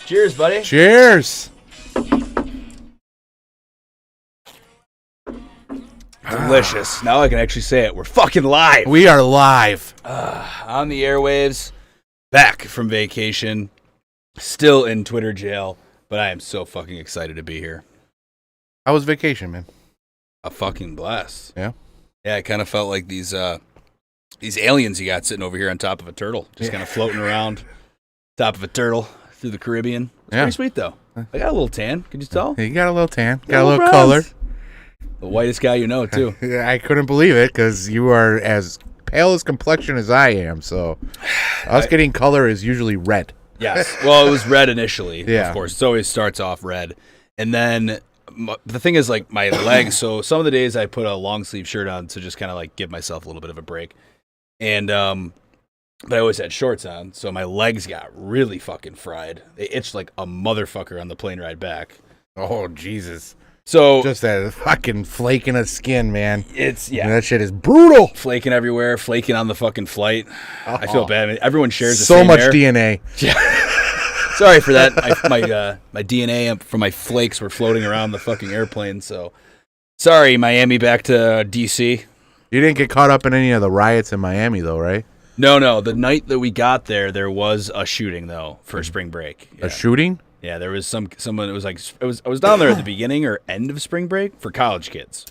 Cheers, buddy. Cheers. Delicious. Now I can actually say it. We're fucking live. We are live. On the airwaves. Back from vacation. Still in Twitter jail. But I am so fucking excited to be here. How was vacation, man? A fucking blast. Yeah? Yeah, it kind of felt like these aliens you got sitting over here on top of a turtle. Just kind of floating around top of a turtle through the Caribbean. It's pretty sweet, though. I got a little tan. Could you tell? You got a little tan. Got a little color. The whitest guy you know, too. I couldn't believe it because you are as pale as complexion as I am. So us getting color is usually red. Yes. Well, it was red initially, Yeah. of course. It always starts off red. And then the thing is, like, my legs. So some of the days I put a long sleeve shirt on to just kind of like give myself a little bit of a break. And, but I always had shorts on. So my legs got really fucking fried. They itched like a motherfucker on the plane ride back. Oh, Jesus. So Just that fucking flaking of skin, man. it's, That shit is brutal. flaking everywhere, flaking on the fucking flight. I feel bad. I mean, everyone shares the So same much air. DNA. Sorry for that. My DNA from my flakes were floating around the fucking airplane. So sorry, Miami, back to DC. You didn't get caught up in any of the riots in Miami, though, right? No. The night that we got there was a shooting though for spring break. Yeah. A shooting? Yeah, there was someone. It was like I was down there at the beginning or end of spring break for college kids.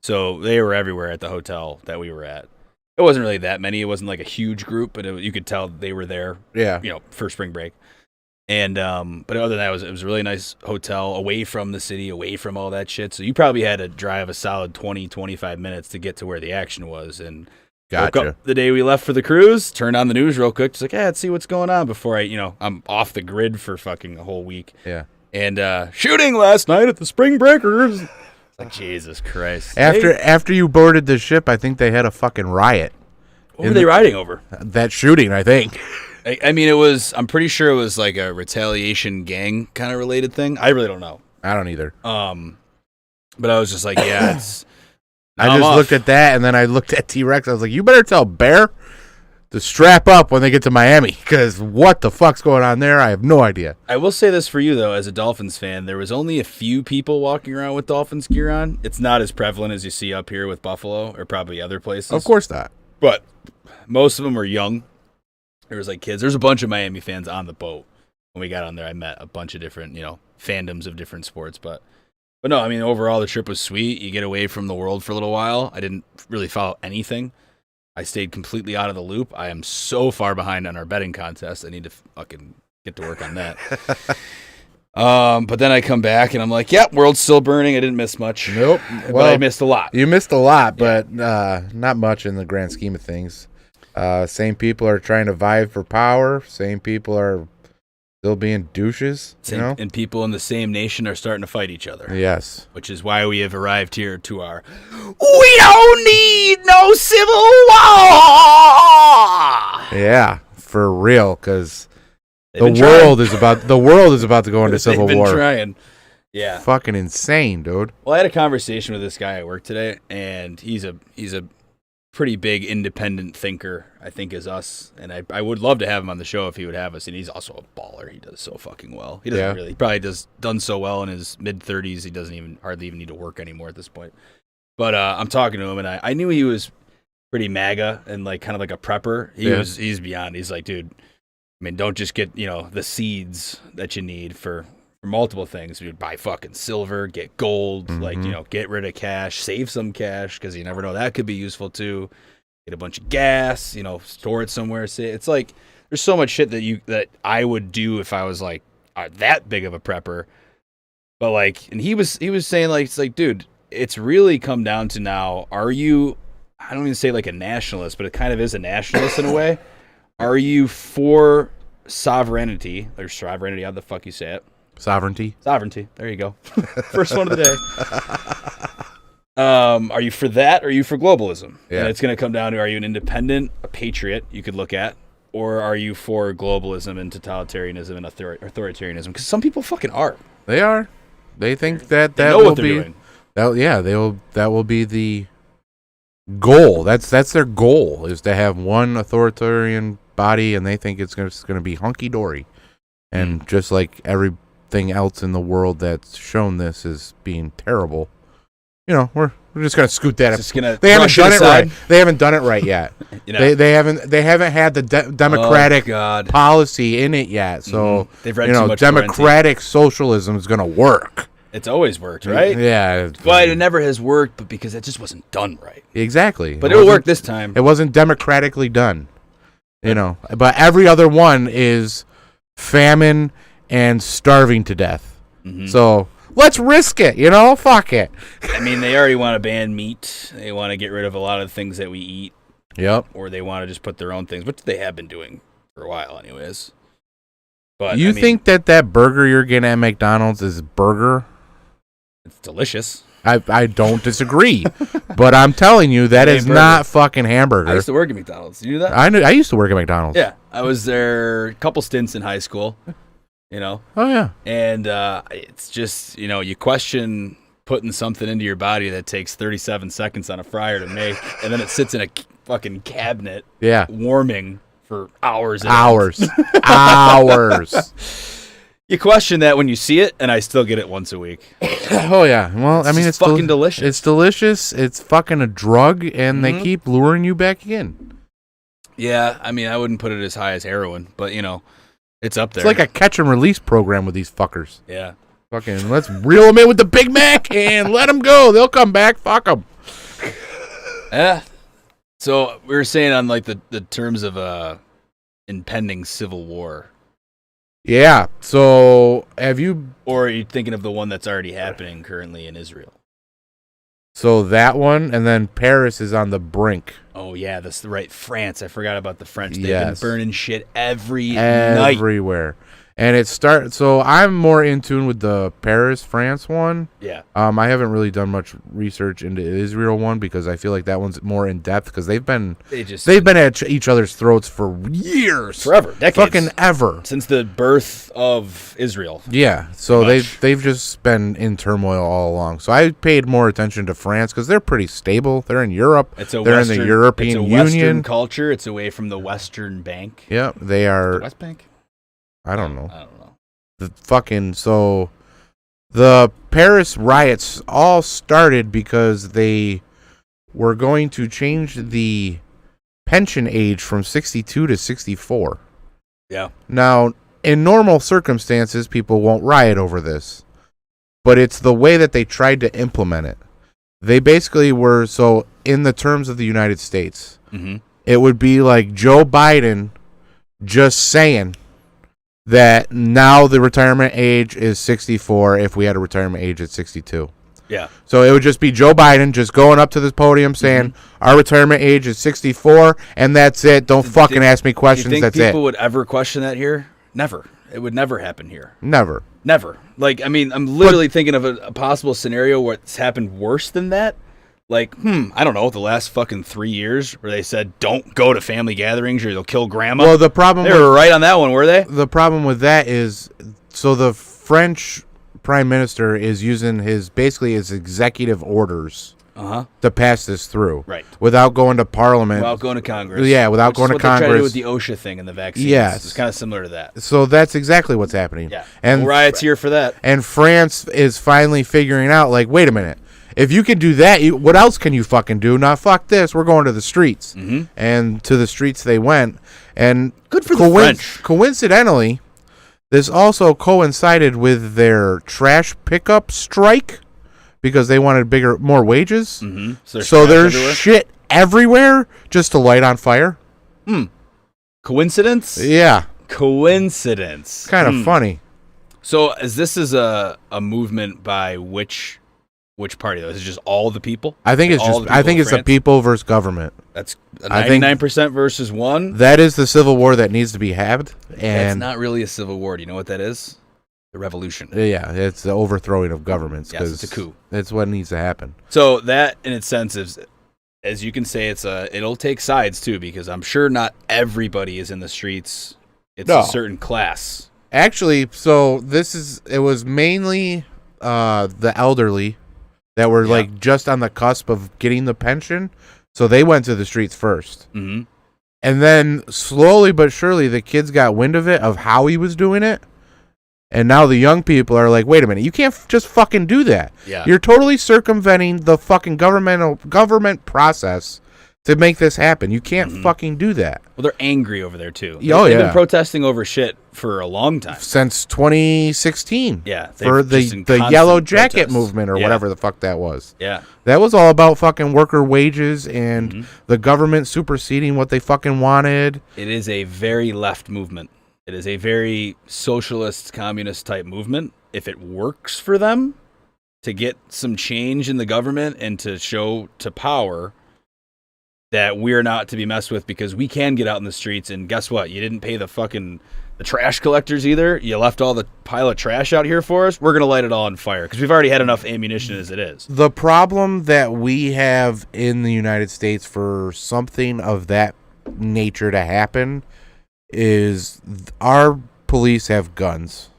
So they were everywhere at the hotel that we were at. It wasn't really that many. It wasn't like a huge group, but you could tell they were there. Yeah. For spring break. And but other than that, it was a really nice hotel away from the city, away from all that shit. So you probably had to drive a solid 20-25 minutes to get to where the action was. And woke Gotcha. up the day we left for the cruise, turned on the news real quick, just like, let's see what's going on before I'm off the grid for fucking a whole week. Yeah. And shooting last night at the Spring Breakers. It's like, Jesus Christ. After you boarded the ship, I think they had a fucking riot. What were they riding over? That shooting, I think. I mean, I'm pretty sure it was like a retaliation gang kind of related thing. I really don't know. I don't either. But I was just like, yeah, it's. I just looked at that, and then I looked at T-Rex. I was like, you better tell Bear to strap up when they get to Miami, because what the fuck's going on there? I have no idea. I will say this for you, though, as a Dolphins fan, there was only a few people walking around with Dolphins gear on. It's not as prevalent as you see up here with Buffalo or probably other places. Of course not. But most of them were young. There was like kids. There's a bunch of Miami fans on the boat. When we got on there, I met a bunch of different, fandoms of different sports. But no, I mean, overall, the trip was sweet. You get away from the world for a little while. I didn't really follow anything. I stayed completely out of the loop. I am so far behind on our betting contest. I need to fucking get to work on that. But then I come back and I'm like, yep, world's still burning. I didn't miss much. Nope. But I missed a lot. You missed a lot, but not much in the grand scheme of things. Same people are trying to vie for power. Same people are still being douches, And people in the same nation are starting to fight each other. Yes. Which is why we have arrived here to our "We don't need no civil war." Yeah, for real, because They've the been world is about to go into civil They've been war. trying. Yeah. Fucking insane, dude. Well, I had a conversation with this guy at work today, and he's a pretty big independent thinker, I think, as us. And I would love to have him on the show if he would have us. And he's also a baller. He does so fucking well. He doesn't he probably done so well in his mid-30s. He doesn't hardly even need to work anymore at this point. But I'm talking to him, and I knew he was pretty MAGA and like kind of like a prepper. He's beyond. He's like, dude, I mean, don't just get the seeds that you need for multiple things. You'd buy fucking silver, get gold, get rid of cash, save some cash because you never know, that could be useful too. Get a bunch of gas, store it somewhere. It's like there's so much shit that I would do if I was like that big of a prepper. But like, and he was saying like, it's like, dude, it's really come down to now, are you, I don't even say like a nationalist, but it kind of is a nationalist in a way. Are you for sovereignty, or sovereignty, how the fuck you say it? Sovereignty. There you go. First one of the day. Are you for that, or are you for globalism? Yeah. And it's going to come down to, are you an independent, a patriot you could look at, or are you for globalism and totalitarianism and authoritarianism? Because some people fucking are. They are. They think that They know will what they're be doing. that will be the goal. That's their goal, is to have one authoritarian body, and they think it's going to be hunky dory. And just like everything else in the world that's shown this as being terrible, we're just gonna scoot that. Just gonna they haven't done it aside. right. They haven't done it right yet. They haven't had the democratic policy in it yet. So they've read too much democratic socialism is gonna work. It's always worked, right? Yeah. But it never has worked, but because it just wasn't done right. Exactly. But it'll work this time. It wasn't democratically done. But every other one is famine and starving to death. Mm-hmm. So let's risk it, Fuck it. I mean, they already want to ban meat. They want to get rid of a lot of the things that we eat. Yep. Or they want to just put their own things, which they have been doing for a while anyways. But you think that burger you're getting at McDonald's is burger? It's delicious. I don't disagree. But I'm telling you, that is not fucking hamburger. I used to work at McDonald's. You knew that? I used to work at McDonald's. Yeah. I was there a couple stints in high school. Oh, yeah. And it's just, you question putting something into your body that takes 37 seconds on a fryer to make, and then it sits in a fucking cabinet warming for hours. Hours. You question that when you see it, and I still get it once a week. Oh, yeah. Well, it's fucking delicious. It's delicious. It's fucking a drug, and they keep luring you back in. Yeah, I wouldn't put it as high as heroin, but, it's up there. It's like a catch and release program with these fuckers. Yeah. Fucking let's reel them in with the Big Mac and let them go. They'll come back. Fuck them. Yeah. So we were saying on like the terms of impending civil war. Yeah. So have you? Or are you thinking of the one that's already happening currently in Israel? So that one, and then Paris is on the brink. Oh yeah, that's right. France. I forgot about the French. They've been burning shit everywhere. night. And so I'm more in tune with the Paris, France one. Yeah. I haven't really done much research into the Israel one because I feel like that one's more in depth because they've been at each other's throats for years, forever, decades, fucking ever, since the birth of Israel. Yeah. So they've just been in turmoil all along. So I paid more attention to France because they're pretty stable. They're in Europe. They're in the European Union. Western culture. It's away from the Western Bank. Yeah, they are. The West Bank. I don't know. The Paris riots all started because they were going to change the pension age from 62 to 64. Yeah. Now, in normal circumstances, people won't riot over this, but it's the way that they tried to implement it. They basically were, so in the terms of the United States, it would be like Joe Biden just saying that now the retirement age is 64 if we had a retirement age at 62. Yeah. So it would just be Joe Biden just going up to the podium saying, our retirement age is 64, and that's it. Don't fucking ask me questions. Do you think that's it. people would ever question that here? Never. It would never happen here. Never. Like, I'm literally thinking of a possible scenario where it's happened worse than that. Like, I don't know, the last fucking 3 years where they said, don't go to family gatherings or you'll kill grandma. Well, the problem... They were right on that one, were they? The problem with that is, so the French prime minister is using his executive orders to pass this through. Right. Without going to Parliament. Without going to Congress. Yeah, without going to Congress. What they try to do with the OSHA thing and the vaccines. Yes. It's kind of similar to that. So that's exactly what's happening. Yeah. And riots here for that. And France is finally figuring out, like, wait a minute. If you can do that, what else can you fucking do? Now, fuck this. We're going to the streets. And to the streets they went. And good for the French. Coincidentally, this also coincided with their trash pickup strike because they wanted more wages. So there's shit everywhere just to light on fire. Coincidence? Yeah. Coincidence. Kind of funny. So this is a movement by which party though? Is it just all the people? I think it's the people versus government. That's 99% versus 1. That is the civil war that needs to be had. And it's not really a civil war. Do you know what that is? The revolution. Yeah, it's the overthrowing of governments. Yes, it's a coup. That's what needs to happen. So that, in its sense, is, as you can say, it'll take sides too, because I'm sure not everybody is in the streets. It's a certain class. Actually, so it was mainly the elderly that were like just on the cusp of getting the pension, so they went to the streets first. And then slowly but surely, the kids got wind of it, of how he was doing it, And now the young people are like, wait a minute, you can't just fucking do that. Yeah. You're totally circumventing the fucking government process to make this happen. You can't fucking do that. Well, they're angry over there too. Oh, They've yeah. been protesting over shit for a long time. Since 2016. Yeah. For they've just the in constant Yellow Jacket protest. movement or Yeah. whatever the fuck that was. Yeah. That was all about fucking worker wages and the government superseding what they fucking wanted. It is a very left movement. It is a very socialist, communist type movement. If it works for them to get some change in the government and to show to power that we're not to be messed with because we can get out in the streets, and guess what? You didn't pay the trash collectors either. You left all the pile of trash out here for us. We're going to light it all on fire because we've already had enough ammunition as it is. The problem that we have in the United States for something of that nature to happen is our police have guns.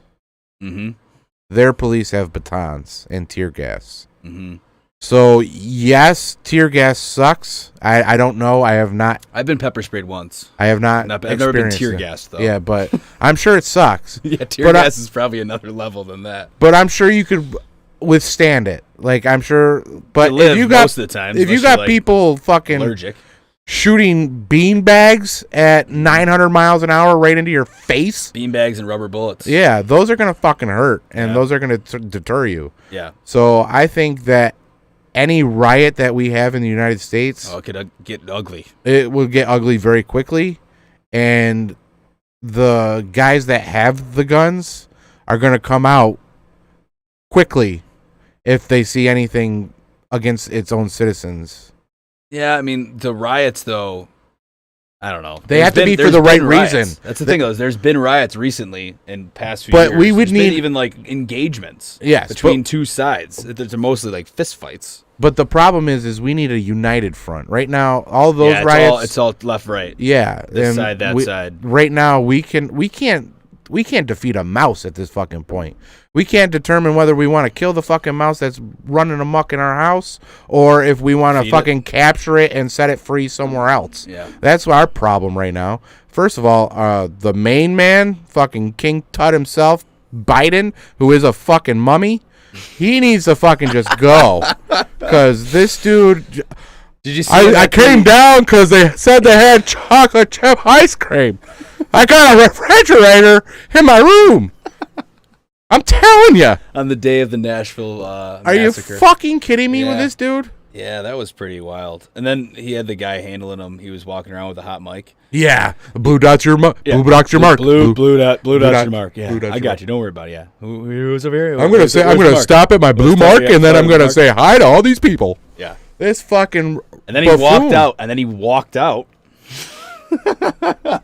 Mm-hmm. Their police have batons and tear gas. Mm-hmm. So, yes, tear gas sucks. I don't know. I've been pepper sprayed once. I have not. I've never been experienced tear it. gassed, though. Yeah, but I'm sure it sucks. Yeah, tear But gas is probably another level than that. But I'm sure you could withstand it. Like, I'm sure. But You live if you got most of the time, if you unless got you're, people fucking allergic. shooting bean bags at 900 miles an hour right into your face, Beanbags and rubber bullets. yeah, those are gonna fucking hurt, and Yeah. those are gonna deter you. Yeah. So I think that any riot that we have in the United States, Oh, it could get ugly. it will get ugly very quickly, and the guys that have the guns are gonna come out quickly if they see anything against its own citizens. Yeah, I mean, the riots, though, I don't know. They have to be for the right reason. That's the thing, though. Is there's been riots recently in past few But years. we would There's been need- even, like, engagements Yes, between two sides. They're mostly, like, fist fights. But the problem is we need a united front right now. All those Yeah, riots, it's all left, right. yeah, This and side, that side. Right now, we can't defeat a mouse at this fucking point. We can't determine whether we want to kill the fucking mouse that's running amok in our house, or if we want to Feed fucking capture it and set it free somewhere else. Yeah. That's our problem right now. First of all, the main man, fucking King Tut himself, Biden, who is a fucking mummy, he needs to fucking just go. Because this dude... Did you see I came down because they said they had chocolate chip ice cream. I got a refrigerator in my room. I'm telling you. on the day of the Nashville Are you massacre? fucking kidding me with Yeah. this dude? Yeah, that was pretty wild. And then he had the guy handling him. He was walking around with a hot mic. Yeah. Blue dot's your mark. Yeah. Blue dot's your mark. Blue dot's dot- your mark. Yeah, blue dot's I your got mark. you. Don't worry about it. Yeah. Who's over here? I'm going to stop at my blue Where's mark, Tony? and then Yeah, I'm going to mark. say hi to all these people. Yeah. This fucking And then he walked out. And then he walked out the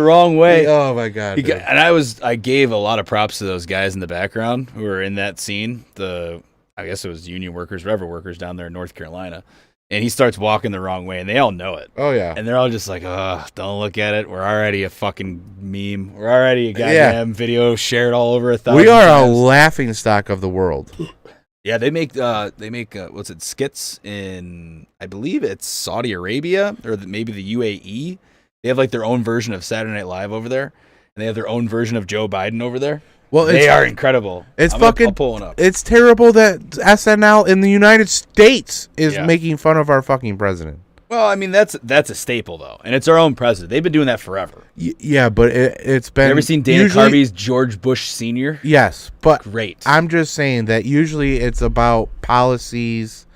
wrong way. Oh, my God. dude. And I gave a lot of props to those guys in the background who were in that scene. I guess it was union workers, river workers down there in North Carolina. And he starts walking the wrong way, and they all know it. Oh, yeah. And they're all just like, "Ugh, don't look at it. We're already a fucking meme. We're already a goddamn video shared all over 1,000 We are a times." laughing stock of the world. Yeah, they make what's it, skits in, I believe it's Saudi Arabia or maybe the UAE. They have like their own version of Saturday Night Live over there, and they have their own version of Joe Biden over there. Well, They are incredible. It's I'll fucking. pull one up. It's terrible that SNL in the United States is Yeah. making fun of our fucking president. Well, I mean that's a staple though, and it's our own president. They've been doing that forever. Yeah, but it's been. You ever seen Dana usually- Carvey's George Bush Sr.? Yes, but Great. I'm just saying that usually it's about policies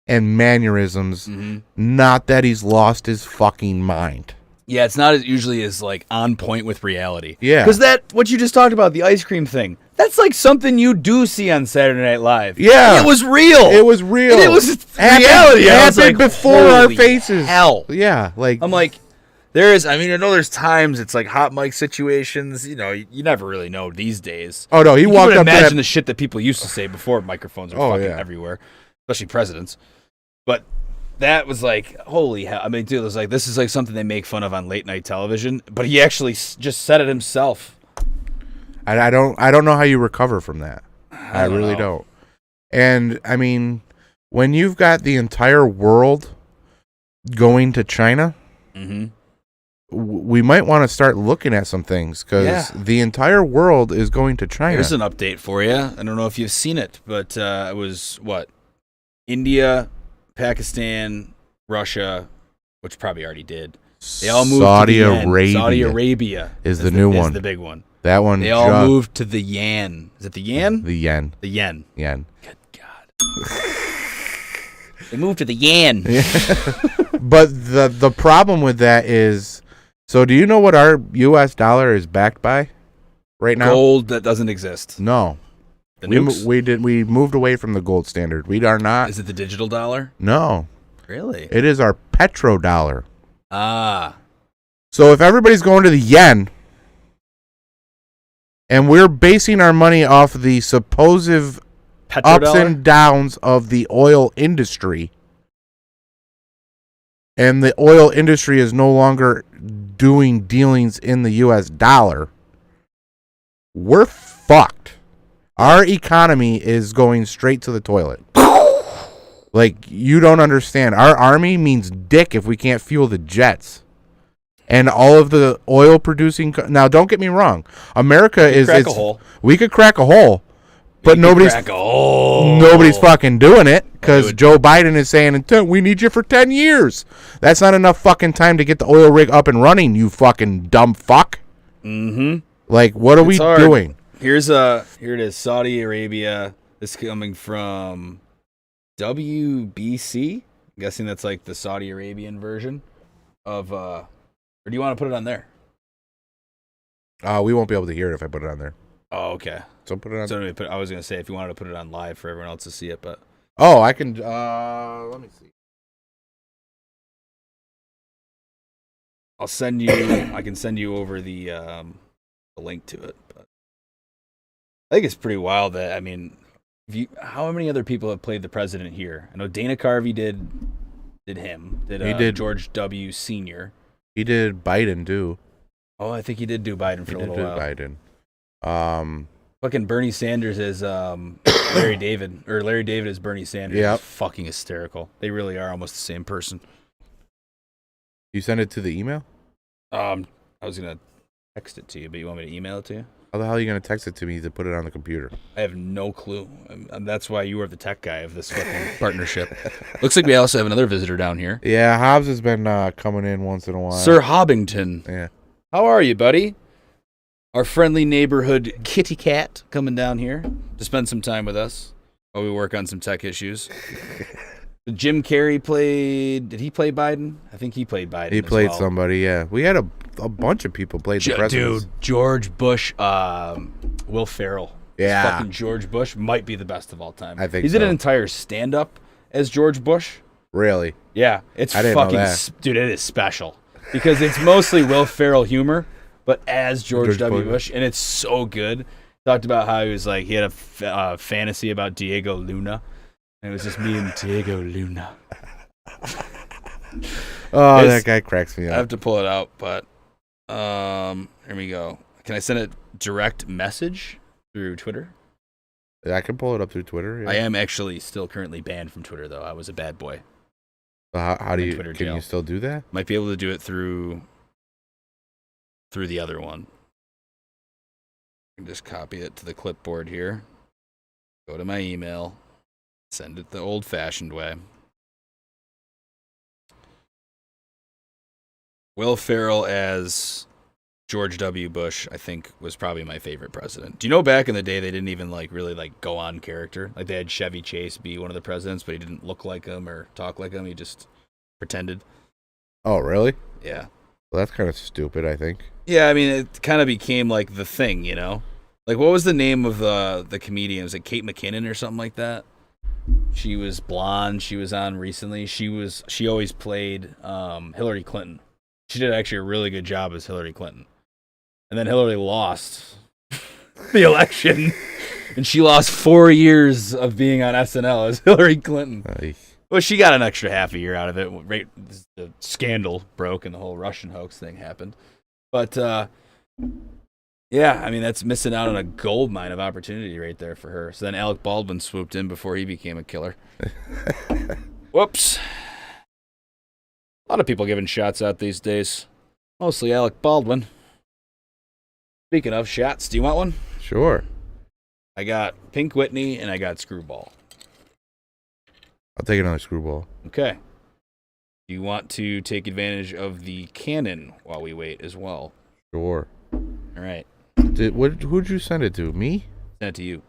and mannerisms, Mhm. not that he's lost his fucking mind. Yeah, it's not as usually as like on point with reality. Yeah. Because what you just talked about, the ice cream thing, that's like something you do see on Saturday Night Live. Yeah. It was real. It was real. And it was Happened- reality. I was happened like, before our holy faces. Hell. Yeah, like I'm like, I know there's times it's like hot mic situations. You know, you never really know these days. oh no, he You walked can up to imagine that. the shit that people used to say before microphones were Oh, fucking yeah. everywhere, especially presidents. But that was like, holy hell. I mean, dude, it was like, this is like something they make fun of on late night television, but he actually just said it himself. I don't know how you recover from that. I don't really know. don't. And I mean, when you've got the entire world going to China, Mm-hmm. we might want to start looking at some things because Yeah. the entire world is going to China. Here's an update for you. I don't know if you've seen it, but it was what? India, Pakistan, Russia, which probably already did. They all moved Saudi to the yen. Arabia. Saudi Arabia is the new one. Is the big one. That one. They all moved to the yen. Is it the yen? The yen. The yen. Yen. Good God. They moved to the yen. But the problem with that is, so do you know what our U.S. dollar is backed by right now? Gold that doesn't exist. No. The nukes? We moved away from the gold standard. We are not. Is it the digital dollar? No. Really? It is our petrodollar. Ah. So if everybody's going to the yen, and we're basing our money off the supposed ups Petrodollar? and downs of the oil industry, and the oil industry is no longer doing dealings in the U.S. dollar, we're fucked. Our economy is going straight to the toilet. Like, you don't understand. Our army means dick if we can't fuel the jets. And all of the oil producing... Now, don't get me wrong. America is... Crack a hole. We could crack a hole. But nobody's fucking doing it because Joe Biden is saying, we need you for 10 years. That's not enough fucking time to get the oil rig up and running, you fucking dumb fuck. Mm-hmm. Like, what are we doing? Here it is, Saudi Arabia. This coming from WBC. I'm guessing that's like the Saudi Arabian version of, or do you want to put it on there? We won't be able to hear it if I put it on there. Oh, okay. So put it on. So I was going to say if you wanted to put it on live for everyone else to see it, but. Oh, I can, let me see. I can send you over the link to it. But I think it's pretty wild that, I mean, how many other people have played the president here? I know Dana Carvey did him. He did George W. Sr. He did Biden too. Oh, I think he did do Biden for a little while. Biden. Fucking Bernie Sanders is Larry David, or Larry David is Bernie Sanders. Yep. It's fucking hysterical. They really are almost the same person. You send it to the email? I was gonna text it to you, but you want me to email it to you? How the hell are you gonna text it to me to put it on the computer? I have no clue. And that's why you are the tech guy of this fucking partnership. Looks like we also have another visitor down here. Yeah, Hobbs has been coming in once in a while. Sir Hobbington. Yeah. How are you, buddy? Our friendly neighborhood kitty cat coming down here to spend some time with us while we work on some tech issues. Jim Carrey played... Did he play Biden? I think he played Biden. He played well. somebody, yeah. We had a bunch of people played the presidents. Dude, George Bush, Will Ferrell. Yeah. Fucking George Bush might be the best of all time. I think he did an entire stand-up as George Bush. Really? Yeah. It's I didn't know fucking... that. Dude, it is special. Because it's mostly Will Ferrell humor, but as George W. Bush, and it's so good. Talked about how he was like, he had a fantasy about Diego Luna, and it was just me and Diego Luna. That guy cracks me up. I have to pull it out, but here we go. Can I send it direct message through Twitter? I can pull it up through Twitter. Yeah. I am actually still currently banned from Twitter, though. I was a bad boy. So how do you? Twitter Can jail. you still do that? Might be able to do it through the other one. I can just copy it to the clipboard here. Go to my email. Send it the old-fashioned way. Will Ferrell as George W. Bush, I think, was probably my favorite president. Do you know back in the day they didn't even really go on character? Like they had Chevy Chase be one of the presidents, but he didn't look like him or talk like him. He just pretended. Oh, really? Yeah. Well, that's kind of stupid, I think. Yeah, I mean, it kind of became like the thing, you know? Like, what was the name of the comedian? Was it Kate McKinnon or something like that? She was blonde. She was on recently. She always played Hillary Clinton. She did actually a really good job as Hillary Clinton. And then Hillary lost the election. And she lost 4 years of being on SNL as Hillary Clinton. Well, she got an extra half a year out of it. Right, the scandal broke and the whole Russian hoax thing happened. But, yeah, I mean, that's missing out on a gold mine of opportunity right there for her. So then Alec Baldwin swooped in before he became a killer. Whoops. A lot of people giving shots out these days. Mostly Alec Baldwin. Speaking of shots, do you want one? Sure. I got Pink Whitney and I got Screwball. I'll take another screwball. Okay. Do you want to take advantage of the cannon while we wait as well? Sure. All right. Who'd you send it to? Me? Send it to you.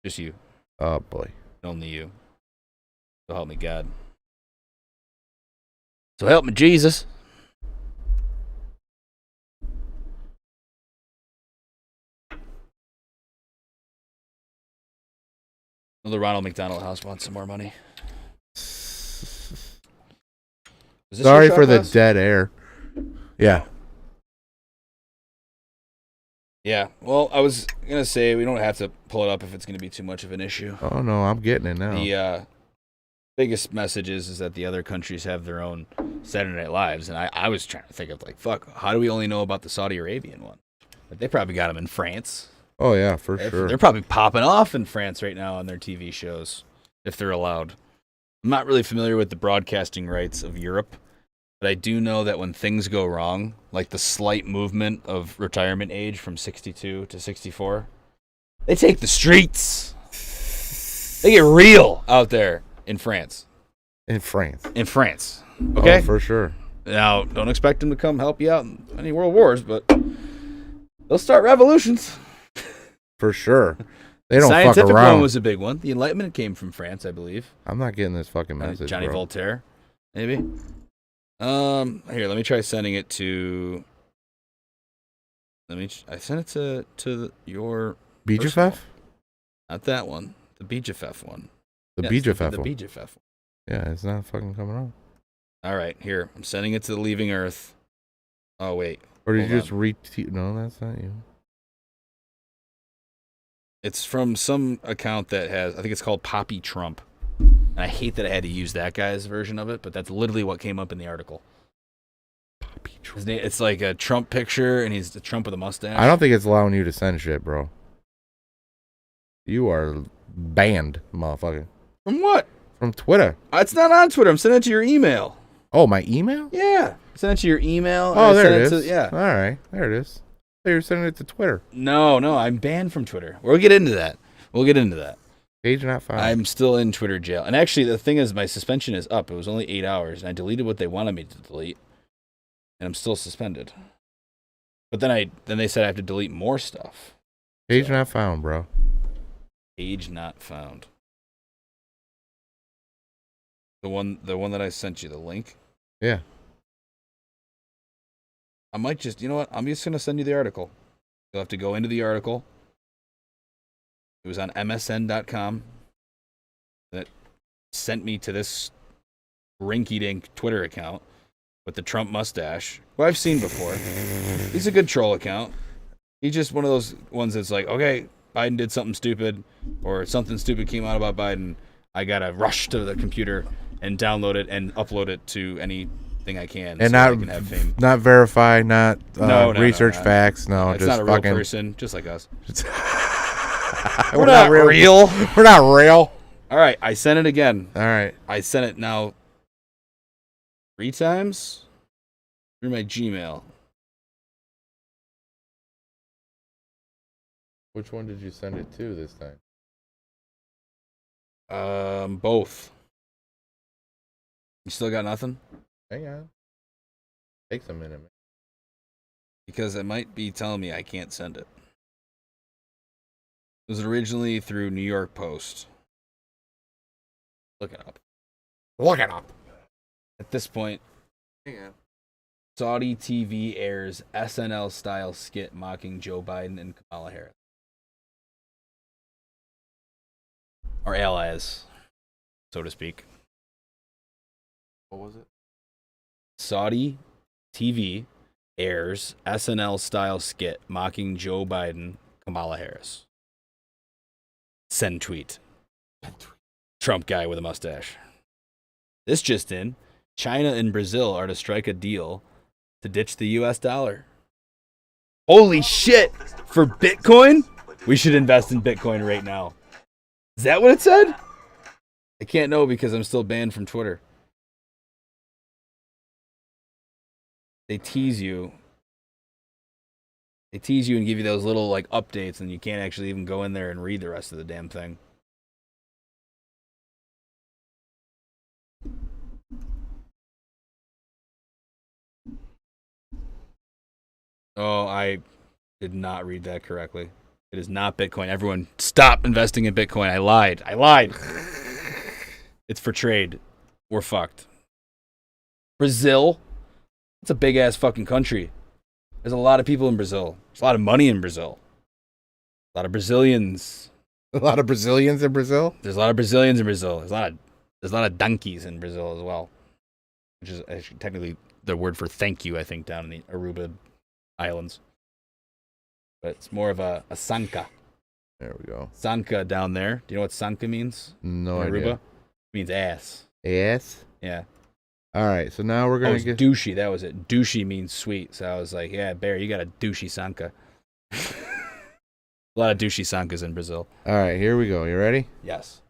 Just you. Oh, boy. Only you. So help me God. So help me Jesus. The Ronald McDonald House wants some more money. Sorry for the dead air. Yeah. Yeah. Well, I was going to say we don't have to pull it up if it's going to be too much of an issue. Oh, no, I'm getting it now. The biggest message is that the other countries have their own Saturday Night Lives. And I was trying to think of, like, fuck, how do we only know about the Saudi Arabian one? Like, they probably got them in France. Oh, yeah, for sure. They're probably popping off in France right now on their TV shows, if they're allowed. I'm not really familiar with the broadcasting rights of Europe, but I do know that when things go wrong, like the slight movement of retirement age from 62 to 64, they take the streets. They get real out there in France. In France. Okay? Oh, for sure. Now, don't expect them to come help you out in any world wars, but they'll start revolutions. For sure. They don't fuck Scientific around. one was a big one. The Enlightenment came from France, I believe. I'm not getting this fucking message, Johnny bro. Voltaire, maybe. Here, let me try sending it to. I sent it to your. BJFF? Not that one. The BJFF one. The Yes, BJFF the one. BJFF one. Yeah, it's not fucking coming on. All right, here. I'm sending it to the Leaving Earth. Oh wait. Or did Hold you just on. No, that's not you. It's from some account that has. I think it's called Poppy Trump. And I hate that I had to use that guy's version of it, but that's literally what came up in the article. Poppy Trump. His name, it's like a Trump picture, and he's the Trump with a mustache. I don't think it's allowing you to send shit, bro. You are banned, motherfucker. From what? From Twitter. It's not on Twitter. I'm sending it to your email. Oh, my email? Yeah. Send it to your email. Oh, there send it is. yeah. All right. There it is. So you're sending it to Twitter. No, I'm banned from Twitter. We'll get into that. Page not found. I'm still in Twitter jail. And actually, the thing is, my suspension is up. It was only 8 hours, and I deleted what they wanted me to delete, and I'm still suspended. But then they said I have to delete more stuff. Page not found, bro. Page not found. The one that I sent you, the link. Yeah. I might just, you know what? I'm just going to send you the article. You'll have to go into the article. It was on MSN.com. That sent me to this rinky-dink Twitter account with the Trump mustache, who I've seen before. He's a good troll account. He's just one of those ones that's like, okay, Biden did something stupid, or something stupid came out about Biden. I got to rush to the computer and download it and upload it to anything I can, And so I can have fame. not verify, not No, research no. facts. No, It's just not a real fucking. person, just like us. We're not real. We're not real. All right, I sent it again. All right. I sent it now 3 times through my Gmail. Which one did you send it to this time? Both. You still got nothing? Hang on. Takes a minute, man. Because it might be telling me I can't send it. It was originally through New York Post. Look it up. At this point, Hang on. Saudi TV airs SNL style skit mocking Joe Biden and Kamala Harris. Or allies, so to speak. What was it? Saudi TV airs SNL style skit mocking Joe Biden, Kamala Harris. Send tweet. Trump guy with a mustache. This just in. China and Brazil are to strike a deal to ditch the US dollar. Holy shit! For Bitcoin? We should invest in Bitcoin right now. Is that what it said? I can't know because I'm still banned from Twitter. They tease you They tease you and give you those little like updates, and you can't actually even go in there and read the rest of the damn thing. Oh, I did not read that correctly. It is not Bitcoin. Everyone, stop investing in Bitcoin. I lied. It's for trade. We're fucked. Brazil? It's a big ass fucking country. There's a lot of people in Brazil. There's a lot of money in Brazil. A lot of Brazilians. A lot of Brazilians in Brazil? There's a lot of Brazilians in Brazil. There's a lot of donkeys in Brazil as well. Which is actually technically the word for thank you, I think, down in the Aruba Islands. But it's more of a sanka. There we go. Sanka down there. Do you know what sanka means? No in Aruba? idea. It means ass. Ass? Yeah. All right, so now we're going to get... douchey. That was it. Douchey means sweet. So I was like, yeah, Barry, you got a douchey sanka. A lot of douchey sankas in Brazil. All right, here we go. You ready? Yes.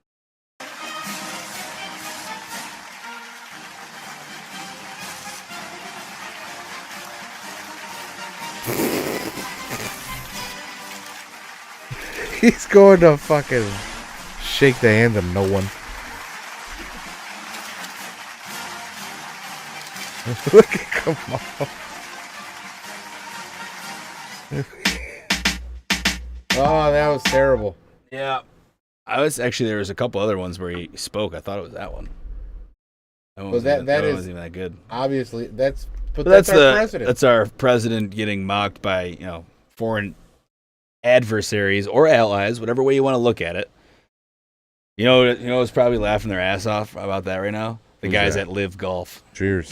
He's going to fucking shake the hand of no one. Look at Kamal. Oh, that was terrible. Yeah. There was a couple other ones where he spoke. I thought it was that one. That one wasn't even that good. Obviously, that's our president. That's our president getting mocked by, foreign adversaries or allies, whatever way you want to look at it. You know who's probably laughing their ass off about that right now? The Who's guys that? at Live Golf. Cheers.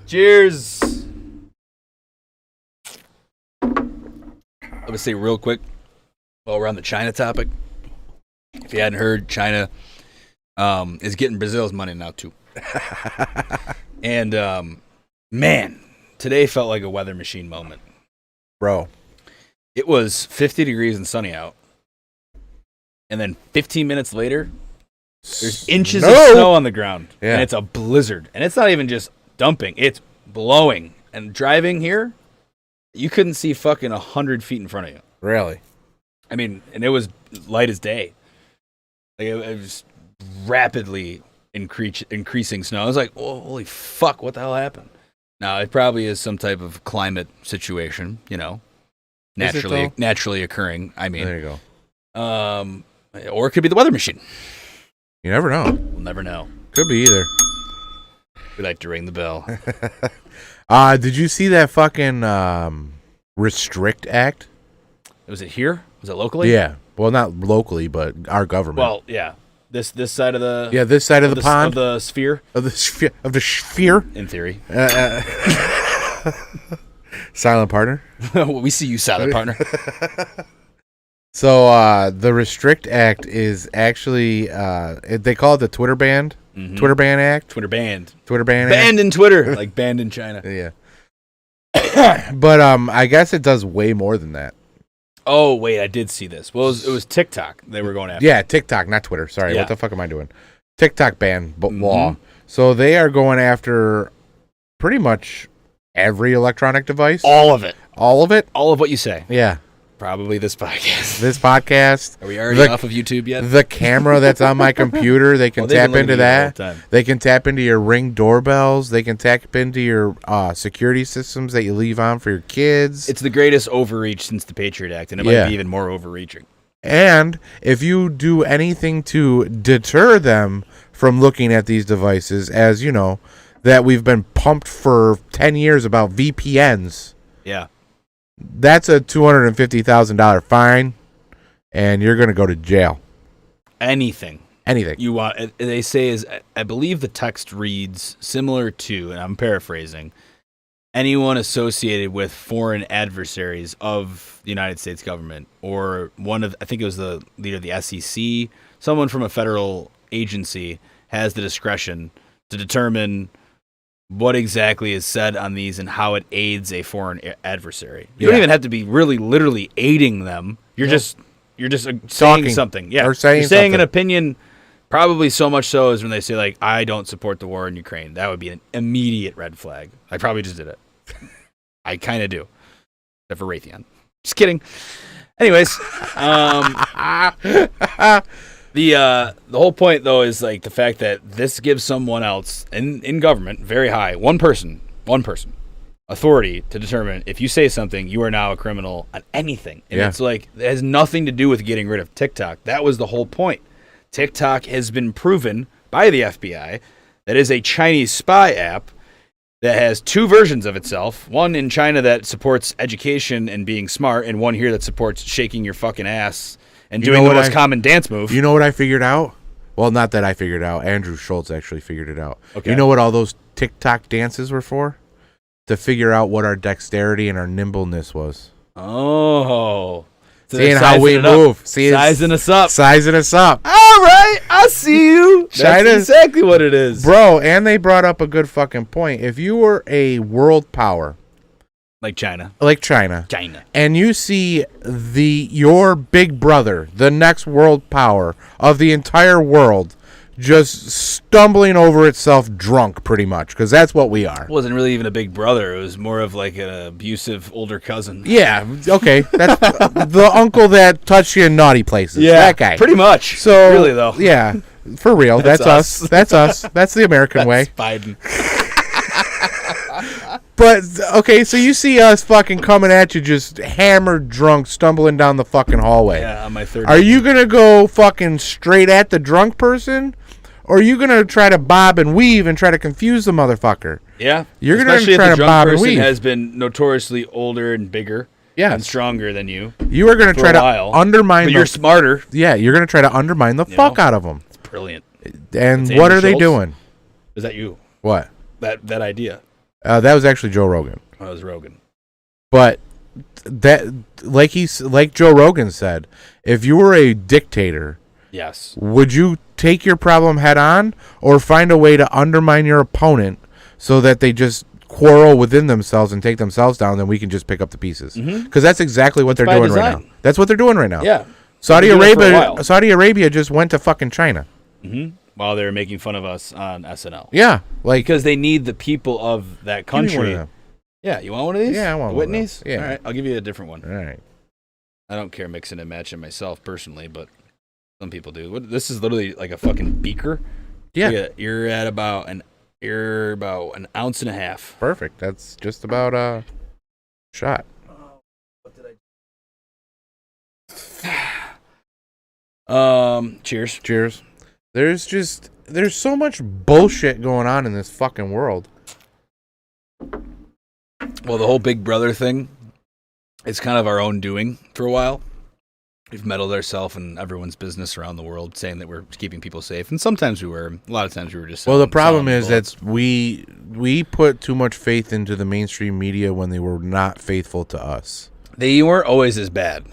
Cheers. Let me say real quick, while we're on the China topic, if you hadn't heard, China is getting Brazil's money now too. And man, today felt like a weather machine moment. Bro. It was 50 degrees and sunny out. And then 15 minutes later, there's inches of snow on the ground. Yeah. And it's a blizzard. And it's not even just dumping, it's blowing. And driving here, you couldn't see fucking 100 feet in front of you. Really? I mean, and it was light as day. Like it was rapidly increasing snow. I was like, oh, holy fuck, what the hell happened? Now, it probably is some type of climate situation, naturally occurring. I mean, there you go. Or it could be the weather machine. You never know. We'll never know. Could be either. We like to ring the bell. Did you see that fucking Restrict Act? Was it here? Was it locally? Yeah. Well, not locally, but our government. Well, yeah. This side of the this side of the pond, of the sphere, of the sphere. In theory, silent partner. We see you, silent partner. So the Restrict Act is actually they call it the Twitter ban. Mm-hmm. Twitter ban act. Twitter banned. Banned in Twitter, like banned in China. Yeah. But I guess it does way more than that. Oh wait, I did see this. Well, it was TikTok they were going after. Yeah, TikTok, not Twitter. Sorry, Yeah. What the fuck am I doing? TikTok ban law. So they are going after pretty much every electronic device. All of it. All of it? All of what you say. Yeah. Probably this podcast. This podcast. Are we already off of YouTube yet? The camera that's on my computer, they can tap into that. They can tap into your Ring doorbells. They can tap into your security systems that you leave on for your kids. It's the greatest overreach since the Patriot Act, and it might be even more overreaching. And if you do anything to deter them from looking at these devices, as you know, that we've been pumped for 10 years about VPNs. Yeah. That's a $250,000 fine, and you're going to go to jail. Anything you want. They say is, I believe the text reads similar to, and I'm paraphrasing, anyone associated with foreign adversaries of the United States government, or I think it was the leader of the SEC, someone from a federal agency has the discretion to determine what exactly is said on these and how it aids a foreign adversary. You don't even have to be really literally aiding them. You're just saying something. Yeah. Or saying You're saying an opinion, probably so much so as when they say, like, I don't support the war in Ukraine. That would be an immediate red flag. I probably just did it. I kind of do. except for Raytheon. Just kidding. Anyways, the whole point though is like the fact that this gives someone else in government, very high, one person, authority to determine if you say something, you are now a criminal on anything. And it's like, it has nothing to do with getting rid of TikTok. That was the whole point. TikTok has been proven by the FBI that is a Chinese spy app that has two versions of itself. One in China that supports education and being smart, and one here that supports shaking your fucking ass and doing the most common dance move. You know what I figured out? Well, not that I figured it out. Andrew Schultz actually figured it out. Okay. You know what all those TikTok dances were for? To figure out what our dexterity and our nimbleness was. Oh. So seeing how we move. Sizing us up. Sizing us up. All right. I see you. That's exactly what it is. Bro, and they brought up a good fucking point. If you were a world power. Like China. And you see your big brother, the next world power of the entire world, just stumbling over itself drunk, pretty much, because that's what we are. It wasn't really even a big brother. It was more of like an abusive older cousin. Yeah, okay. That's the uncle that touched you in naughty places. Yeah, that guy. Pretty much. So, really, though. Yeah, for real. That's us. That's us. That's the American way. Biden. But, okay, so you see us fucking coming at you just hammered drunk, stumbling down the fucking hallway. Yeah, on my third. Are you going to go fucking straight at the drunk person? Or are you going to try to bob and weave and try to confuse the motherfucker? Yeah. You're going to try to bob and weave. Has been notoriously older and bigger. Yes. And stronger than you. You are going to try to undermine But you're smarter. Yeah, you're going to try to undermine the fuck out of them. It's brilliant. And what are they doing? Is that you? What? That idea. That was actually Joe Rogan. That was Rogan. But that, like Joe Rogan said, if you were a dictator, yes, would you take your problem head on or find a way to undermine your opponent so that they just quarrel within themselves and take themselves down? Then we can just pick up the pieces, because that's exactly what they're doing right now. That's what they're doing right now. Yeah, Saudi Arabia just went to fucking China. Mm-hmm. While they were making fun of us on SNL. Yeah, because they need the people of that country. Give me one of them. Yeah, you want one of these? Yeah, I want Whitney's? One of them. Yeah. All right, I'll give you a different one. All right. I don't care mixing and matching myself personally, but some people do. This is literally like a fucking beaker. Yeah. You're at about an ounce and a half. Perfect. That's just about a shot. What did I? Cheers. Cheers. There's so much bullshit going on in this fucking world. Well, the whole Big Brother thing, it's kind of our own doing for a while. We've meddled ourselves in everyone's business around the world, saying that we're keeping people safe, and sometimes we were. A lot of times we were just. Well, the problem is that we put too much faith into the mainstream media when they were not faithful to us. They weren't always as bad.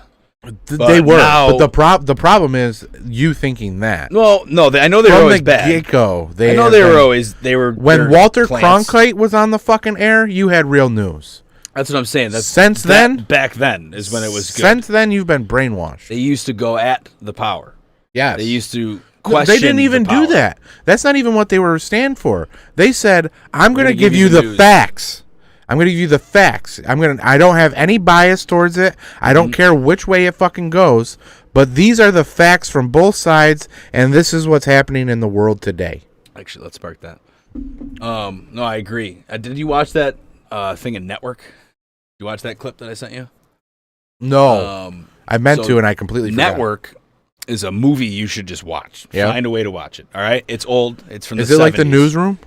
They were, but the problem is you thinking that. Well, no, I know they were always bad. From the get-go, they were. When Walter Cronkite was on the fucking air, you had real news. That's what I'm saying. Back then is when it was good. Since then, you've been brainwashed. They used to go at the power. Yes. They used to question. They didn't even do that. That's not even what they were stand for. They said, "I'm going to give you the facts. I'm going to give you the facts. I don't have any bias towards it. I don't care which way it fucking goes, but these are the facts from both sides, and this is what's happening in the world today." Actually, let's spark that. No, I agree. Did you watch that thing in Network? Did you watch that clip that I sent you? No. I meant to, and I completely forgot. Network is a movie you should just watch. Yep. Find a way to watch it. All right? It's old. It's from the 70s. Is it like The Newsroom?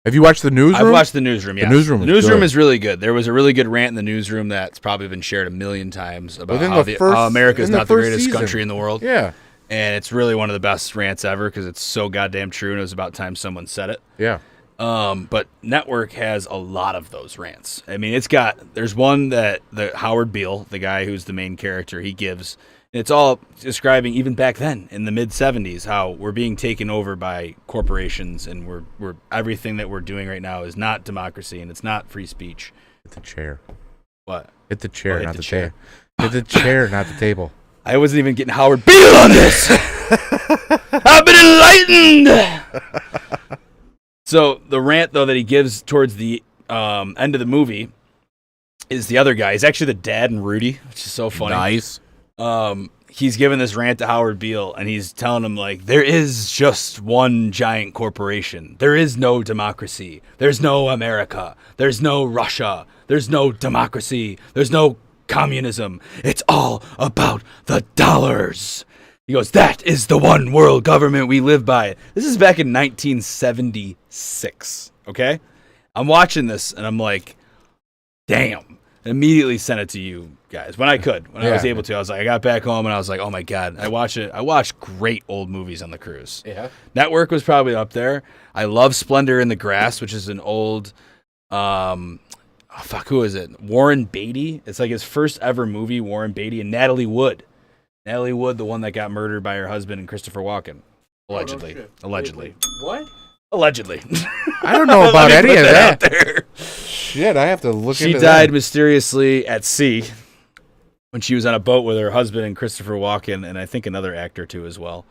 Have you watched The Newsroom? I've watched The Newsroom, yes. The Newsroom is really good. There was a really good rant in The Newsroom that's probably been shared a million times about how America is not the greatest country in the world. Yeah. And it's really one of the best rants ever because it's so goddamn true, and it was about time someone said it. Yeah. But Network has a lot of those rants. I mean, there's one that Howard Beale, the guy who's the main character, he gives. And it's all describing, even back then in the mid 70s, how we're being taken over by corporations, and we're everything that we're doing right now is not democracy and it's not free speech. Hit the chair. What? Hit the chair, not the table. Hit the chair, not the table. I wasn't even getting Howard Beale on this. I've been enlightened. So the rant, though, that he gives towards the end of the movie is the other guy. He's actually the dad in Rudy, which is so funny. Nice. He's giving this rant to Howard Beale, and he's telling him, like, there is just one giant corporation. There is no democracy. There's no America. There's no Russia. There's no democracy. There's no communism. It's all about the dollars. He goes, that is the one world government we live by. This is back in 1976, okay? I'm watching this, and I'm like, damn. I immediately sent it to you guys when I could. When I was able to, I was like, I got back home, and I was like, oh, my God. I watched great old movies on the cruise. Yeah. Network was probably up there. I love Splendor in the Grass, which is an old, who is it? Warren Beatty. It's like his first ever movie, Warren Beatty, and Natalie Wood. Natalie Wood, the one that got murdered by her husband and Christopher Walken. Allegedly. Oh, no Allegedly. Wait, what? Allegedly. I don't know about any of that. There. Shit, I have to look into that. She died mysteriously at sea when she was on a boat with her husband and Christopher Walken, and I think another actor too as well.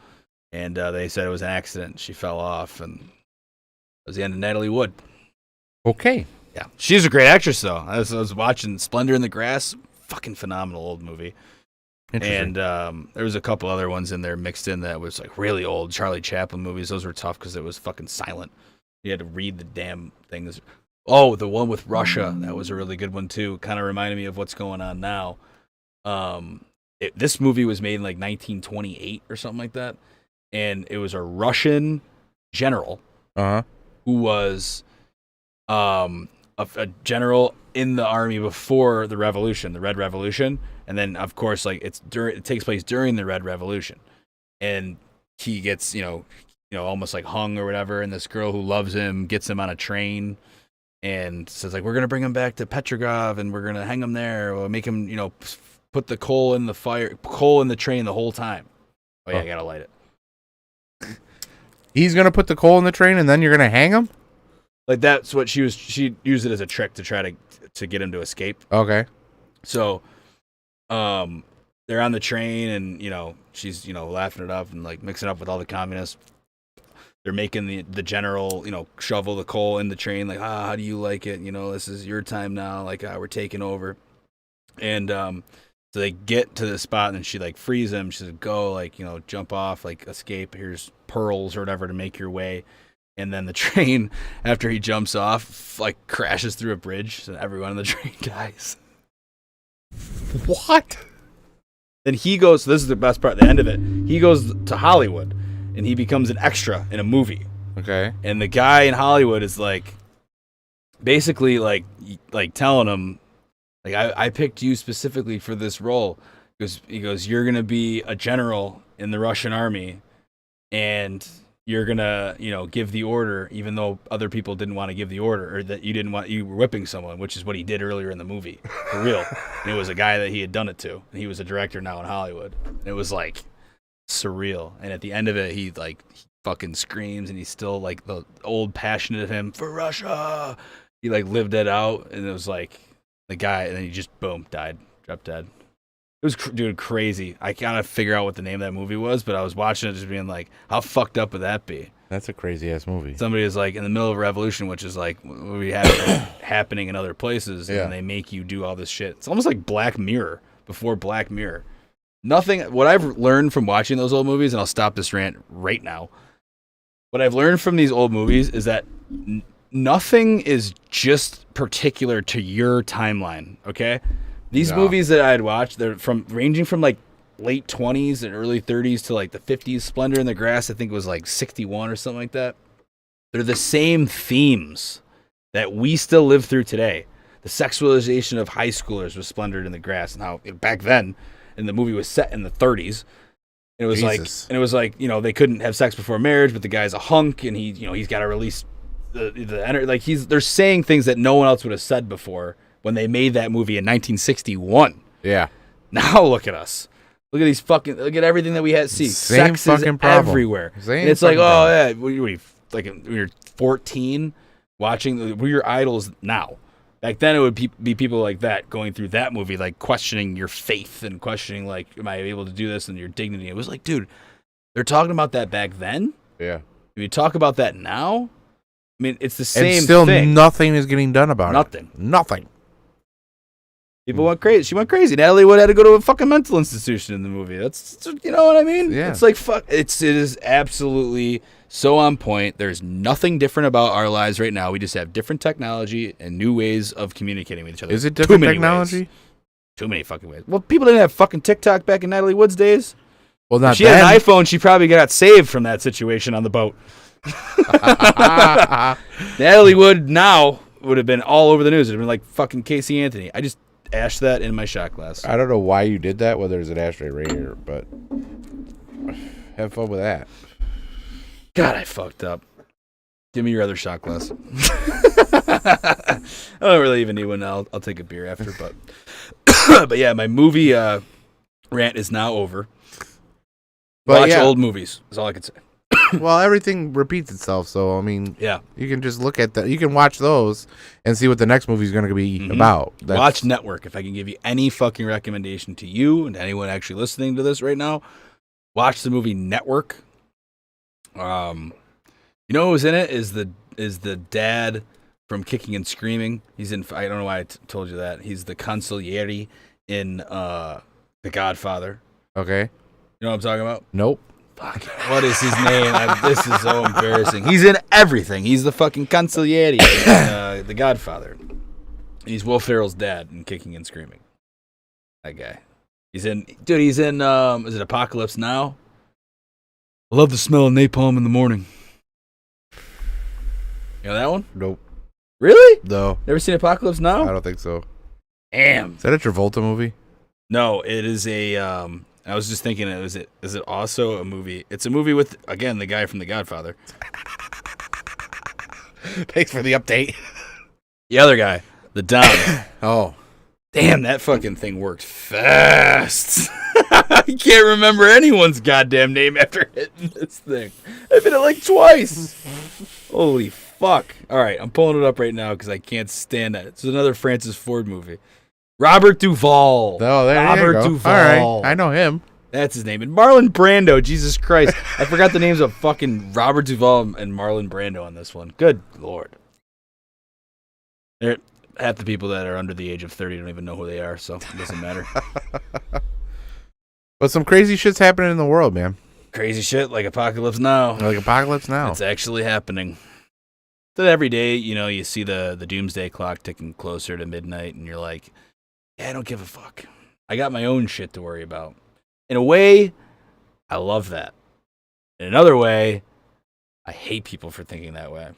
And they said it was an accident. She fell off, and it was the end of Natalie Wood. Okay. Yeah. She's a great actress, though. I was watching Splendor in the Grass. Fucking phenomenal old movie. And there was a couple other ones in there mixed in that was like really old Charlie Chaplin movies. Those were tough because it was fucking silent. You had to read the damn things. Oh, the one with Russia. That was a really good one, too. Kind of reminded me of what's going on now. This movie was made in like 1928 or something like that. And it was a Russian general who was a general in the army before the revolution, the Red Revolution. And then, of course, like it takes place during the Red Revolution, and he gets, almost like hung or whatever. And this girl who loves him gets him on a train and says, like, we're gonna bring him back to Petrograd, and we're gonna hang him there. We'll make him, put the coal in the train the whole time. Oh yeah, I gotta light it. He's gonna put the coal in the train, and then you're gonna hang him. Like that's what she used it as a trick to try to get him to escape. Okay. So. They're on the train, and she's laughing it up and like mixing up with all the communists. They're making the general shovel the coal in the train, like, how do you like it? This is your time now, like, we're taking over. And so they get to the spot, and then she like frees him. She says, go, like, jump off, like, escape, here's pearls or whatever to make your way. And then the train, after he jumps off, like crashes through a bridge, so everyone on the train dies. What? Then he goes, so this is the best part, the end of it. He goes to Hollywood, and he becomes an extra in a movie. Okay. And the guy in Hollywood is like, basically like telling him, like, I picked you specifically for this role. He goes, you're going to be a general in the Russian army, and you're going to, give the order, even though other people didn't want to give the order, or that you were whipping someone, which is what he did earlier in the movie, for real. And it was a guy that he had done it to, and he was a director now in Hollywood. And it was like surreal. And at the end of it, he fucking screams, and he's still like the old passionate of him for Russia. He like lived it out, and it was like the guy, and then he just boom, died, dropped dead. It was, dude, crazy. I kind of figure out what the name of that movie was, but I was watching it just being like, how fucked up would that be? That's a crazy-ass movie. Somebody is like in the middle of a revolution, which is like what we have happening in other places, and they make you do all this shit. It's almost like Black Mirror before Black Mirror. What I've learned from watching those old movies, and I'll stop this rant right now. What I've learned from these old movies is that nothing is just particular to your timeline, okay? These movies that I had watched, they're ranging from like late 20s and early 30s to like the 50s. Splendor in the Grass, I think it was like 61 or something like that. They're the same themes that we still live through today. The sexualization of high schoolers was Splendor in the Grass, and how back then, and the movie was set in the 30s. It was like, they couldn't have sex before marriage, but the guy's a hunk, and he's got to release the energy. Like they're saying things that no one else would have said before when they made that movie in 1961. Yeah. Now look at us. Look at everything that we had to see. Same Sex is everywhere. And it's like, yeah, like when you're 14 watching, we're your idols now. Back then it would be people like that going through that movie, like questioning your faith and questioning, like, am I able to do this, and your dignity. It was like, dude, they're talking about that back then. Yeah. If you talk about that now, I mean, it's the same and still thing. Nothing is getting done about it. Nothing. People went crazy. She went crazy. Natalie Wood had to go to a fucking mental institution in the movie. That's, you know what I mean? Yeah. It's like, fuck. It is absolutely so on point. There's nothing different about our lives right now. We just have different technology and new ways of communicating with each other. Is it different Too many technology? ways. Too many fucking ways. Well, people didn't have fucking TikTok back in Natalie Wood's days. Well, not If she then. had an iPhone, she probably got saved from that situation on the boat. Natalie Wood now would have been all over the news. It would have been like fucking Casey Anthony. I just ashed that in my shot glass. I don't know why you did that, whether it's an ashtray right here, but have fun with that. God, I fucked up. Give me your other shot glass. I don't really even need one now. I'll take a beer after, but but yeah, my movie rant is now over. But Watch yeah. old movies. Is all I can say. Well, everything repeats itself, so I mean, Yeah. you can just look at that. You can watch those and see what the next movie is going to be about. Watch Network. If I can give you any fucking recommendation to you and to anyone actually listening to this right now, watch the movie Network. You know who's in it is the dad from Kicking and Screaming. He's in. I don't know why I told you that. He's the consigliere in The Godfather. Okay. You know what I'm talking about? Nope. Fuck. What is his name? This is so embarrassing. He's in everything. He's the fucking consigliere in The Godfather. He's Will Ferrell's dad in Kicking and Screaming. That guy. He's in. Is it Apocalypse Now? I love the smell of napalm in the morning. You know that one? Nope. Really? No. Never seen Apocalypse I Now? don't think so. Damn. Is that a Travolta movie? No, it is a. I was just thinking, is it also a movie? It's a movie with, again, the guy from The Godfather. Thanks for the update. The other guy, the Don. Oh. Damn, that fucking thing worked fast. I can't remember anyone's goddamn name after hitting this thing. I've hit it like twice. Holy fuck. All right, I'm pulling it up right now because I can't stand that. It's another Francis Ford movie. Robert Duvall. Oh, there Robert you go. Duvall. All right. I know him. That's his name. And Marlon Brando. Jesus Christ. I forgot the names of fucking Robert Duvall and Marlon Brando on this one. Good Lord. Half the people that are under the age of 30 don't even know who they are, so it doesn't matter. But some crazy shit's happening in the world, man. Crazy shit like Apocalypse Now. Like Apocalypse Now. It's actually happening. So every day, you see the doomsday clock ticking closer to midnight, and you're like, yeah, I don't give a fuck. I got my own shit to worry about. In a way, I love that. In another way, I hate people for thinking that way.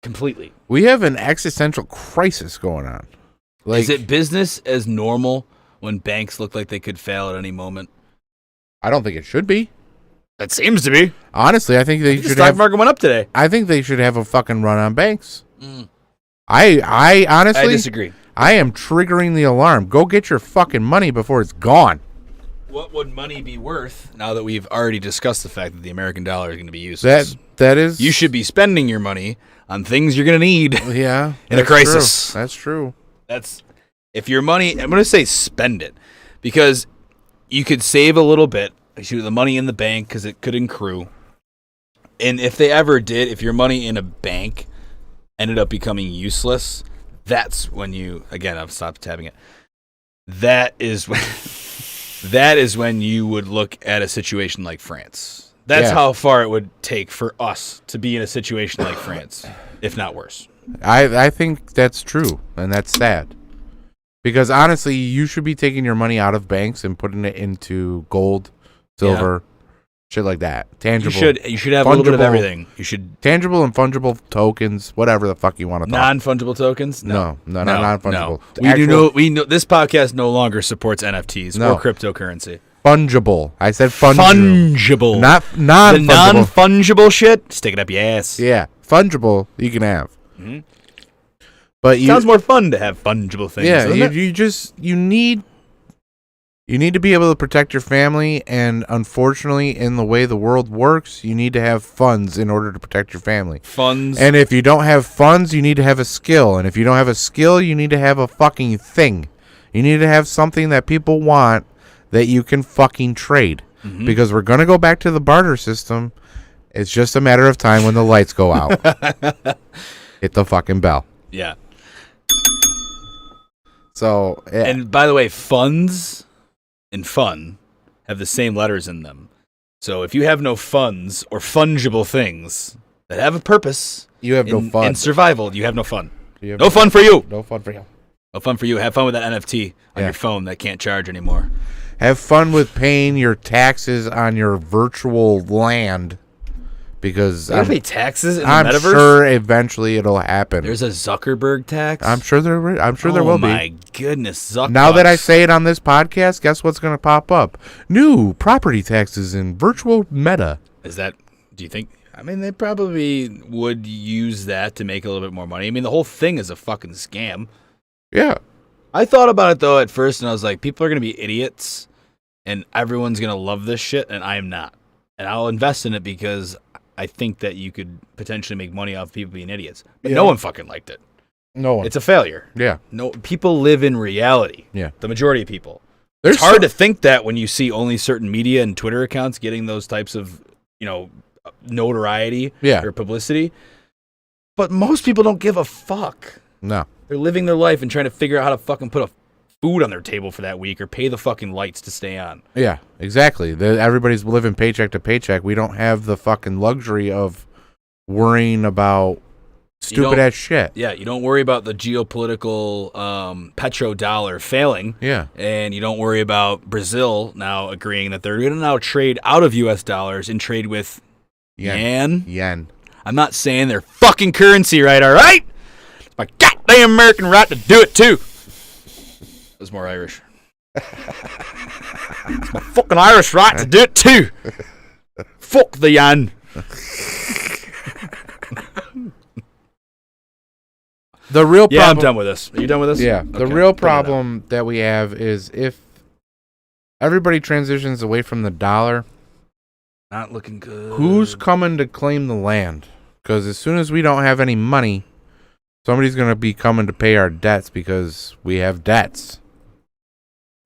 Completely. We have an existential crisis going on. Like, Is it business as normal when banks look like they could fail at any moment? I don't think it should be. That seems to be. Honestly, I think they The should stock have. market went up today. I think they should have a fucking run on banks. Mm. I honestly, I disagree. I am triggering the alarm. Go get your fucking money before it's gone. What would money be worth now that we've already discussed the fact that the American dollar is going to be useless? That is. You should be spending your money on things you're going to need Yeah. in a that's crisis. True. That's true. That's if your money. I'm going to say spend it because you could save a little bit. Shoot the money in the bank because it could accrue. And if they ever did, if your money in a bank ended up becoming useless, that's when you again. I've stopped tabbing it. That is when you would look at a situation like France. That's Yeah. how far it would take for us to be in a situation like France, if not worse. I think that's true, and that's sad. Because honestly, you should be taking your money out of banks and putting it into gold, silver, shit like that. Tangible. You should have a little bit of fungible- everything. You should Tangible and fungible tokens, whatever the fuck you want to talk. non-fungible tokens. No, not non-fungible. We know this podcast no longer supports NFTs No. or cryptocurrency. Fungible. I said fungible. Fungible. Not the non-fungible. non-fungible shit. Stick it up your ass. Yeah, fungible you can have. Mhm. But you Sounds more fun to have fungible things. yeah, doesn't it? you need to be able to protect your family, and unfortunately, in the way the world works, you need to have funds in order to protect your family. funds. And if you don't have funds, you need to have a skill, and if you don't have a skill, you need to have a fucking thing. You need to have something that people want that you can fucking trade. Mhm. Because we're gonna go back to the barter system. It's just a matter of time when the lights go out. Hit the fucking bell. Yeah. So, yeah. And by the way, funds and fun have the same letters in them. So if you have no funds or fungible things that have a purpose, you have no fun. In survival, you have no fun. No fun for you. No fun for you. No fun for you. Have fun with that NFT on your phone that can't charge anymore. Have fun with paying your taxes on your virtual land. Because They're gonna pay taxes in the I'm metaverse? sure eventually it'll happen. There's a Zuckerberg tax? I'm sure there will be. Oh my goodness, Zuck Now that I say it on this podcast, guess what's going to pop up? New property taxes in virtual meta. Is that, do you think? I mean, they probably would use that to make a little bit more money. I mean, the whole thing is a fucking scam. Yeah. I thought about it, though, at first, and I was like, people are going to be idiots, and everyone's going to love this shit, and I am not. And I'll invest in it because I think that you could potentially make money off people being idiots. But no one fucking liked it. No one. It's a failure. Yeah. No, people live in reality. Yeah. The majority of people. It's hard to think that when you see only certain media and Twitter accounts getting those types of, notoriety or publicity. But most people don't give a fuck. No. They're living their life and trying to figure out how to fucking put a food on their table for that week or pay the fucking lights to stay on. Yeah, exactly. Everybody's living paycheck to paycheck. We don't have the fucking luxury of worrying about stupid ass shit. Yeah, you don't worry about the geopolitical petrodollar failing. Yeah. And you don't worry about Brazil now agreeing that they're going to now trade out of US dollars and trade with yen. I'm not saying their fucking currency right, all right? It's my goddamn American right to do it too. It was more Irish. It's my fucking Irish right to do it too. Fuck the yen. The real problem. Yeah, I'm done with this. Are you done with this? Yeah. Okay, the real problem that we have is if everybody transitions away from the dollar, not looking good. Who's coming to claim the land? Because as soon as we don't have any money, somebody's going to be coming to pay our debts because we have debts.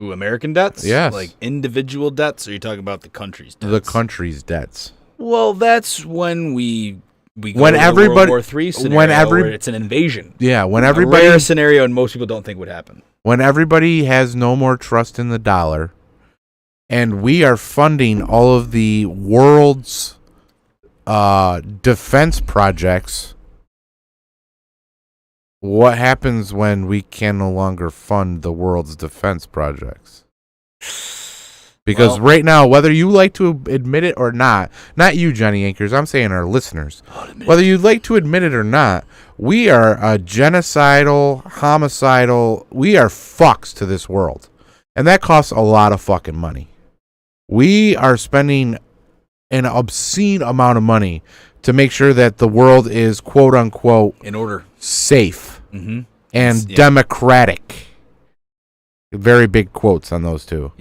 Ooh, American debts? Yes. Like individual debts, or are you talking about the country's debts? The country's debts. Well, that's when we go when to everybody, World War III scenario where it's an invasion. Yeah, when a everybody... rare scenario and most people don't think would happen. When everybody has no more trust in the dollar, and we are funding all of the world's defense projects, what happens when we can no longer fund the world's defense projects? Because right now, whether you like to admit it or not you, Johnny Anchors, I'm saying our listeners, whether you'd like to admit it or not, we are a genocidal, homicidal, we are fucks to this world. And that costs a lot of fucking money. We are spending an obscene amount of money to make sure that the world is quote unquote in order, safe, and democratic. Very big quotes on those two.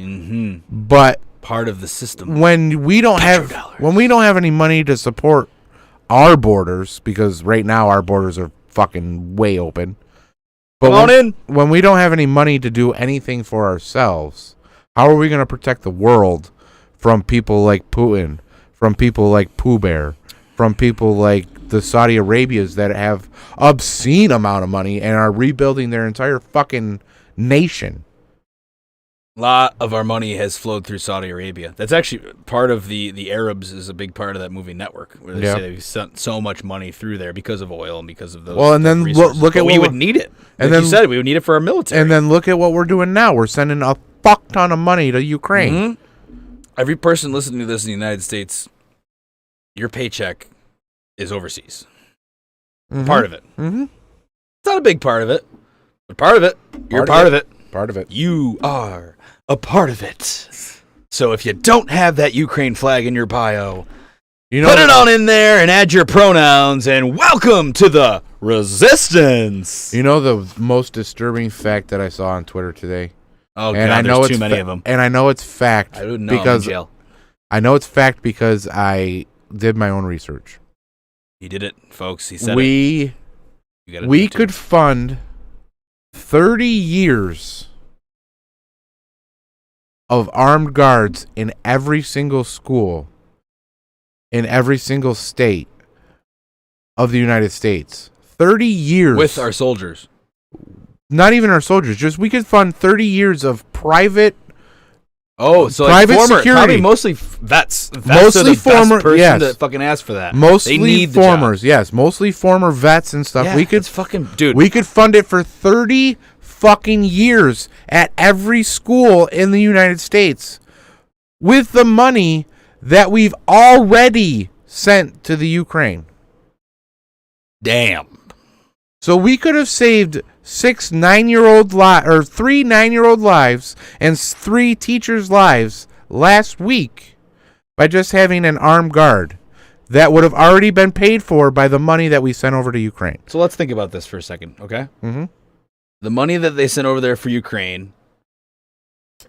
But part of the system. When we don't have any money to support our borders, because right now our borders are fucking way open. But when we don't have any money to do anything for ourselves, how are we going to protect the world from people like Putin, from people like Pooh Bear, from people like the Saudi Arabias that have obscene amount of money and are rebuilding their entire fucking nation? A lot of our money has flowed through Saudi Arabia. That's actually part of the Arabs is a big part of that movie Network, where they say they've sent so much money through there because of oil and because of those. Well, and then look at we would need it. And then you said we would need it for our military. And then look at what we're doing now. We're sending a fuck ton of money to Ukraine. Every person listening to this in the United States, your paycheck is overseas. Part of it. It's not a big part of it, but part of it. You're part of it. Part of it. You are a part of it. So if you don't have that Ukraine flag in your bio, put it on in there and add your pronouns and welcome to the resistance. You know the most disturbing fact that I saw on Twitter today? Oh, and God, there's too many of them. And I know it's fact. I wouldn't know. I'm in jail. I know it's fact because I did my own research. He did it, folks. He said we could fund 30 years of armed guards in every single school, in every single state of the United States. 30 years. With our soldiers. Not even our soldiers. Just we could fund 30 years of private. Oh, so private like former, security. probably mostly vets. Vets Mostly are the former- best person yes. that fucking asked for that. Mostly they need the formers, jobs. yes. Mostly former vets and stuff. Yeah, we could it's fucking dude. We could fund it for 30 fucking years at every school in the United States with the money that we've already sent to the Ukraine. Damn. So we could have saved 6 9-year-old or 3 9-year-old lives and 3 teachers' lives last week by just having an armed guard that would have already been paid for by the money that we sent over to Ukraine. So let's think about this for a second, okay? Mm-hmm. The money that they sent over there for Ukraine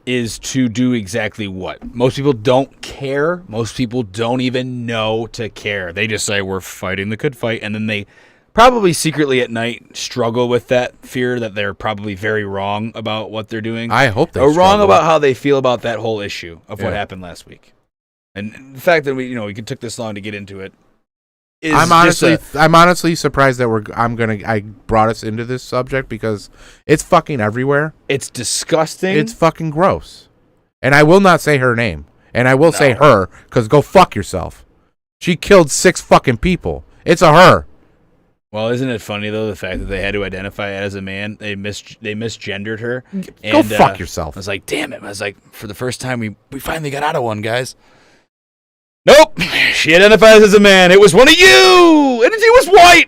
is to do exactly what? Most people don't care. Most people don't even know to care. They just say we're fighting the good fight, and then they probably secretly at night struggle with that fear that they're probably very wrong about what they're doing. I hope they or wrong struggle. about how they feel about that whole issue of what Yeah. happened last week. And the fact that we took this long to get into it is I'm just honestly surprised that I brought us into this subject because it's fucking everywhere. it's disgusting. It's fucking gross. And I will not say her name. And I will say No. her because go fuck yourself. She killed 6 fucking people. It's a her. Well, isn't it funny though the fact that they had to identify it as a man? They misgendered her. Go fuck yourself. I was like, damn it! I was like, for the first time, we finally got out of one, guys. Nope, she identifies as a man. It was one of you, and he was white.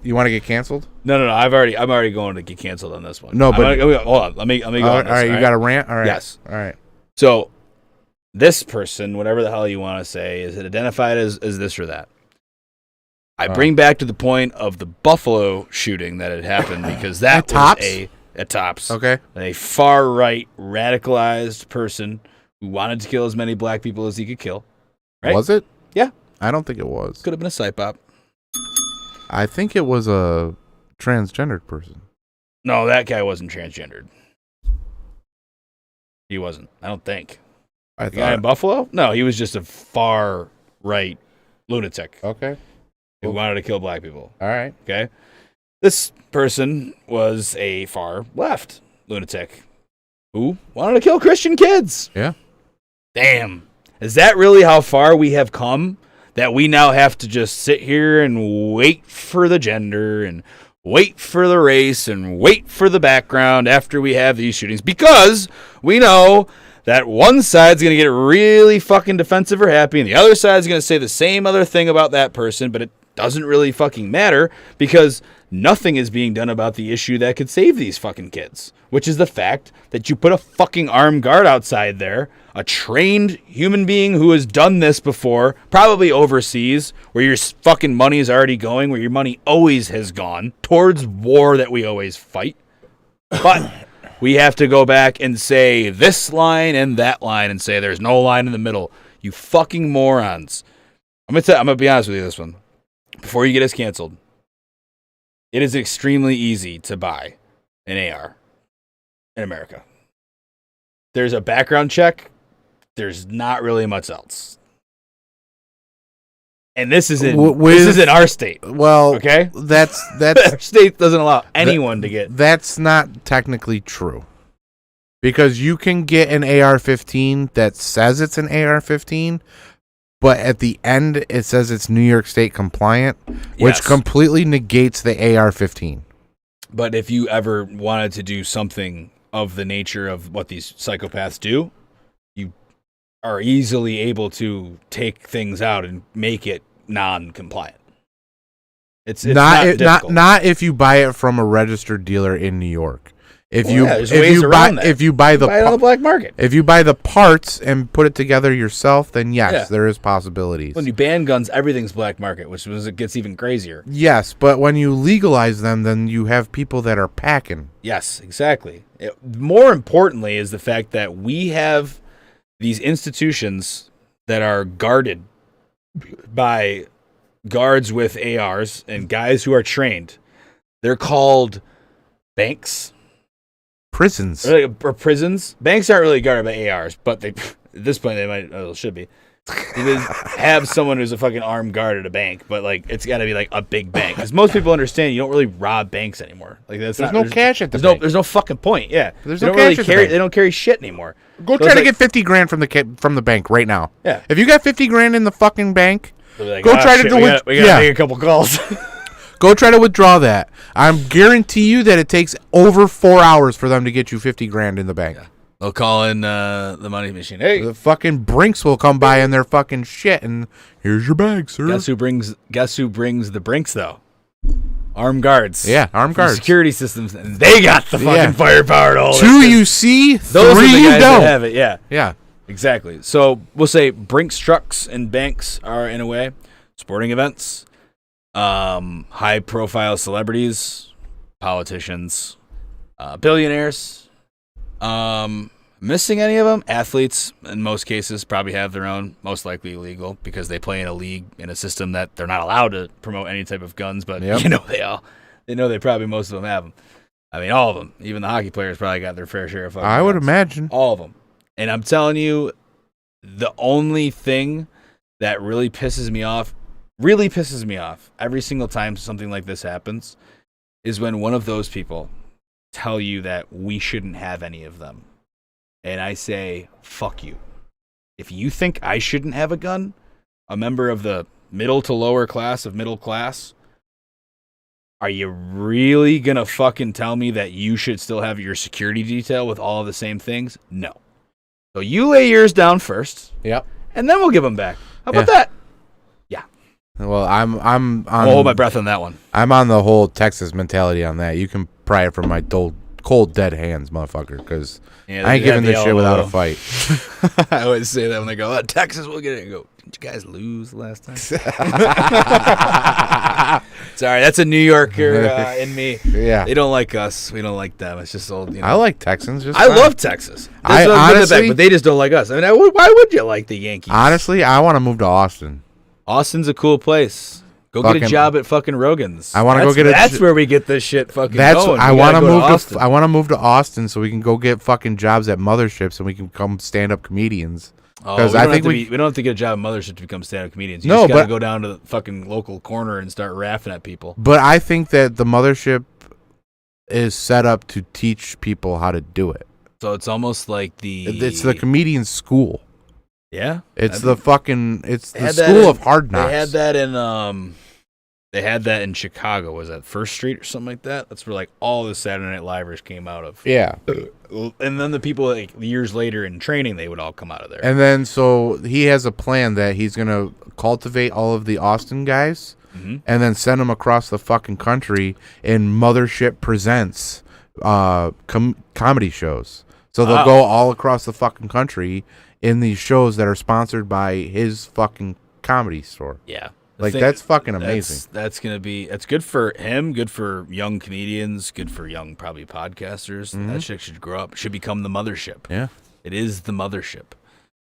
You want to get canceled? No. I'm already going to get canceled on this one. No, but hold on. Let me go. all on right, this, all right, you got a rant? All right. Yes. All right. So, this person, whatever the hell you want to say, is it identified as this or that? I bring back to the point of the Buffalo shooting that had happened because that At was at Tops. Okay. A far right radicalized person who wanted to kill as many black people as he could kill. Right? Was it? Yeah. I don't think it was. Could have been a psych op. I think it was a transgendered person. No, that guy wasn't transgendered. He wasn't. I don't think. I The guy in thought. Buffalo? No, he was just a far right lunatic Okay. who wanted to kill black people. All right. Okay. This person was a far left lunatic who wanted to kill Christian kids. Yeah. Damn. Is that really how far we have come? That we now have to just sit here and wait for the gender and wait for the race and wait for the background after we have these shootings? Because we know that one side's going to get really fucking defensive or happy and the other side's going to say the same other thing about that person, but it doesn't really fucking matter because nothing is being done about the issue that could save these fucking kids, which is the fact that you put a fucking armed guard outside there, a trained human being who has done this before, probably overseas, where your fucking money is already going, where your money always has gone, towards war that we always fight. But we have to go back and say this line and that line and say there's no line in the middle. You fucking morons. I'm gonna be honest with you this one. Before you get us canceled, it is extremely easy to buy an AR in America. There's a background check. There's not really much else. And this is in our state. Well, Okay? that's Our state doesn't allow anyone to get. that's not technically true. Because you can get an AR-15 that says it's an AR-15, but at the end it says it's New York State compliant, which Yes. completely negates the AR-15. But if you ever wanted to do something of the nature of what these psychopaths do, you are easily able to take things out and make it non-compliant. It's not difficult. not if you buy it from a registered dealer in New York. If Well, yeah, there's ways around that. if you buy the Buy it on the black market. if you buy the parts and put it together yourself, then yes, Yeah. there is possibilities. When you ban guns, everything's black market, which was it gets even crazier. Yes, but when you legalize them, then you have people that are packing. Yes, exactly. More importantly is the fact that we have these institutions that are guarded by guards with ARs and guys who are trained. They're called banks Prisons. or prisons. Banks aren't really guarded by ARs, but at this point they might, should be. You have someone who's a fucking armed guard at a bank, but like it's got to be like a big bank because most people understand you don't really rob banks anymore. Like there's no cash at the bank. There's no fucking point. Yeah, there's they no don't really cash at the carry. bank. They don't carry shit anymore. Go try to get $50,000 from the bank right now. Yeah, if you got $50,000 in the fucking bank, like, go try to do it. We gotta make a couple calls. Go try to withdraw that. I guarantee you that it takes over 4 hours for them to get you $50,000 in the bank. Yeah. They'll call in the money machine. Hey, the fucking Brinks will come by in their fucking shit, and here's your bag, sir. Guess who brings the Brinks though? Armed guards. Yeah, armed guards. Security systems. And they got the fucking firepower to all this. 2 you see, 3 Those are the you guys don't. that have it. Yeah. Yeah. Exactly. So we'll say Brinks trucks and banks are in a way sporting events, high profile celebrities, politicians, billionaires. Missing any of them? Athletes, in most cases, probably have their own, most likely illegal, because they play in a league, in a system that they're not allowed to promote any type of guns, but you know they know they probably, most of them have them. I mean, all of them. Even the hockey players probably got their fair share of fucking I would guns. imagine. All of them. And I'm telling you, the only thing that really pisses me off every single time something like this happens is when one of those people tell you that we shouldn't have any of them. And I say, fuck you. If you think I shouldn't have a gun, a member of the middle to lower class of middle class, are you really going to fucking tell me that you should still have your security detail with all of the same things? No. So you lay yours down first. Yep. And then we'll give them back. How about that? Yeah. Well, I'm on. I'll hold my breath on that one. I'm on the whole Texas mentality on that. You can pry it from my cold dead hands, motherfucker, because I ain't giving this shit without a fight. I always say that when they go, Texas will get it. And go, didn't you guys lose last time? Sorry, that's a New Yorker in me. Yeah. They don't like us. We don't like them. It's just old. You know. I like Texans. Just I fine. love Texas. Honestly, but they just don't like us. I mean, why would you like the Yankees? Honestly, I want to move to Austin. Austin's a cool place. Go get a job at fucking Rogan's. I want to go get That's where we get this shit fucking going. I want to move to. I want to move to Austin so we can go get fucking jobs at motherships and we can become stand-up comedians. Because I think we don't have to get a job at mothership to become stand-up comedians. You just gotta go down to the fucking local corner and start raffing at people. But I think that the mothership is set up to teach people how to do it. So it's almost like it's the comedian school. Yeah, it's the school of hard knocks. They had that in Chicago. Was that First Street or something like that? That's where like all the Saturday Night Livers came out of. Yeah, and then the people like years later in training, they would all come out of there. And then so he has a plan that he's gonna cultivate all of the Austin guys, and then send them across the fucking country in Mothership Presents comedy shows. So they'll go all across the fucking country in these shows that are sponsored by his fucking comedy store. Yeah. That's fucking amazing. That's good for him, good for young comedians, good for young probably podcasters. That shit should grow up. It should become the mothership. Yeah. It is the mothership.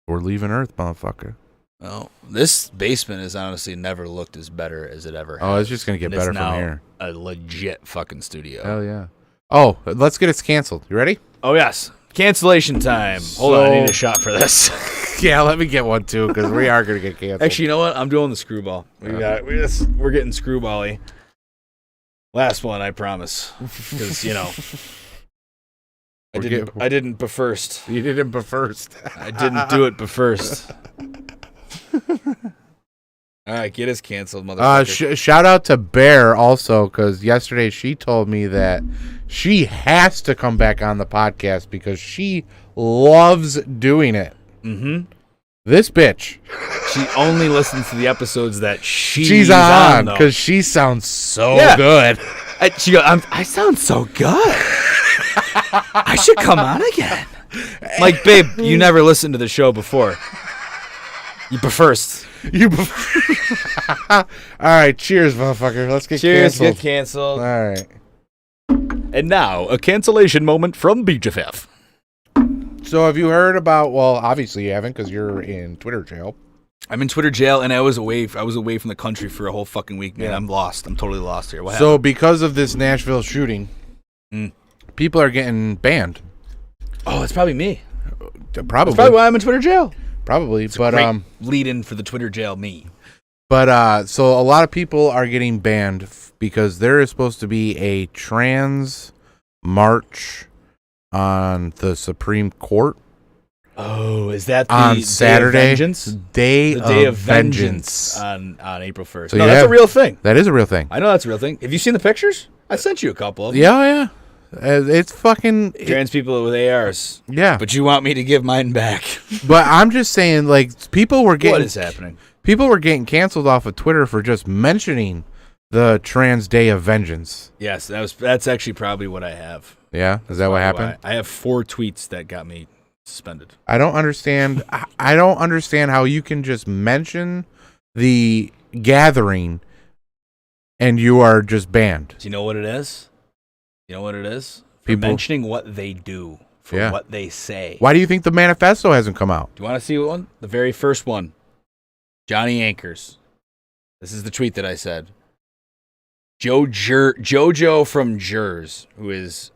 We're leaving Earth, motherfucker. Oh, this basement has honestly never looked as better as it ever has. Oh, it's just going to get better from here. A legit fucking studio. Hell yeah. Oh, let's get it canceled. You ready? Oh, yes. Cancellation time. Hold on, I need a shot for this. Yeah, let me get one too, because we are going to get canceled. Actually, you know what? I'm doing the screwball. We're getting screwball-y. Last one, I promise. Because, I didn't but first. You didn't but first. I didn't do it but first. All right, get us canceled, motherfucker. Shout out to Bear also, because yesterday she told me that she has to come back on the podcast because she loves doing it. Mm-hmm. This bitch. She only listens to the episodes that she's on because she sounds so good. She goes, I sound so good. I should come on again. Like, babe, you never listened to the show before. You first. All right, cheers, motherfucker. Let's get canceled. Get canceled. All right. And now, a cancellation moment from BJFF. So have you heard about, well, obviously you haven't because you're in Twitter jail. I'm in Twitter jail, and I was away from the country for a whole fucking week, man. Yeah. I'm lost. I'm totally lost here. What happened? So because of this Nashville shooting, people are getting banned. Oh, it's probably me. Probably. That's probably why I'm in Twitter jail. Probably, but Great lead in for the Twitter jail me. But so a lot of people are getting banned because there is supposed to be a trans march on the Supreme Court. Oh, is that the on Saturday? Day of Vengeance on April 1st. So no, that's a real thing. That is a real thing. I know that's a real thing. Have you seen the pictures? I sent you a couple of them. Yeah. It's fucking trans people with ARs. Yeah. But you want me to give mine back. But I'm just saying, like, people were getting... What is happening? People were getting canceled off of Twitter for just mentioning the Trans Day of Vengeance. Yes, that's actually probably what I have. Yeah? Is that what happened? I have 4 tweets that got me suspended. I don't understand. I don't understand how you can just mention the gathering and you are just banned. Do you know what it is? You know what it is? People mentioning what they do, for what they say. Why do you think the manifesto hasn't come out? Do you want to see one? The very first one. Johnny Anchors. This is the tweet that I said. Jojo from Jers, who is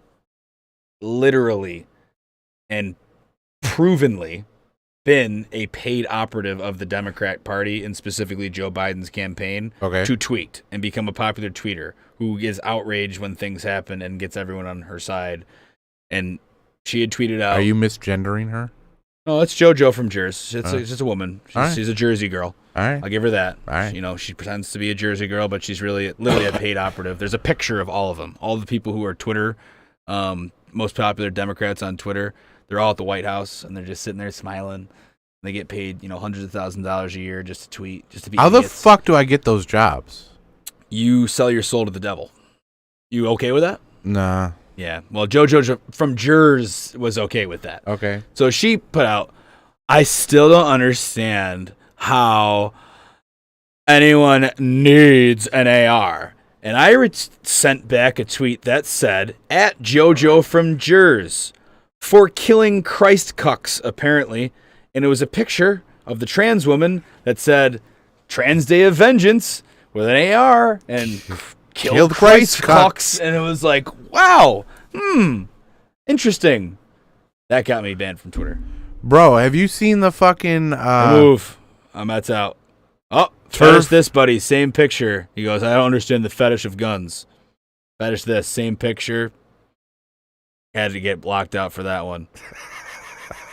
literally and provenly been a paid operative of the Democrat Party and specifically Joe Biden's campaign, to tweet and become a popular tweeter who is outraged when things happen and gets everyone on her side. And she had tweeted out... Are you misgendering her? No, it's JoJo from Jersey. It's just a woman. She's a Jersey girl. All right. I'll give her that. All right. You know, she pretends to be a Jersey girl, but she's really literally a paid operative. There's a picture of all of them. All the people who are Twitter, most popular Democrats on Twitter, they're all at the White House, and they're just sitting there smiling. They get paid, hundreds of thousands of dollars a year just to tweet, just to be How idiots. the fuck do I get those jobs? You sell your soul to the devil. You okay with that? Nah. Yeah. Well, JoJo from Jers was okay with that. Okay. So she put out, I still don't understand how anyone needs an AR. And I sent back a tweet that said, at JoJo from Jers, for killing Christ cucks, apparently. And it was a picture of the trans woman that said, Trans Day of Vengeance with an AR and killed Christ cucks. And it was like, wow, interesting. That got me banned from Twitter. Bro, have you seen the fucking... Move. That's out. Oh, fetish this, buddy. Same picture. He goes, I don't understand the fetish of guns. Fetish this. Same picture. Had to get blocked out for that one.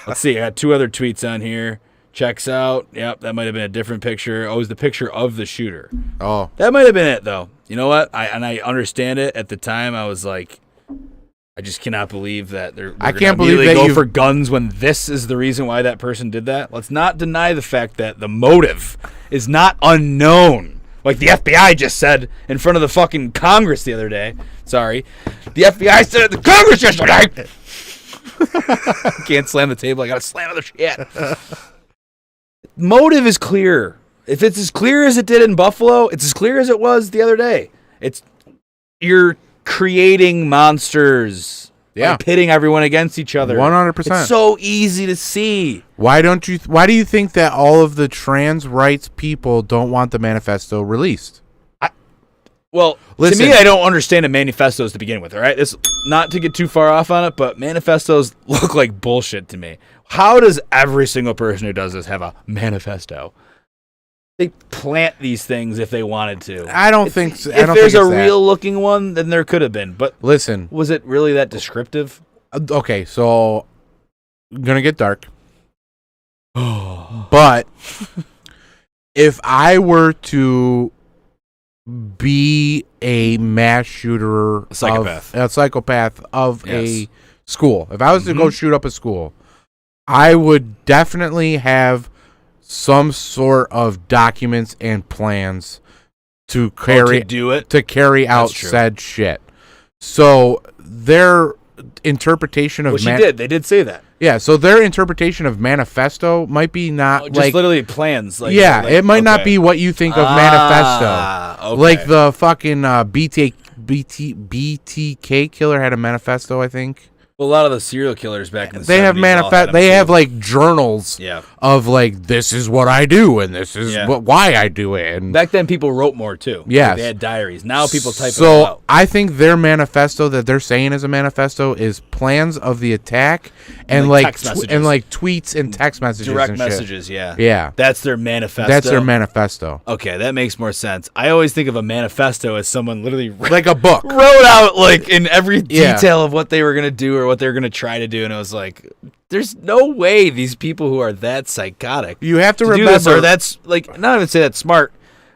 Let's see. I got 2 other tweets on here. Checks out. Yep, that might have been a different picture. Oh, it was the picture of the shooter. Oh. That might have been it, though. You know what? I understand it. At the time, I was like, I just cannot believe that I can't believe that go for guns when this is the reason why that person did that. Let's not deny the fact that the motive is not unknown. Like the FBI just said in front of the fucking Congress the other day. Sorry. The FBI said at the Congress yesterday. Can't slam the table. I got to slam other shit. Motive is clear. If it's as clear as it did in Buffalo, it's as clear as it was the other day. You're creating monsters. Yeah. By pitting everyone against each other. 100%. It's so easy to see. Why do you think that all of the trans rights people don't want the manifesto released? Listen, to me, I don't understand the manifestos to begin with, all right? This, not to get too far off on it, but manifestos look like bullshit to me. How does every single person who does this have a manifesto? They plant these things if they wanted to. I don't think so. If there's a real-looking one, then there could have been. But listen, was it really that descriptive? Okay, so I'm gonna get dark. But if I were to be a mass shooter, a psychopath of a school, if I was to go shoot up a school, I would definitely have some sort of documents and plans to carry out said shit. So their interpretation of they did say that. Yeah, so their interpretation of manifesto might be not just literally plans. It might not be what you think of manifesto. Okay. Like the fucking BTK killer had a manifesto, I think. Well, a lot of the serial killers back in the They have 70s all had them They too. have like journals Yeah. of like this is what I do and this is Yeah. why I do it. And Back then, people wrote more too. Yes. Like, they had diaries. Now people type it so all out. I think their manifesto that they're saying is a manifesto is plans of the attack and Like like text messages. and like tweets and text messages Direct and shit. messages. Yeah. Yeah, That's their manifesto. that's their manifesto, Okay, that makes more sense. I always think of a manifesto as someone literally like a book. wrote out like in every Yeah. detail of what they were gonna do or what they were gonna try to do, and it was like, there's no way these people who are that psychotic You have to do remember this, or that's like, not even say that's smart,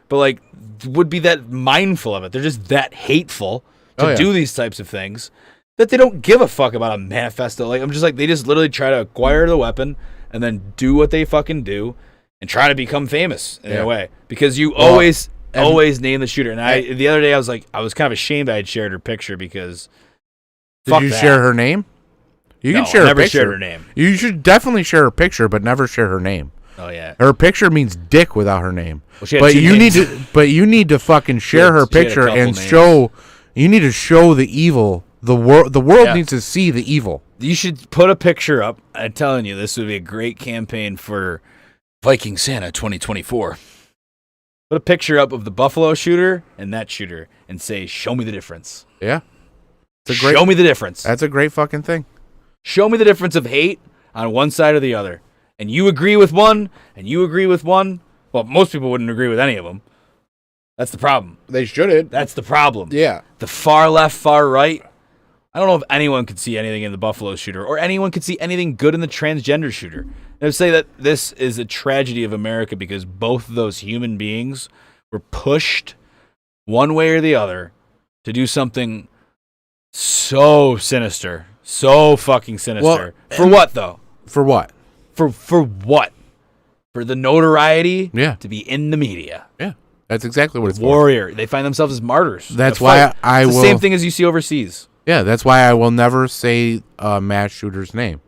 but like would be that mindful of it. They're just that hateful to Oh, yeah. do these types of things that they don't give a fuck about a manifesto. Like, I'm just like, they just literally try to acquire the weapon and then do what they fucking do and try to become famous in Yeah. a way, because you Well, always and- name the shooter. And the other day I was kind of ashamed I had shared her picture because Did you share her name? You can share I her never picture. shared her name. You should definitely share her picture, but never share her name. Oh yeah. Her picture means dick without her name. Well, she had But two you names. need to, you need to fucking share her she had a picture couple and names. show. You need to show the evil. The world Yeah. needs to see the evil. You should put a picture up. I'm telling you, this would be a great campaign for Viking Santa 2024. Put a picture up of the Buffalo shooter and that shooter and say, show me the difference. Yeah, Show me the difference. That's a great fucking thing. Show me the difference of hate on one side or the other. And you agree with one, and you agree with one. Well, most people wouldn't agree with any of them. That's the problem. They shouldn't. That's the problem. Yeah. The far left, far right. I don't know if anyone could see anything in the Buffalo shooter or anyone could see anything good in the transgender shooter. And I would say that this is a tragedy of America because both of those human beings were pushed one way or the other to do something so sinister, so fucking sinister. For what though? For what? For what? For the notoriety Yeah. to be in the media. Yeah. That's exactly what it's for. Warrior. They find themselves as martyrs. That's in a why fight. I It's the will- same thing as you see overseas. Yeah, that's why I will never say a mass shooter's name.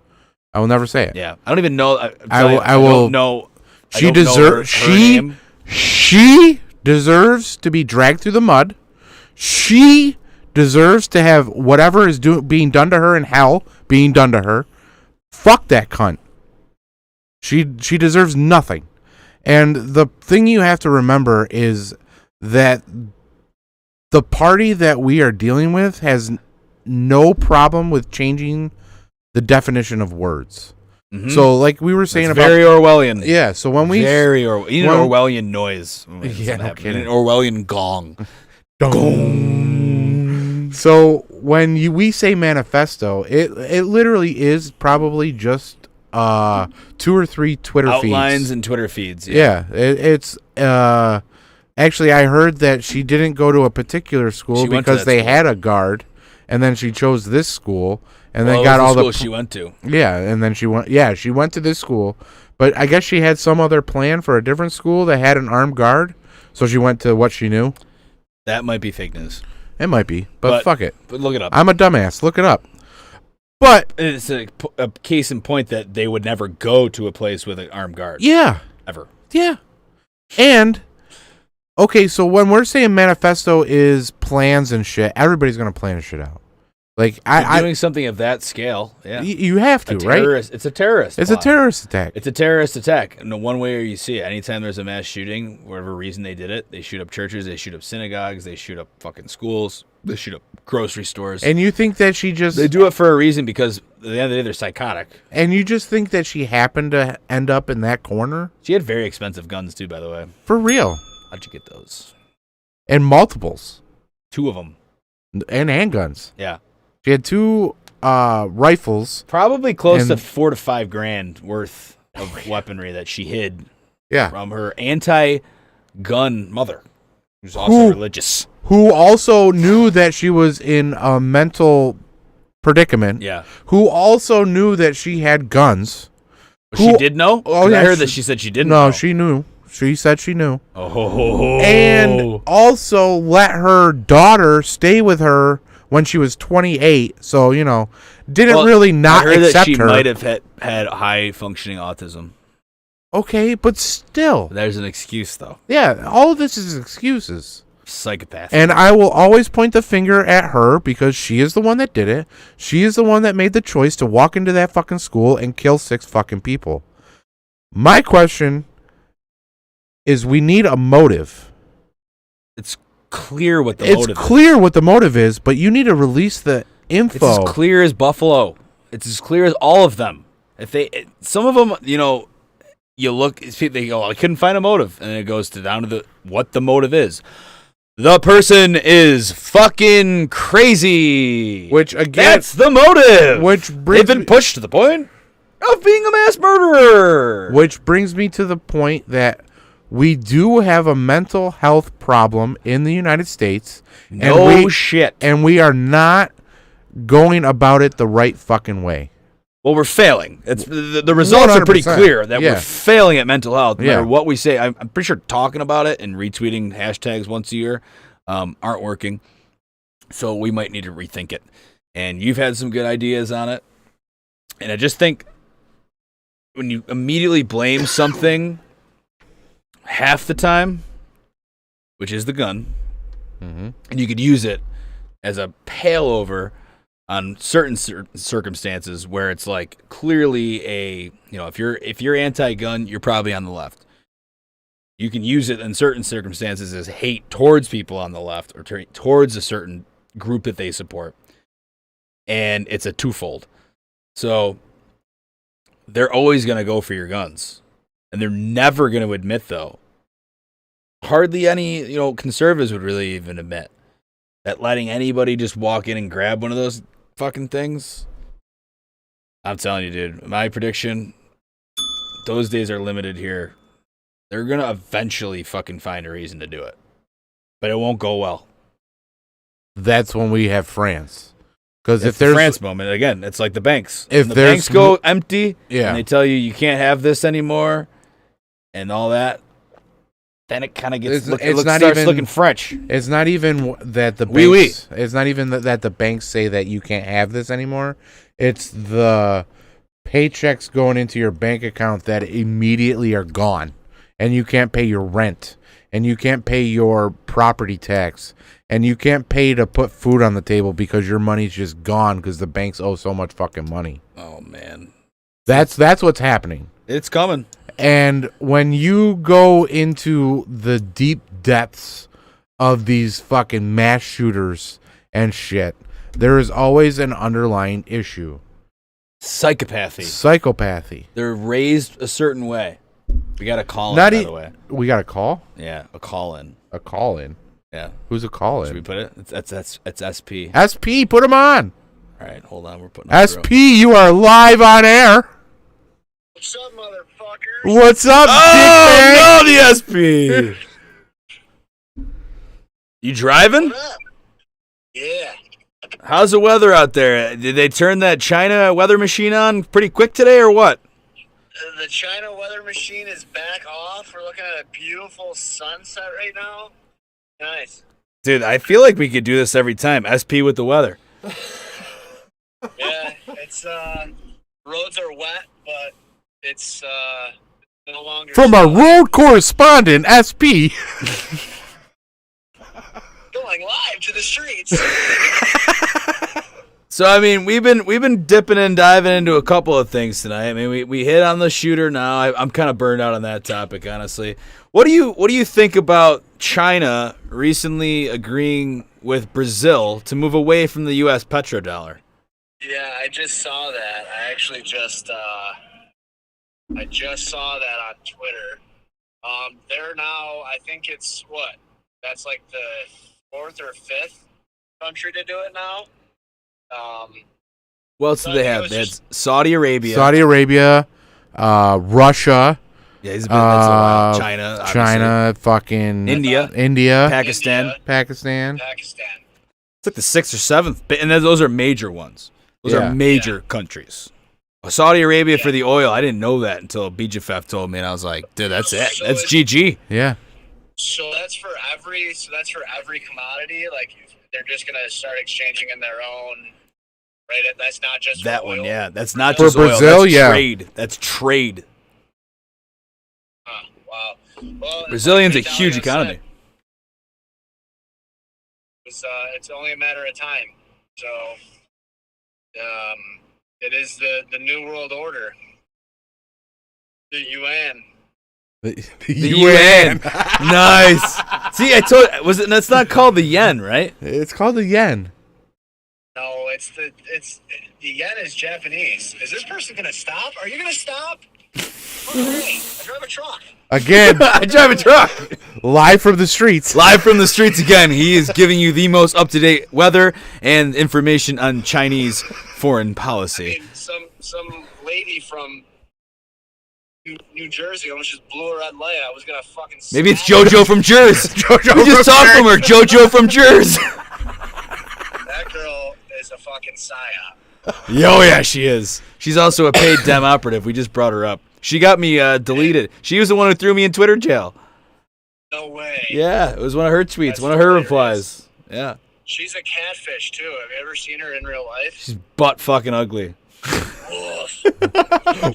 I will never say it. Yeah, I don't even know. I will- I will- don't know. I She don't know deserves. her name. She deserves to be dragged through the mud. She deserves to have whatever is being done to her in hell being done to her. Fuck that cunt. She deserves nothing. And the thing you have to remember is that the party that we are dealing with has no problem with changing the definition of words. Mhm. So, like we were saying It's about, very Orwellian. yeah. So when we very Orwellian. You need an when- Orwellian noise. Yeah, no kidding. An Orwellian gong. So when we say manifesto, it literally is probably just 2 or 3 Twitter Outlines feeds. and Twitter feeds. Yeah, it's actually I heard that she didn't go to a particular school She went to because that they school. had a guard, and then she chose this school, and Well, then it got was all the the school she went to. yeah, and then she went to this school, but I guess she had some other plan for a different school that had an armed guard, so she went to what she knew. That might be fake news. It might be, but fuck it. But look it up. I'm a dumbass. Look it up. But It's a case in point that they would never go to a place with an armed guard. yeah, Ever. yeah. And okay, so when we're saying manifesto is plans and shit, everybody's gonna plan shit out. Like Doing something of that scale. Yeah. you have to, right? It's a terrorist. It's a plot. terrorist attack. It's a terrorist attack. No one way or you see it. Anytime there's a mass shooting, whatever reason they did it, they shoot up churches, they shoot up synagogues, they shoot up fucking schools, they shoot up grocery stores. And you think that she just They do it for a reason because at the end of the day, they're psychotic. and you just think that she happened to end up in that corner? She had very expensive guns too, by the way. For real. How'd you get those? And multiples. 2 of them. And handguns. Yeah. She had 2 rifles. Probably close to And- $4 to $5 grand worth of weaponry that she hid Yeah. from her anti-gun mother, who's also Who- religious. Who also knew that she was in a mental predicament. Yeah. Who also knew that she had guns. She did know? Oh, 'Cause yeah, I heard she- that she said she didn't No, know. she knew. She said she knew. Oh. And also let her daughter stay with her when she was 28. So, didn't Well, really not I heard accept that she her. might have had high-functioning autism. Okay, but still. There's an excuse, though. Yeah, all of this is excuses. Psychopath. And I will always point the finger at her because she is the one that did it. She is the one that made the choice to walk into that fucking school and kill 6 fucking people. My question is, we need a motive. It's clear what the motive is. It's clear what the motive is, but you need to release the info. It's as clear as Buffalo. It's as clear as all of them. Some of them, you look, they go, I couldn't find a motive, and it goes down to what the motive is. The person is fucking crazy. Which, again, that's the motive. They've been pushed to the point of being a mass murderer. Which brings me to the point that we do have a mental health problem in the United States. Shit. And we are not going about it the right fucking way. Well, we're failing. It's the results are pretty clear that we're failing at mental health. No matter what we say, I'm pretty sure talking about it and retweeting hashtags once a year aren't working. So we might need to rethink it. And you've had some good ideas on it. And I just think when you immediately blame something half the time, which is the gun, and you could use it as a paylover on certain circumstances where it's like clearly if you're anti-gun, you're probably on the left. You can use it in certain circumstances as hate towards people on the left or towards a certain group that they support. And it's a twofold. So they're always going to go for your guns. And they're never going to admit, though. Hardly any, conservatives would really even admit that letting anybody just walk in and grab one of those fucking things. I'm telling you, dude, my prediction, those days are limited here. They're going to eventually fucking find a reason to do it. But it won't go well. That's when we have France. Because if there's there's France moment, again, it's like the banks. If the there's banks go empty yeah. and they tell you can't have this anymore and all that, then it kind of gets starts looking French. It's not even that the banks. It's not even that the banks say that you can't have this anymore. It's the paychecks going into your bank account that immediately are gone, and you can't pay your rent, and you can't pay your property tax, and you can't pay to put food on the table because your money's just gone because the banks owe so much fucking money. Oh man, that's what's happening. It's coming. And when you go into the deep depths of these fucking mass shooters and shit, there is always an underlying issue. Psychopathy. They're raised a certain way. We got a call in, by the way. We got a call? Yeah, a call in. A call in? Yeah. Who's a call in? Should we put it? It's SP. SP, put him on. All right, hold on. We're putting SP, you are live on air. What's up, motherfuckers? What's up, no, the SP. You driving? What up? Yeah. How's the weather out there? Did they turn that China weather machine on pretty quick today or what? The China weather machine is back off. We're looking at a beautiful sunset right now. Nice. Dude, I feel like we could do this every time. SP with the weather. Yeah, it's roads are wet, but it's no longer from our road correspondent, SP. going live to the streets. So I mean, we've been dipping and diving into a couple of things tonight. I mean, we hit on the shooter now. I'm kind of burned out on that topic, honestly. What do you think about China recently agreeing with Brazil to move away from the U.S. petrodollar? Yeah, I just saw that. I actually just saw that on Twitter. They're now, I think it's what? That's like the 4th or 5th country to do it now. What else do they have? They had Saudi Arabia. Russia. Yeah, he's been that's a while. China, obviously. China, fucking India, Pakistan. It's like the 6th or 7th, and those are major ones. Those are major countries. Saudi Arabia for the oil. I didn't know that until BJFF told me, and I was like, dude, that's it. So that's GG. Yeah. So that's for every commodity. Like they're just gonna start exchanging in their own. Right. That's not just that for oil. one. Yeah, that's not for just Brazil. Oil. That's yeah, trade. That's trade. Wow. Well, Brazilian's a like huge economy. It's only a matter of time. So, it is the new world order. The UN. The yuan. Nice. See, I told. That's not called the yen, right? It's called the yen. No, it's the yen is Japanese. Is this person gonna stop? Are you gonna stop? Okay, I drive a truck. Again, I drive a truck. live from the streets. Live from the streets again. He is giving you the most up-to-date weather and information on Chinese foreign policy. I mean, some lady from New Jersey almost just blew a red light. I was gonna fucking. Maybe it's smack her. JoJo from Jers. JoJo We just from talked from her. JoJo from Jers. That girl is a fucking psyop. Oh yeah, she is. She's also a paid Dem operative. We just brought her up. She got me deleted. She was the one who threw me in Twitter jail. No way. Yeah, it was one of her tweets, That's one of her hilarious. replies. Yeah. She's a catfish too. Have you ever seen her in real life? She's butt fucking ugly. Woof.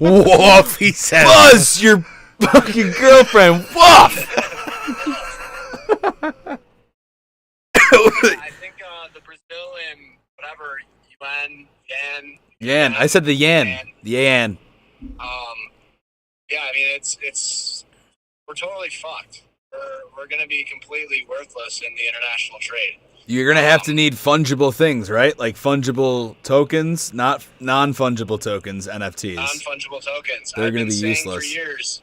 Woof, he said. Buzz, your fucking girlfriend. Woof. I think the Brazilian whatever yen. Yan. I said the yen. The yan. Yeah, I mean it's we're totally fucked. We're gonna be completely worthless in the international trade. You're gonna have to need fungible things, right? Like fungible tokens, not non-fungible tokens, NFTs. Non-fungible tokens. They're I've gonna been be saying useless. for years.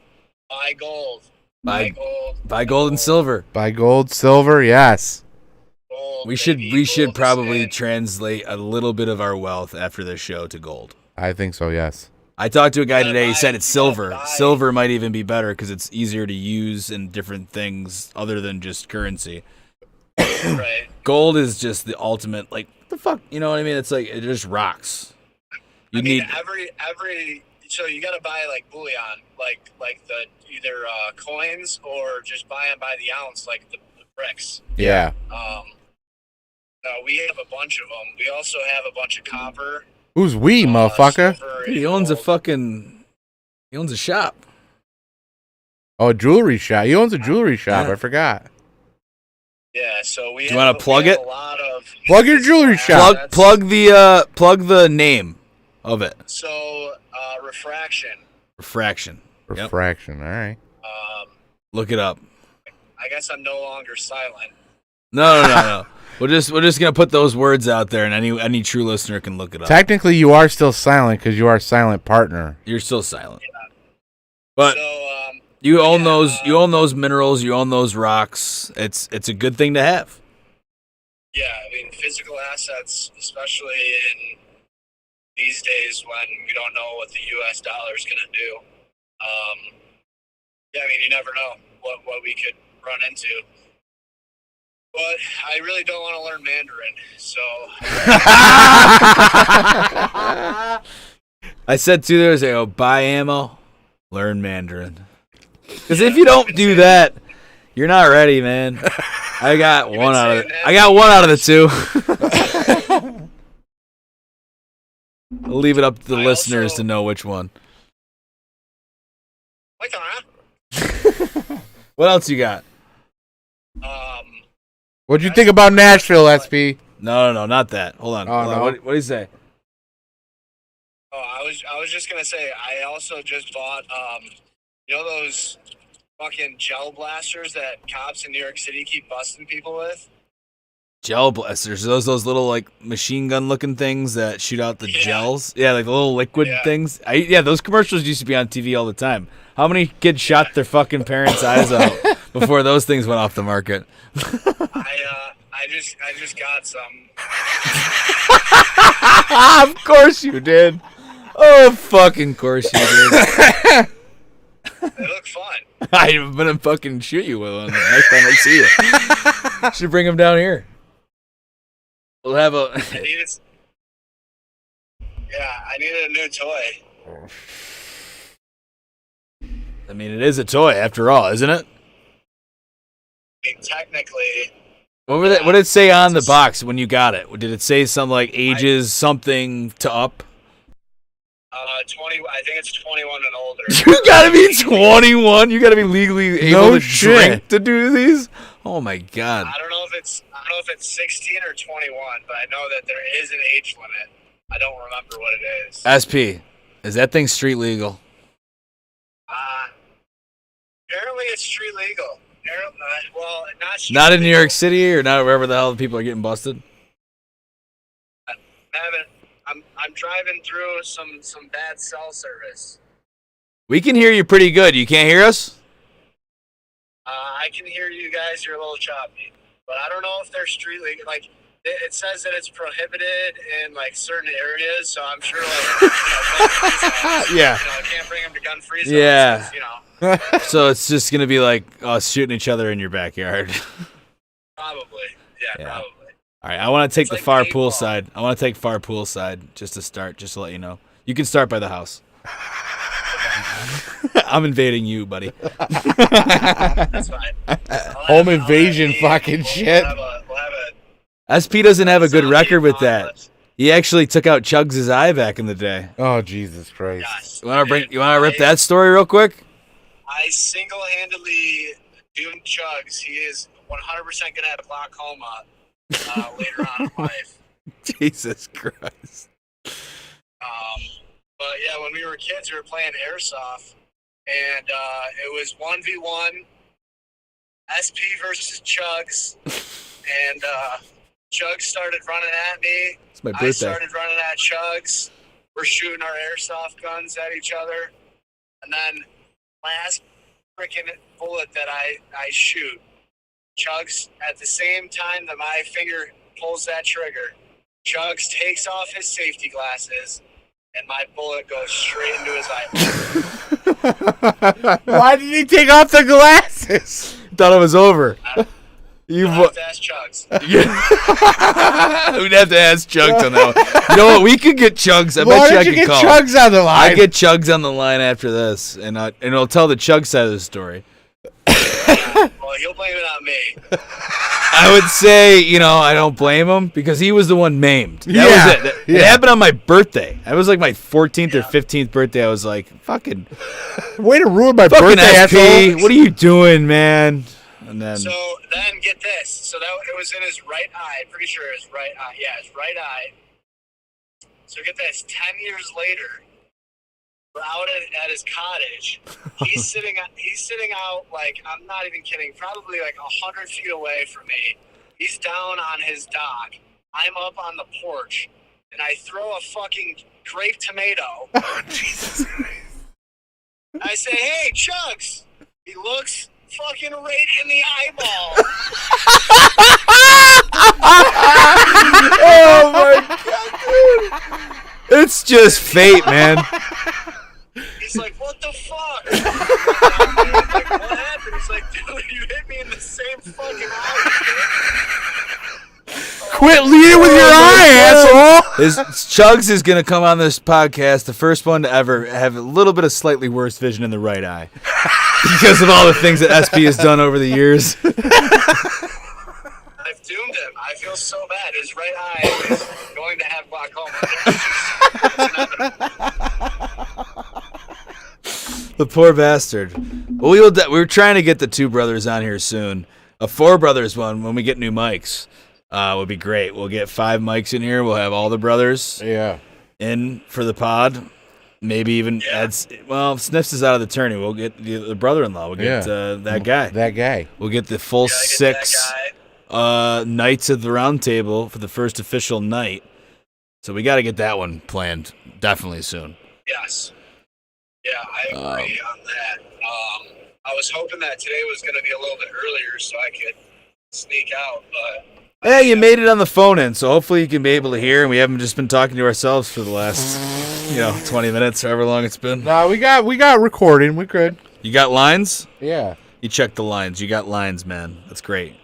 Buy gold. Buy gold. Buy gold and silver. Buy gold, silver, yes. Gold, We should baby, gold probably is in. translate a little bit of our wealth after this show to gold. I think so, yes. I talked to a guy You gotta today. He buy- said it's you gotta silver. buy- Silver might even be better because it's easier to use in different things other than just currency. Right. Gold is just the ultimate. Like the fuck, you know what I mean? It's like it just rocks. You I mean, need every so you got to buy like bullion, like the either coins or just buy them by the ounce, like the bricks. Yeah. We have a bunch of them. We also have a bunch of copper. Who's we, motherfucker? silver, Dude, he and owns a gold. fucking. He owns a shop. Oh, a jewelry shop. He owns a jewelry shop. Yeah. I forgot. Yeah, so we. Do you wanna plug it? A lot of Plug your jewelry shop. Plug the name of it. So refraction. Refraction. Yep. Refraction. All right. Look it up. I guess I'm no longer silent. No. We're just gonna put those words out there, and any true listener can look it up. Technically, you are still silent because you are a silent partner. You're still silent, but So you own yeah, those. You own those minerals. You own those rocks. It's a good thing to have. yeah, I mean physical assets, especially in these days when we don't know what the U.S. dollar is gonna do. Yeah, I mean you never know what we could run into. But I really don't want to learn Mandarin, so I said to there, I go buy ammo, learn Mandarin. Because if you don't do that, you're not ready, man. I got one out of the two. I'll leave it up to the I listeners also- to know which one. like What else you got? What'd you think about Nashville, SP? No, not that. Hold on. Oh, Hold on. no? What do you say? I was just gonna say I also just bought you know those fucking gel blasters that cops in New York City keep busting people with? Gel blasters. Those little like machine gun looking things that shoot out the Yeah. gels. Yeah, like the little liquid Yeah. things. Those commercials used to be on TV all the time. How many kids shot their fucking parents' eyes out before those things went off the market? I just got some. Of course you did. Oh, fucking course you did. They look fun. I'm gonna fucking shoot you with one next time I see you. Should bring them down here. We'll have a. I needed a new toy. I mean, it is a toy after all, isn't it? I mean, technically, What did it say on the box when you got it? Did it say something like ages something to up? 20. I think it's 21 and older. You gotta be 21. You gotta be legally able No to shit. drink to do these. Oh my god. I don't know know if it's 16 or 21, but I know that there is an age limit. I don't remember what it is. SP, is that thing street legal? Apparently it's street legal. Well, not street Not in New legal. York City or not wherever the hell the people are getting busted? I'm driving through some bad cell service. We can hear you pretty good. You can't hear us? I can hear you guys. You're a little choppy, but I don't know if they're street legal. Like it says that it's prohibited in like certain areas, so I'm sure like Yeah. I can't bring them to gun-free zones. Yeah. 'Cause, So it's just going to be like us shooting each other in your backyard. probably. Yeah, probably. All right, I want to take It's the like far paintball. pool side. I want to take far pool side just to start, just to let you know. You can start by the house. I'm invading you, buddy. That's fine. Home invasion fucking shit. We'll have a SP doesn't have a good zombie record with that. apocalypse. He actually took out Chugs' eye back in the day. Oh, Jesus Christ. Yes. You want Dude, to rip that story real quick? I single-handedly doomed Chugs. He is 100% going to have glaucoma later on in life. Jesus Christ. But yeah, when we were kids, we were playing airsoft, and it was 1v1, SP versus Chugs, and Chugs started running at me. It's my I birthday. started running at Chugs. We're shooting our airsoft guns at each other, and then last freaking bullet that I shoot, Chugs, at the same time that my finger pulls that trigger, Chugs takes off his safety glasses, and my bullet goes straight into his eyeball. Why did he take off the glasses? Thought it was over. You have to ask Chugs. We'd have to ask Chugs on that one. You know what? We could get Chugs. I Why bet you I don't you could get call. Chugs on the line? I get Chugs on the line after this, and it'll tell the Chug side of the story. Well, he'll blame it on me. I would say, I don't blame him because he was the one maimed. That Yeah, was it. It yeah. happened on my birthday. It was like my 14th or 15th birthday. I was like, fucking Way to ruin my fucking birthday, SP. asshole. What are you doing, man? And then So then get this. So that it was in his right eye. Pretty sure his right eye. Yeah, his right eye. So get this. 10 years later, we're out at his cottage. He's sitting out like, I'm not even kidding, probably like 100 feet away from me. He's down on his dock. I'm up on the porch, and I throw a fucking grape tomato. Oh, Jesus Christ. I say, "Hey, Chugs." He looks fucking right in the eyeball. Oh, my God. it's just fate, man. He's like, "What the fuck?" I'm like, "What happened?" He's like, "Dude, you hit me in the same fucking eye." Quit leading with your eye, asshole. Chugs is gonna come on this podcast, the first one to ever have a little bit of slightly worse vision in the right eye, because of all the things that SP has done over the years. I've doomed him. I feel so bad. His right eye is going to have glaucoma. The poor bastard. Well, we're trying to get the two brothers on here soon. A four brothers one when we get new mics would be great. We'll get 5 mics in here. We'll have all the brothers Yeah. in for the pod. Maybe even add. Well, Sniffs is out of the tourney. We'll get the brother-in-law. We'll get that guy. That guy. We'll get the full Gotta get 6 that guy. Knights of the Round Table for the first official night. So we got to get that one planned definitely soon. Yes. Yeah, I agree on that. I was hoping that today was going to be a little bit earlier so I could sneak out, but Hey, you made it on the phone in, so hopefully you can be able to hear, and we haven't just been talking to ourselves for the last, 20 minutes, however long it's been. No, we got recording. We could. You got lines? Yeah. You checked the lines. You got lines, man. That's great.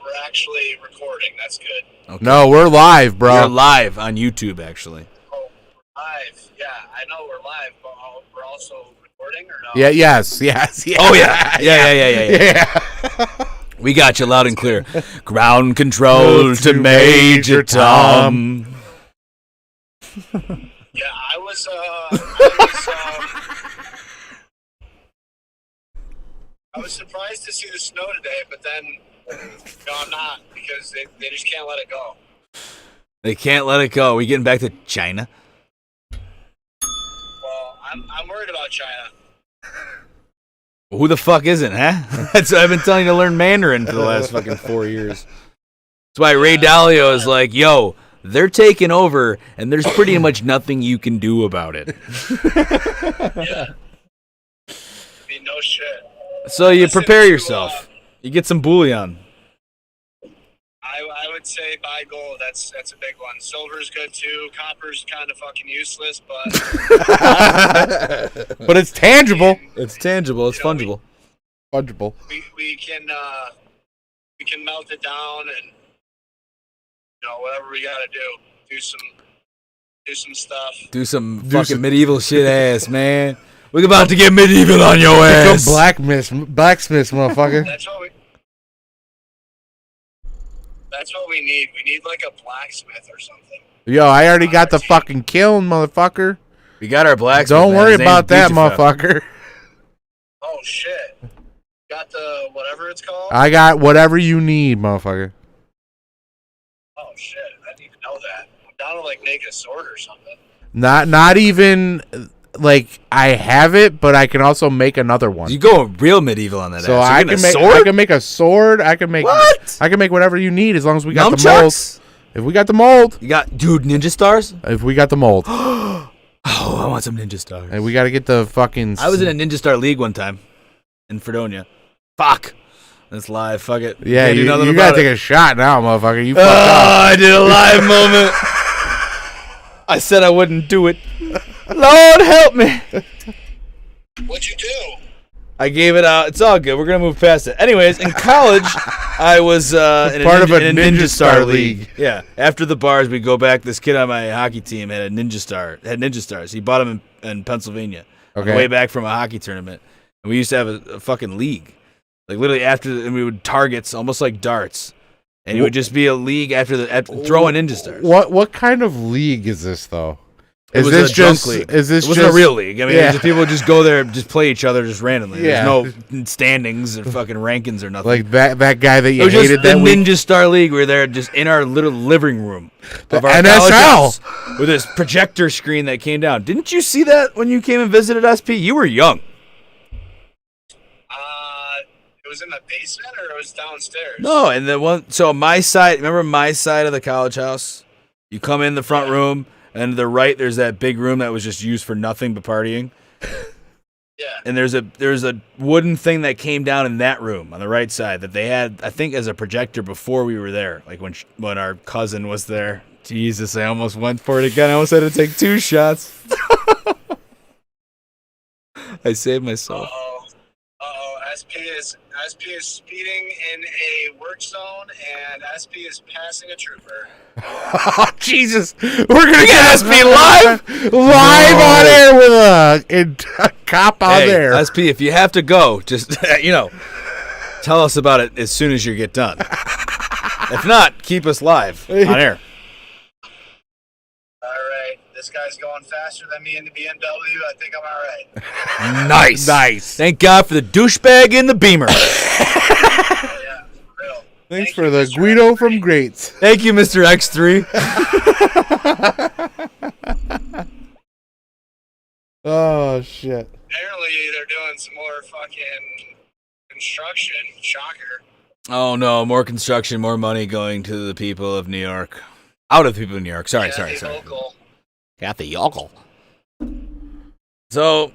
we're actually recording. That's good. Okay. No, we're live, bro. You're live on YouTube, actually. Oh, we're live. Yeah, I know we're live, but we're also recording or no? Yeah, yes. Oh, yeah. Yeah. Yeah. We got you loud and clear. Ground control to Major Tom. Yeah, I was surprised to see the snow today, but then No, I'm not, because they just can't let it go. They can't let it go. We getting back to China? Well, I'm worried about China. Who the fuck isn't, huh? That's I've been telling you to learn Mandarin for the last fucking 4 years. That's why Ray Dalio is like, yo, they're taking over, and there's pretty much nothing you can do about it. Yeah. I mean, no shit. So you Listen prepare to, yourself. You get some bullion. I would say buy gold. That's a big one. Silver's good too. Copper's kind of fucking useless, but But it's tangible. It's tangible. It's fungible. Fungible. we can melt it down and whatever we gotta do some stuff. Do some fucking medieval shit ass, man. We're about to get medieval on your ass. Become blacksmiths, motherfucker. That's what we need. We need like a blacksmith or something. Yo, I already got the fucking kiln, motherfucker. We got our blacksmith. Don't worry His name's about that, Butchafel. motherfucker. Oh shit! Got the whatever it's called. I got whatever you need, motherfucker. Oh shit! I didn't even know that. I'm down to like make a sword or something. Not even like I have it, but I can also make another one. You go real medieval on that. So ass. I You're can getting make a sword? I can make a sword. I can make What? I can make whatever you need as long as we got the Nunchucks? mold. If we got the mold. You got ninja stars. If we got the mold. Oh, I want some ninja stars. And we got to get the fucking I was in a ninja star league one time in Fredonia. Fuck. That's live. Fuck it. Yeah, Can't do you nothing got about to take it. a shot now, motherfucker. You Oh, fucked up. I did a live moment. I said I wouldn't do it. Lord help me. What'd you do? I gave it out. It's all good. We're gonna move past it. Anyways, in college, I was in Part of a in Ninja Star League. Yeah. After the bars, we go back. This kid on my hockey team had a Ninja Star. Had Ninja Stars. He bought them in Pennsylvania. On the Okay. way back from a hockey tournament, and we used to have a fucking league. Like literally after, and we would targets almost like darts, and it would just be a league after throwing Ninja Stars. What kind of league is this though? It was this a drunk just league. is this It wasn't just a real league. I mean, Yeah. just people would just go there, and just play each other, just randomly. Yeah. There's no standings or fucking rankings or nothing. like that guy that it you was just hated the that week? Ninja Star League. We were there just in our little living room of The our NSL. college house with this projector screen that came down. Didn't you see that when you came and visited SP? You were young. It was in the basement or it was downstairs? No, and the one. So my side. Remember my side of the college house? You come in the front room, and to the right there's that big room that was just used for nothing but partying. Yeah. And there's a wooden thing that came down in that room on the right side that they had, I think, as a projector before we were there. Like when our cousin was there. Jesus, I almost went for it again. I almost had to take 2 shots. I saved myself. SP is speeding in a work zone, and SP is passing a trooper. Oh Jesus! We're gonna get SP live on air with a cop out Hey, there. SP, if you have to go, just tell us about it as soon as you get done. If not, keep us live on air. All right, this guy's going faster than me in the BMW. I think I'm all right. Nice. Thank God for the douchebag in the Beamer. Yeah, for real. Thanks Thank for you, the Mr. Guido X3. from Greats. Thank you, Mr. X3. Oh shit! Apparently, they're doing some more fucking construction. Shocker. Oh no, more construction, more money going to the people of New York. Out of the people of New York. Sorry. Local. Got the yokel. So,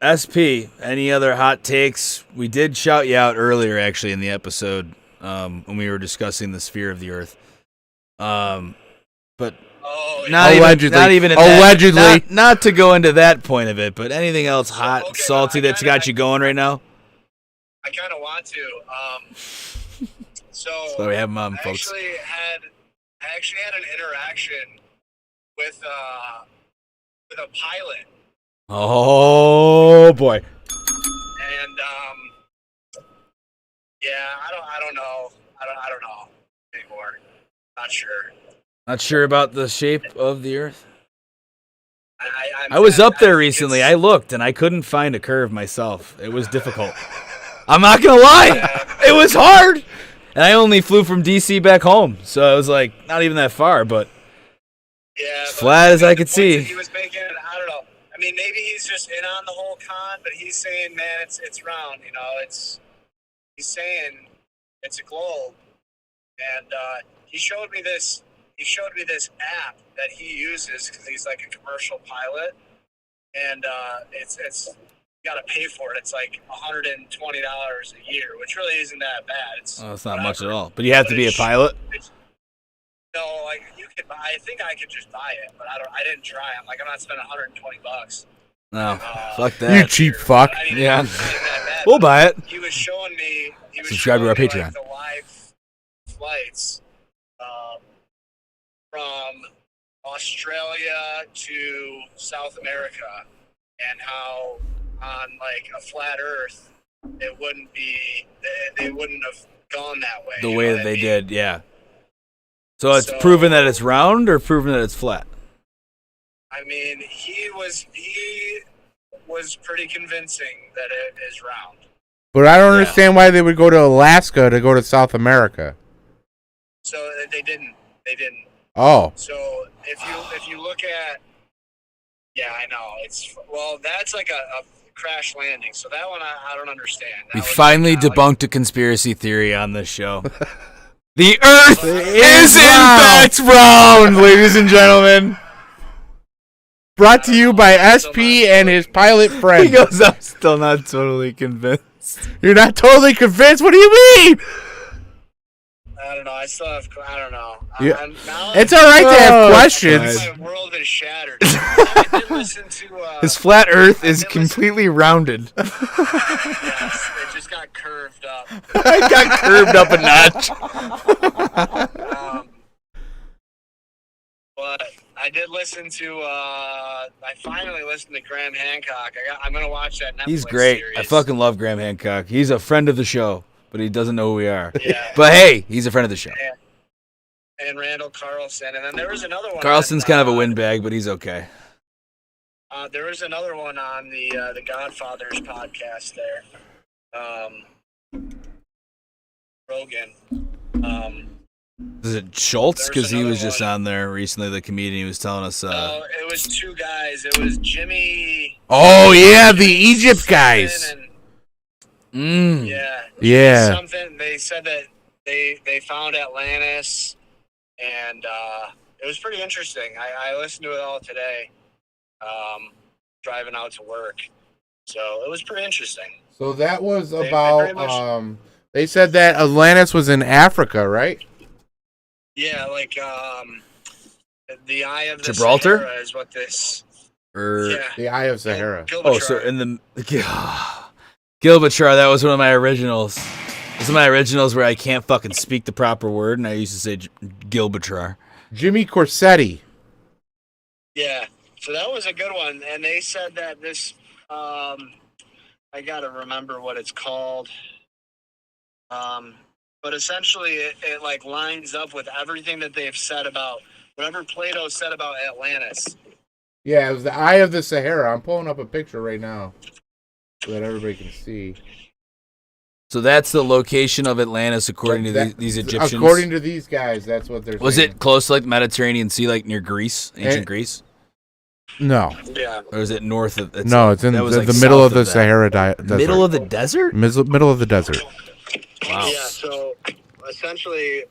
SP, any other hot takes? We did shout you out earlier, actually, in the episode when we were discussing the sphere of the Earth. But Oh, not Allegedly. even in Allegedly. That, not to go into that point of it, but anything else hot, Okay, salty no, I that's got kinda- you going right now? I kind of want to. So So we have them on, I folks. actually had an interaction with a pilot, Oh boy. and yeah, I don't know. I don't know anymore. Not sure. Not sure about the shape of the Earth. I'm- I was up there think recently. it's- I looked and I couldn't find a curve myself. It was difficult. I'm not gonna lie. It was hard. And I only flew from DC back home, so it was like not even that far, but Yeah, as flat as I could see. He was making, I don't know. I mean, maybe he's just in on the whole con, but he's saying, man, it's round. You know, he's saying it's a globe, and he showed me this. He showed me this app that he uses because he's like a commercial pilot, and it's you got to pay for it. It's like $120 a year, which really isn't that bad. It's not much at all. But you have to be a pilot. No, like you could. I think I could just buy it, but I didn't try. I'm not spending $120. No, fuck that. You cheap fuck. Yeah. It wasn't that bad, We'll buy it. He was showing me. Subscribe to our Patreon. Like, the live flights from Australia to South America, and how on like a flat Earth, it wouldn't be. They wouldn't have gone that way. The way that they did, yeah. So it's proven that it's round or proven that it's flat? I mean, he was pretty convincing that it is round. But I don't understand why they would go to Alaska to go to South America. So they didn't. Oh. So if you look at, yeah, I know that's like a crash landing. So that one I don't understand. We finally debunked a conspiracy theory on this show. The Earth is in fact round, ladies and gentlemen. Brought to you by SP and his pilot friend. He goes, I'm still not totally convinced. You're not totally convinced? What do you mean? I don't know. I still have. I don't know. Yeah. It's all right to have questions. My world is shattered. I did listen to. His flat Earth is completely rounded. Yes, it just got curved up. It got curved up a notch. But I did listen to. I finally listened to Graham Hancock. I'm gonna watch that Netflix He's great. series. I fucking love Graham Hancock. He's a friend of the show, but he doesn't know who we are. Yeah. But hey, he's a friend of the show. And Randall Carlson, and then there was another one. Carlson's kind of a windbag, but he's okay. There was another one on the Godfathers podcast there. Rogan. Is it Schultz? There's Because he was another just one. on there recently. The comedian, he was telling us. No, it was two guys. It was Jimmy. Oh, yeah, the Egypt guys. And, yeah. Yeah. Something they said that they found Atlantis, and it was pretty interesting. I listened to it all today, driving out to work. So it was pretty interesting. So that was They about, very much- they said that Atlantis was in Africa, right? Yeah, like the Eye of the Gibraltar? Sahara is what this. Or Yeah. The Eye of Sahara. oh, so in the Gilbachar, that was one of my originals. This is my originals where I can't fucking speak the proper word, and I used to say Gilbachar. Jimmy Corsetti. Yeah, so that was a good one, and they said that this. I gotta remember what it's called. But essentially, it like lines up with everything that they've said about whatever Plato said about Atlantis. Yeah, it was the Eye of the Sahara. I'm pulling up a picture right now so that everybody can see. So that's the location of Atlantis according to these Egyptians. According to these guys, that's what they're saying. Was it close to like the Mediterranean Sea, like near Greece, ancient Greece? No. Yeah. Or is it north of? No, it's in that was, the like, middle south of the that. Sahara desert. Middle of the desert? Middle of the desert. Wow. Yeah. So essentially,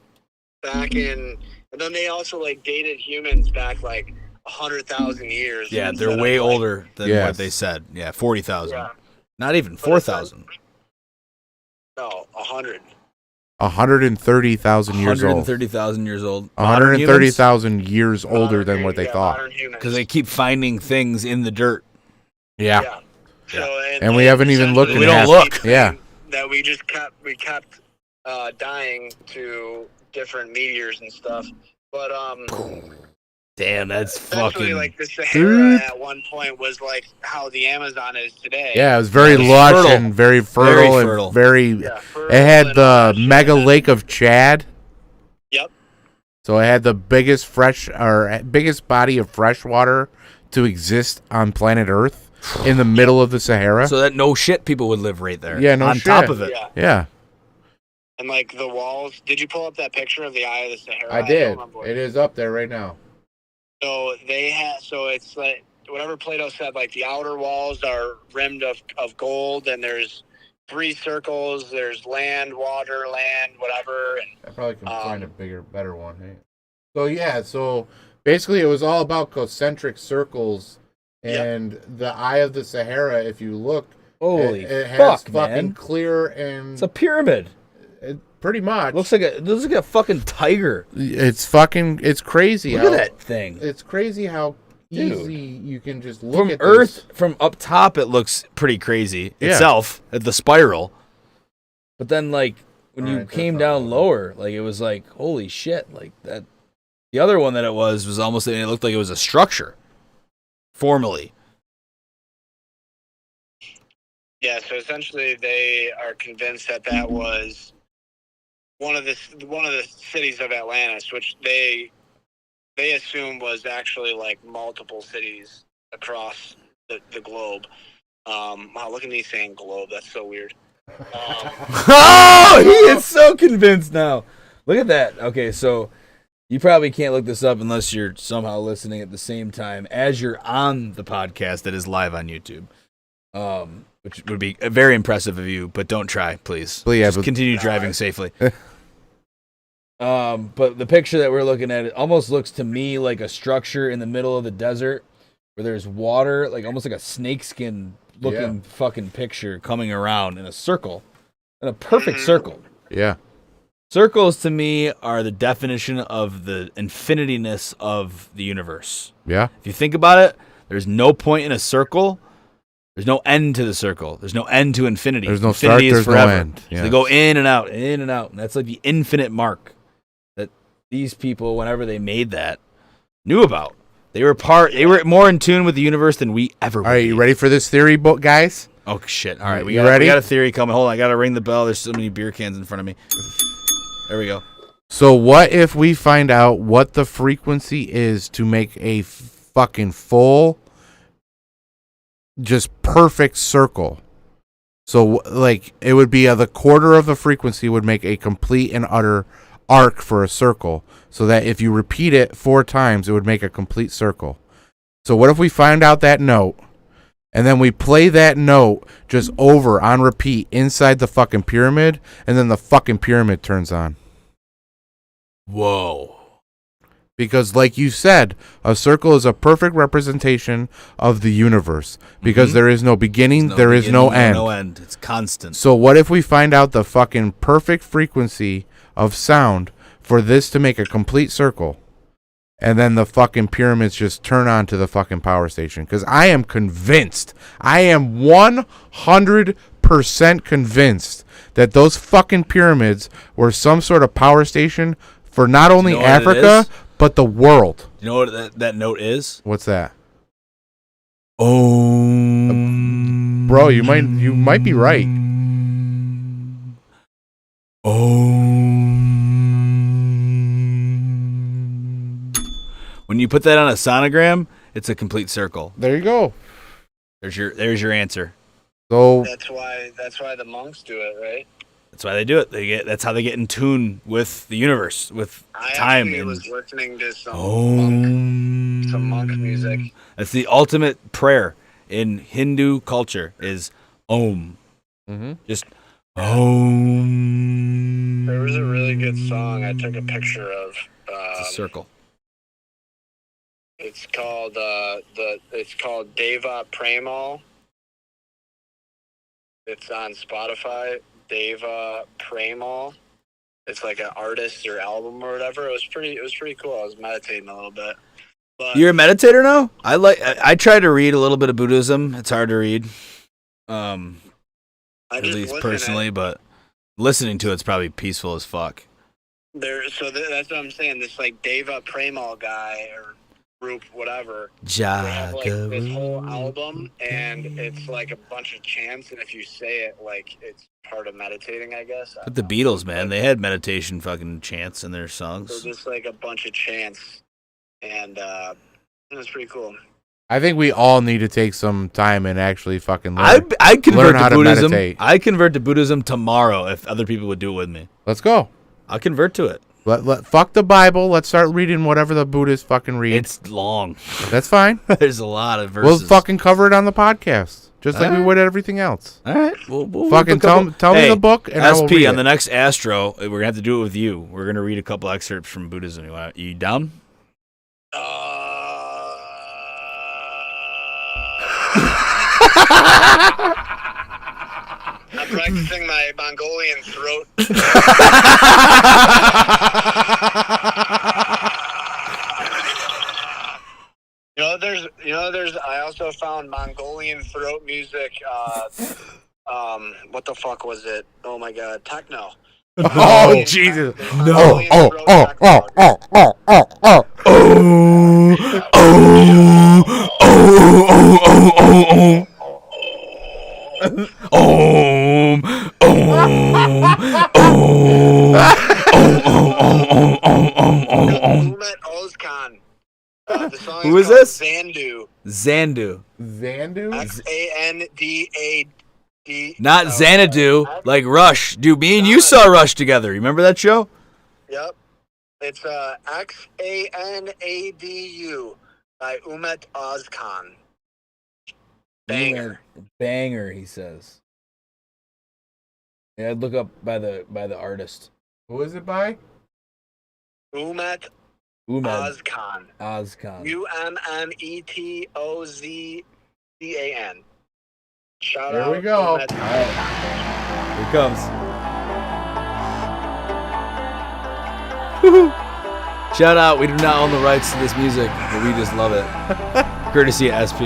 back in, and then they also like dated humans back like 100,000 years. Yeah, instead they're of, way like- older than Yes. what they said. Yeah, 40,000. Yeah. Not even 4,000. No, 100. 130,000 years old. 130,000 years old. 130,000 years older than what they thought. Because they keep finding things in the dirt. Yeah. Yeah. So, And we haven't even looked We in don't half. look. Yeah. That we kept dying to different meteors and stuff. But Damn, that's essentially, fucking. like the Sahara at one point was like how the Amazon is today. Yeah, it was very It was lush fertile. and very fertile, Very and fertile. very. Yeah, It had fertile the and mega lush. lake of Chad. Yep. So it had the biggest biggest body of fresh water to exist on planet Earth in the middle of the Sahara. So that no shit people would live right there. Yeah, no On shit. top of it. Yeah. Yeah. And like the walls. Did you pull up that picture of the Eye of the Sahara? I don't did. remember what It is up there right now. So they had. So it's like whatever Plato said. Like the outer walls are rimmed of gold, and there's 3 circles. There's land, water, land, whatever. And I probably can find a better one. Hey. So yeah, so basically it was all about concentric circles, and the Eye of the Sahara. If you look, Holy it has fuck, fucking man. clear and It's a pyramid. pretty much Looks like a fucking tiger. It's crazy. Look at that thing. It's crazy how Dude. easy you can just look From at Earth, this. from up top, it looks pretty crazy Yeah. itself at the spiral. But then, like when All you right, came that's not down good. lower, like it was like holy shit, like that. The other one that it was almost. It looked like it was a structure, formally. yeah, so essentially they are convinced that was one of the cities of Atlantis, which they assume was actually like multiple cities across the globe. Wow, look at me saying globe. That's so weird. Oh, he is so convinced now. Look at that. Okay, so you probably can't look this up unless you're somehow listening at the same time as you're on the podcast that is live on YouTube. Which would be very impressive of you, but don't try, please. Well, yeah, Just but- continue driving safely. But the picture that we're looking at, it almost looks to me like a structure in the middle of the desert where there's water, like almost like a snakeskin looking fucking picture coming around in a circle, in a perfect circle. Yeah. Circles to me are the definition of the infinityness of the universe. Yeah. If you think about it, there's no point in a circle. There's no end to the circle. There's no end to infinity. There's no Infinity start, is there's no forever. end. So Yeah. they go in and out, in and out. And that's like the infinite mark that these people, whenever they made that, knew about. They were more in tune with the universe than we ever would All right, be. you ready for this theory, guys? Oh, shit. All right, we You got ready? a theory coming. Hold on, I got to ring the bell. There's so many beer cans in front of me. There we go. So what if we find out what the frequency is to make a fucking full, just perfect circle? So like it would be the quarter of the frequency would make a complete and utter arc for a circle, so that if you repeat it 4 times, it would make a complete circle. So what if we find out that note, and then we play that note just over on repeat inside the fucking pyramid, and then the fucking pyramid turns on? Whoa. Because, like you said, a circle is a perfect representation of the universe. Because there is no beginning, there is no end. No end. It's constant. So what if we find out the fucking perfect frequency of sound for this to make a complete circle, and then the fucking pyramids just turn on to the fucking power station? Because I am convinced, I am 100% convinced that those fucking pyramids were some sort of power station for not only know what it Africa, is? but the world. You know what that note is? What's that? Bro, you might be right. When you put that on a sonogram, it's a complete circle. There you go. There's your answer. So That's why the monks do it, right? That's why they do it. That's how they get in tune with the universe, with I time. actually And was listening to some monk music. That's the ultimate prayer in Hindu culture is Om. Just Om. There was a really good song I took a picture of. It's a circle. It's called Deva Premal. It's on Spotify. Deva Premal. It's like an artist or album or whatever. It was pretty cool. I was meditating a little bit. But You're a meditator now? I try to read a little bit of Buddhism. It's hard to read. I At just least listen personally, but listening to it's probably peaceful as fuck. that's what I'm saying. This like Deva Premal guy or group, whatever. They have like this whole album, and it's like a bunch of chants, and if you say it, like it's part of meditating, I guess. But the Beatles, man, they had meditation fucking chants in their So songs. just like a bunch of chants, and it was pretty cool. I think we all need to take some time and actually fucking learn. I'd convert learn how to to Buddhism. meditate. I'd convert to Buddhism tomorrow if other people would do it with me. Let's go. I'll convert to it. Fuck the Bible. Let's start reading whatever the Buddhists fucking read. It's long. That's fine. There's a lot of verses. We'll fucking cover it on the podcast, just like we would everything else. All right. We'll Fucking tell me the book, and I will read on it. the next Astro, we're gonna have to do it with you. We're gonna read a couple excerpts from Buddhism. You down? I'm practicing my Mongolian throat. I also found Mongolian throat music. What the fuck was it? Oh my god, techno. Oh Jesus! No. Umet Ozkan. The song Who is called this? Zandu. Zandu. Xandad. Not Xanadu, like Rush. Dude, me and you saw Rush together. Remember that show? Yep. It's Xanadu by Umet Ozkan. Banger. Banger, he says. Yeah, I'd look up by the artist. Who is it by? Umet Ozkan. UMMETOZCAN. Shout There out. we go. Umet. Here it comes. Shout out, we do not own the rights to this music, but we just love it. Courtesy of SP.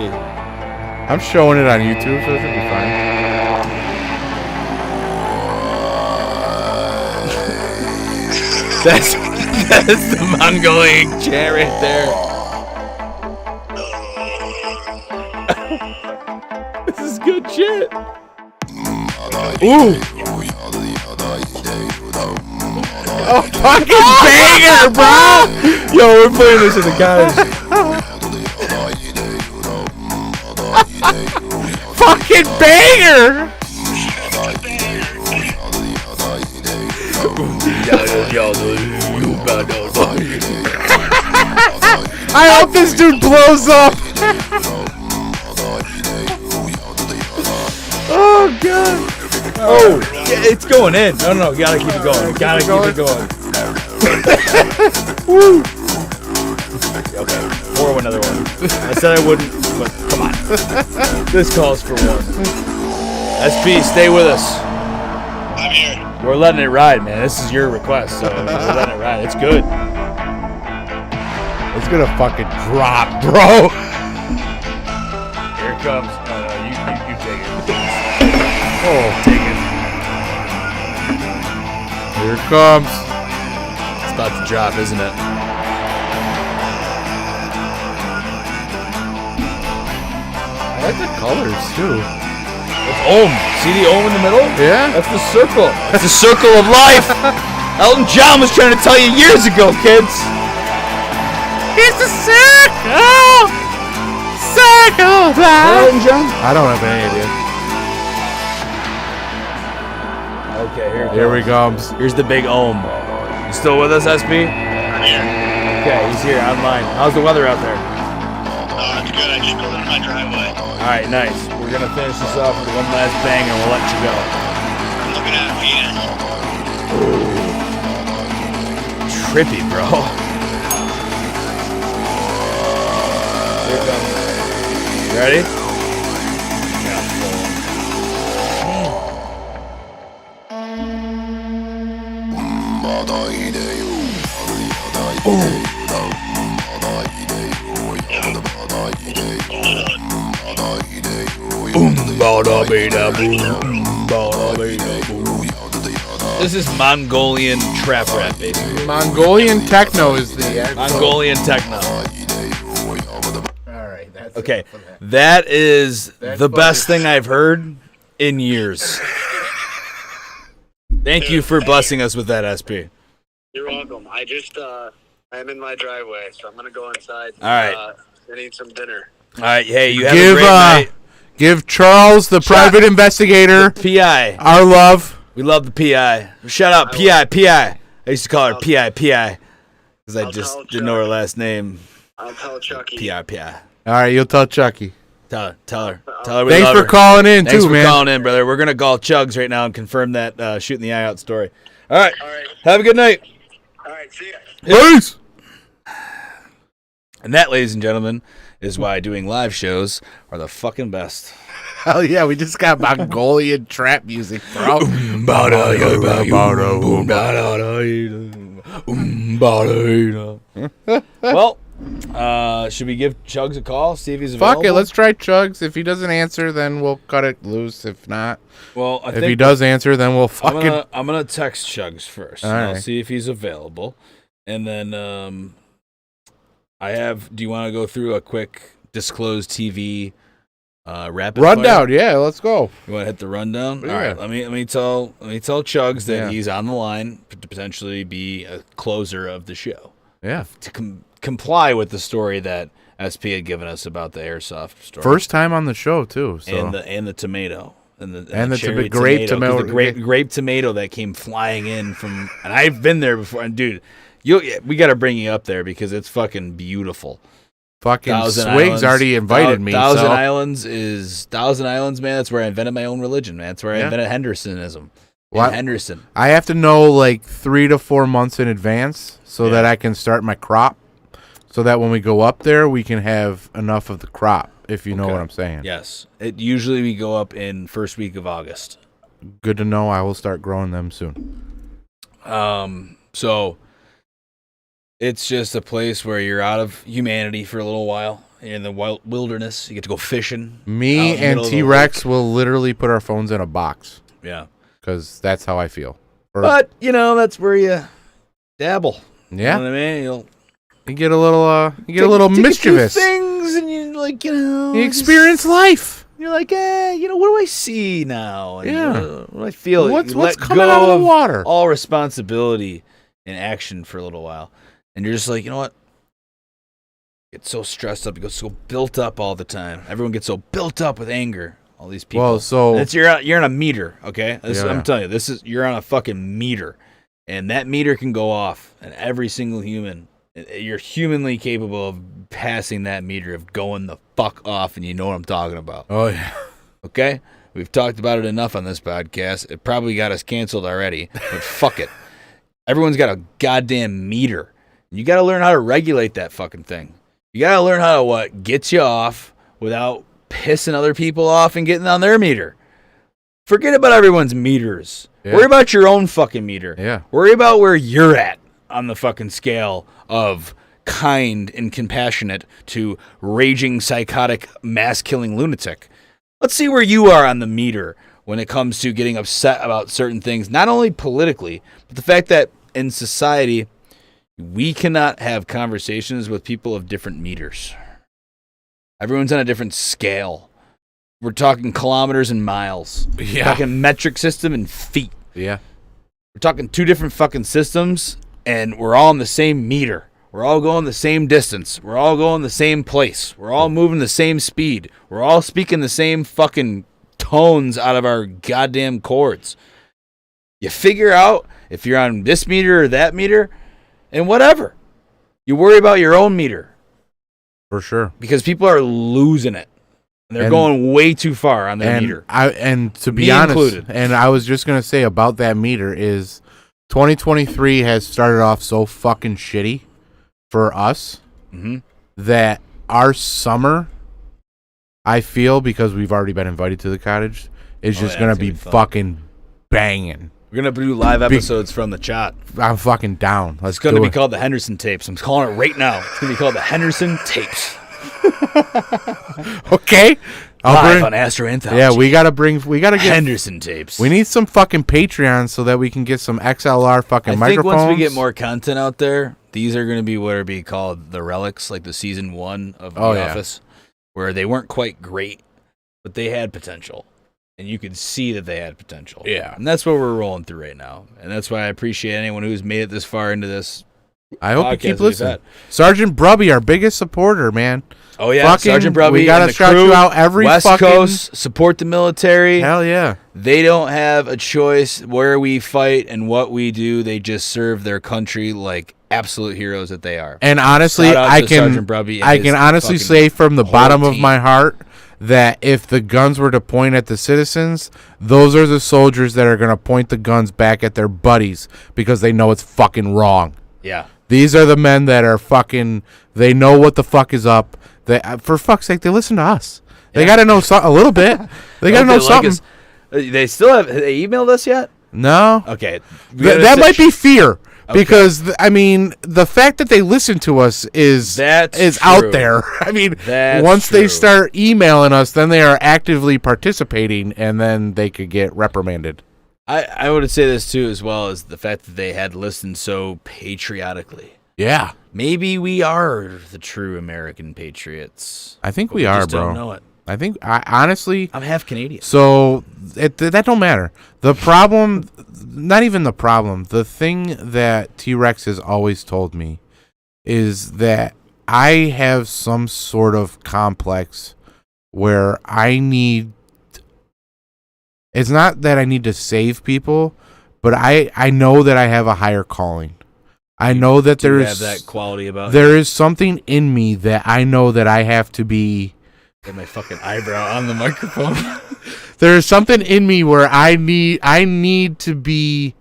I'm showing it on YouTube, so it should be fine. That's the Mongolian chant right there. This is good shit. Ooh. Oh, fucking banger, bro! Yo, we're playing this in the cottage. Fucking banger! I hope this dude blows up. Oh god. Oh, yeah, it's going in. No, gotta keep it going. Gotta keep it going. Woo. Okay, pour another one. I said I wouldn't, but come on. This calls for one. SP, stay with us. I'm here. We're letting it ride, man. This is your request, so we're letting it ride. It's good. It's gonna fucking drop, bro. Here it comes. No, you take it. Oh, Take it. here it comes. It's about to drop, isn't it? I like the colors too. It's Om. See the Om in the middle? Yeah. That's the circle. It's the circle of life. Elton John was trying to tell you years ago, kids. It's a circle. Circle of life. Elton John? I don't have any idea. Okay, Here we comes. Here's the big Om. You still with us, SP? I'm here. Okay, he's here online. How's the weather out there? Oh, it's good. I just pulled into my driveway. All right, nice. We're gonna finish this off with one last bang, and we'll let you go. I'm looking at Venus. Trippy, bro. Here it comes. You ready? This is Mongolian trap rap, basically. Mongolian techno is the actual. Mongolian techno. All right, that's Okay, that is the best thing I've heard in years. Thank you for blessing us with that, SP. You're welcome. I'm in my driveway, so I'm gonna go inside. All right. And eat some dinner. All right, hey, you have Give a great night. give Charles, the private investigator, PI. our love. We love the PI. Shout out PI. I used to call her PI because I just didn't know her last name. I'll tell Chucky. PI. All right, you'll tell Chucky. Tell her we Thanks love for her. calling in, Thanks too, for man. calling in, brother. We're gonna call Chugs right now and confirm that shooting the eye out story. All right. All right. Have a good night. All right. See ya. Peace. And that, ladies and gentlemen, is why doing live shows are the fucking best. Hell yeah, we just got Mongolian trap music, bro. Well, should we give Chugs a call? See if he's available? Fuck it, let's try Chugs. If he doesn't answer, then we'll cut it loose. If not, Well, if he does answer, then we'll fucking. I'm gonna text Chugs first. All And I'll right. see if he's available, and then I have. Do you want to go through a quick disclosed TV rapid Rundown, fire? yeah, let's go. You want to hit the rundown? Yeah. All right. Let me tell Chugs that Yeah. he's on the line to potentially be a closer of the show Yeah. to comply with the story that SP had given us about the airsoft story. First time on the show too. So and the tomato and the And the cherry grape tomato. 'cause the grape tomato that came flying in from, and I've been there before. And dude, we got to bring you up there because it's fucking beautiful. fucking Thousand Swigs Islands- already invited me. Thousand So Islands, man. That's where I invented my own religion, man. That's where I Yeah. invented Hendersonism. What? Henderson. I have to know like 3 to 4 months in advance so Yeah. that I can start my crop. So that when we go up there, we can have enough of the crop. If you know Okay. what I'm saying. Yes. It usually we go up in first week of August. Good to know. I will start growing them soon. So it's just a place where you're out of humanity for a little while. You're in the wilderness. You get to go fishing. out Me in the and middle of the T-Rex will literally put our phones in a box Yeah. because that's how I feel. Or- But, that's where you dabble. yeah, You know what I mean? You'll you get a little, take mischievous. a few things and you You experience life. You're like, what do I see now? And Yeah. What do I feel? What's You let coming go out of the of water? all responsibility and action for a little while. And you're just like, you know what? Get so stressed up, you get so built up all the time. Everyone gets so built up with anger. All these people. Well, so And you're on a meter, okay? Yeah. I'm telling you, you're on a fucking meter, and that meter can go off, and every single human, you're humanly capable of passing that meter, of going the fuck off, and you know what I'm talking about, oh yeah, okay? We've talked about it enough on this podcast. It probably got us canceled already, but fuck it. Everyone's got a goddamn meter. You got to learn how to regulate that fucking thing. You got to learn how to what gets you off without pissing other people off and getting on their meter. Forget about everyone's meters. Yeah. Worry about your own fucking meter. yeah. Worry about where you're at on the fucking scale of kind and compassionate to raging, psychotic, mass-killing lunatic. Let's see where you are on the meter when it comes to getting upset about certain things, not only politically, but the fact that in society, we cannot have conversations with people of different meters. Everyone's on a different scale. We're talking kilometers and miles. We're Yeah. talking metric system and feet. Yeah. We're talking two different fucking systems, and we're all in the same meter. We're all going the same distance. We're all going the same place. We're all moving the same speed. We're all speaking the same fucking tones out of our goddamn chords. You figure out if you're on this meter or that meter, and whatever. You worry about your own meter For sure. because people are losing it. And they're And- going way too far on their meter. And to be Me honest, included. and I was just gonna say about that meter is 2023 has started off so fucking shitty for us Mm-hmm. that our summer, I feel, because we've already been invited to the cottage, is Oh, just yeah, gonna it's be gonna be fun. fucking banging. We're going to do live episodes from the chat. I'm fucking down. Let's It's going to do be it. called the Henderson Tapes. I'm calling it right now. It's going to be called the Henderson Tapes. Okay. Live on Astro Anthology. Yeah, we gotta get. Henderson Tapes. We need some fucking Patreon so that we can get some XLR fucking I think microphones. once we get more content out there, these are going to be what are be called the relics, like the season 1 of The Office, where they weren't quite great, but they had potential. And you could see that they had potential. Yeah. And that's what we're rolling through right now. And that's why I appreciate anyone who's made it this far into this I hope you podcast keep that we've listening. had. Sergeant Brubby, our biggest supporter, man. Oh yeah, Fucking, Sergeant Brubby. we gotta and the shout crew, you out every West fucking Coast. Support the military. Hell yeah. They don't have a choice where we fight and what we do. They just serve their country like absolute heroes that they are. And honestly, Shout out I to can Sergeant Brubby and I his can honestly fucking say from the whole bottom of team. my heart that if the guns were to point at the citizens, those are the soldiers that are going to point the guns back at their buddies because they know it's fucking wrong. Yeah. These are the men that are fucking, they know what the fuck is up. They, for fuck's sake, they listen to us. They got to know a little bit. They got to know something. They still have. They emailed us yet? No. Okay. That might be fear. Because, I mean, the fact that they listen to us is out there. I mean, once they start emailing us, then they are actively participating, and then they could get reprimanded. I would say this, too, as well as the fact that they had listened so patriotically. Yeah. Maybe we are the true American patriots. I think we are, just bro. Don't know it. I think, honestly... I'm half Canadian. So, that don't matter. The problem... Not even the problem. The thing that T-Rex has always told me is that I have some sort of complex where I need... It's not that I need to save people, but I know that I have a higher calling. I know that Do you there's... have that quality about There is something in me that I know that I have to be... Get my fucking eyebrow on the microphone. There's something in me where I need to be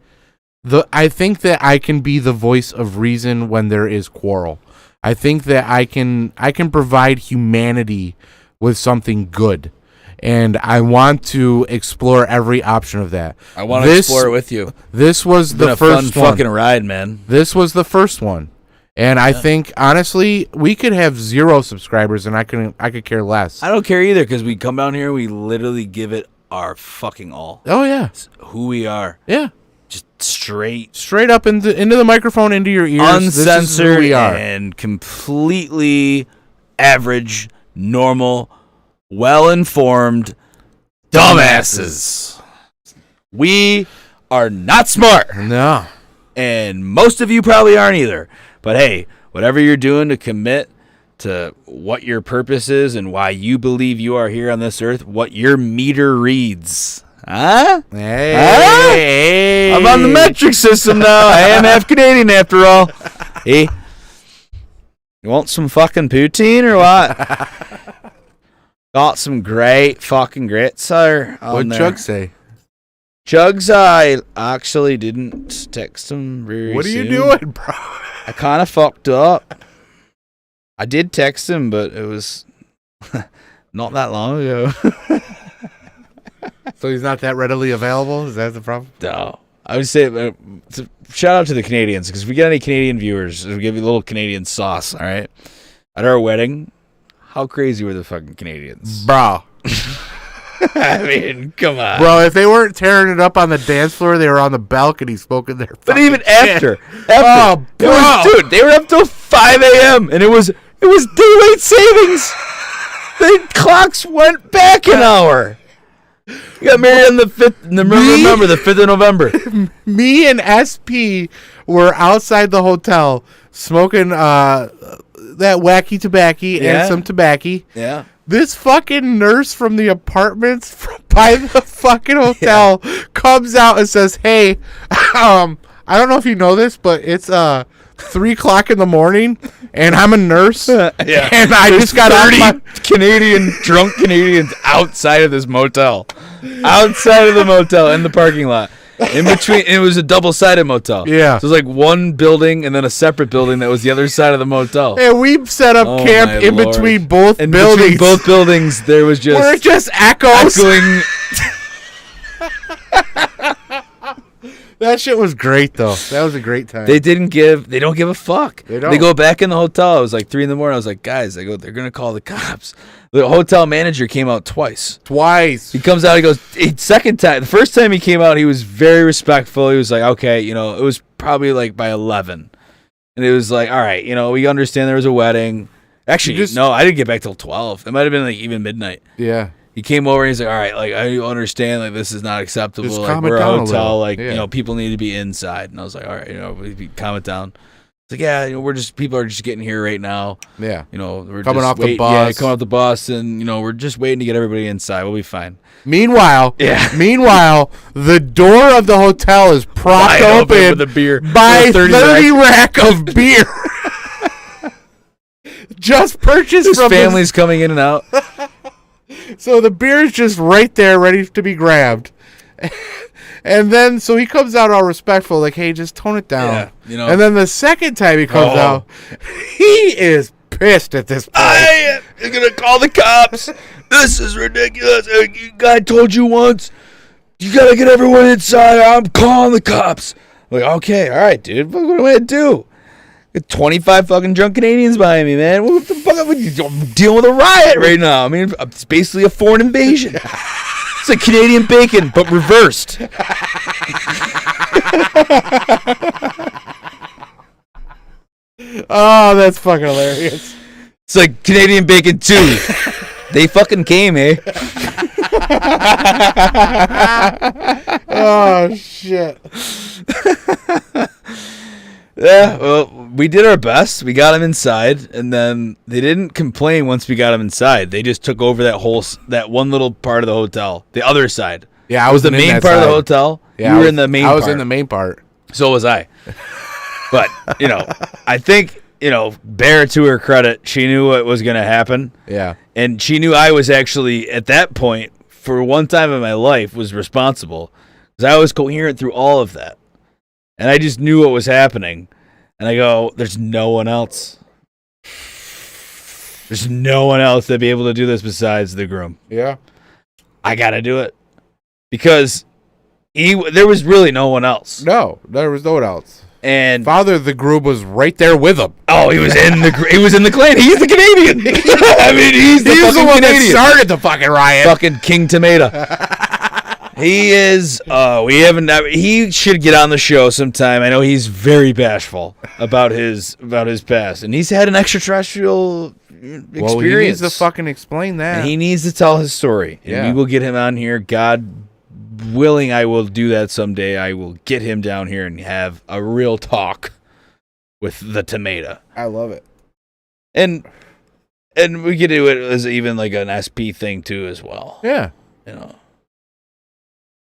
I think that I can be the voice of reason when there is quarrel. I think that I can provide humanity with something good. And I want to explore every option of that. I want to explore it with you. This was the first fun fucking ride, man. This was the first one. And I think, honestly, we could have 0 subscribers, and I could care less. I don't care either, because we come down here, we literally give it our fucking all. Oh, yeah. It's who we are. Yeah. Just straight up into the microphone, into your ears. uncensored this is who we are. And completely average, normal, well-informed dumbasses. We are not smart. No. And most of you probably aren't either. But hey, whatever you're doing to commit to what your purpose is and why you believe you are here on this earth, what your meter reads. Huh? Hey. I'm on the metric system now. I am half Canadian after all. Hey, you want some fucking poutine or what? Got some great fucking grits there. What'd Chuck say? Chugs, I actually didn't text him very What are you soon. doing, bro? I kind of fucked up. I did text him, but it was not that long ago. So he's not that readily available? Is that the problem? No. I would say shout out to the Canadians, because if we get any Canadian viewers, we'll give you a little Canadian sauce, all right? At our wedding, how crazy were the fucking Canadians? Bro. I mean, come on. Bro, if they weren't tearing it up on the dance floor, they were on the balcony smoking their But fucking even shit. after. Oh, it was, bro. dude, they were up till 5 a.m. and it was daylight savings. The clocks went back an hour. You got married on the 5th. Remember the 5th of November. Me and SP were outside the hotel smoking that wacky tobacco Yeah. and some tobacco. Yeah. This fucking nurse from the apartments by the fucking hotel comes out and says, "Hey, I don't know if you know this, but it's 3 o'clock in the morning, and I'm a nurse, Yeah. and I just got off my." drunk Canadians outside of this motel. Outside of the motel in the parking lot. In between, it was a double-sided motel. Yeah. So it was like one building and then a separate building that was the other side of the motel. And we set up Oh, camp my in Lord. between both In buildings. between both buildings, there was just We're just echoes. echoing. That shit was great, though. That was a great time. They don't give a fuck. They don't. They go back in the hotel. It was like 3 a.m. I was like, guys, they're going to call the cops. The hotel manager came out twice. Twice. He comes out, he goes, second time. The first time he came out, he was very respectful. He was like, okay, it was probably like by 11. And it was like, all right, we understand there was a wedding. Actually, no, I didn't get back till 12. It might have been like even midnight. Yeah. He came over and he's like, all right, like, I understand, like, this is not acceptable. Just Like, calm it we're a down a hotel. little. Like, Yeah. people need to be inside. And I was like, all right, calm it down. It's like, yeah, people are just getting here right now. Yeah. We're Coming just off the bus. Yeah, coming off the bus, and we're just waiting to get everybody inside. We'll be fine. Meanwhile, Yeah. the door of the hotel is propped Wide open with a beer. by With a 30 rack of beer. Just purchased His from family's coming in and out. So the beer is just right there, ready to be grabbed. And then, so he comes out all respectful, like, hey, just tone it down. Yeah, And then the second time he comes out, he is pissed at this point. I am going to call the cops. This is ridiculous. I told you once, you got to get everyone inside. I'm calling the cops. I'm like, okay, all right, dude. What am I going to do? Got 25 fucking drunk Canadians behind me, man. What the fuck? I'm dealing with a riot right now. I mean, it's basically a foreign invasion. It's like Canadian bacon, but reversed. Oh, that's fucking hilarious. It's like Canadian bacon 2. They fucking came, eh? Oh, shit. Yeah, well, we did our best. We got him inside, and then they didn't complain once we got him inside. They just took over that one little part of the hotel, the other side. Yeah, I was the wasn't in main that part of the side. hotel. Yeah, You were in the main I was part. in the main part. So was I. But, I think, Bear, to her credit, she knew what was going to happen. Yeah. And she knew I was actually, at that point, for one time in my life, was responsible. Because I was coherent through all of that. And I just knew what was happening. And I go, there's no one else. There's no one else that'd be able to do this besides the groom. Yeah. I got to do it. Because there was really no one else. No, there was no one else. And Father of the groom was right there with him. he was in the clan. He's the Canadian. I mean, he's the fucking one Canadian. that started the fucking riot. Fucking King Tomato. He is. He should get on the show sometime. I know he's very bashful about his past, and he's had an extraterrestrial experience. Well, he needs to fucking explain that. And he needs to tell his story. And we will get him on here. God willing, I will do that someday. I will get him down here and have a real talk with the tomato. I love it. And we could do it as even like an SP thing too as well. Yeah.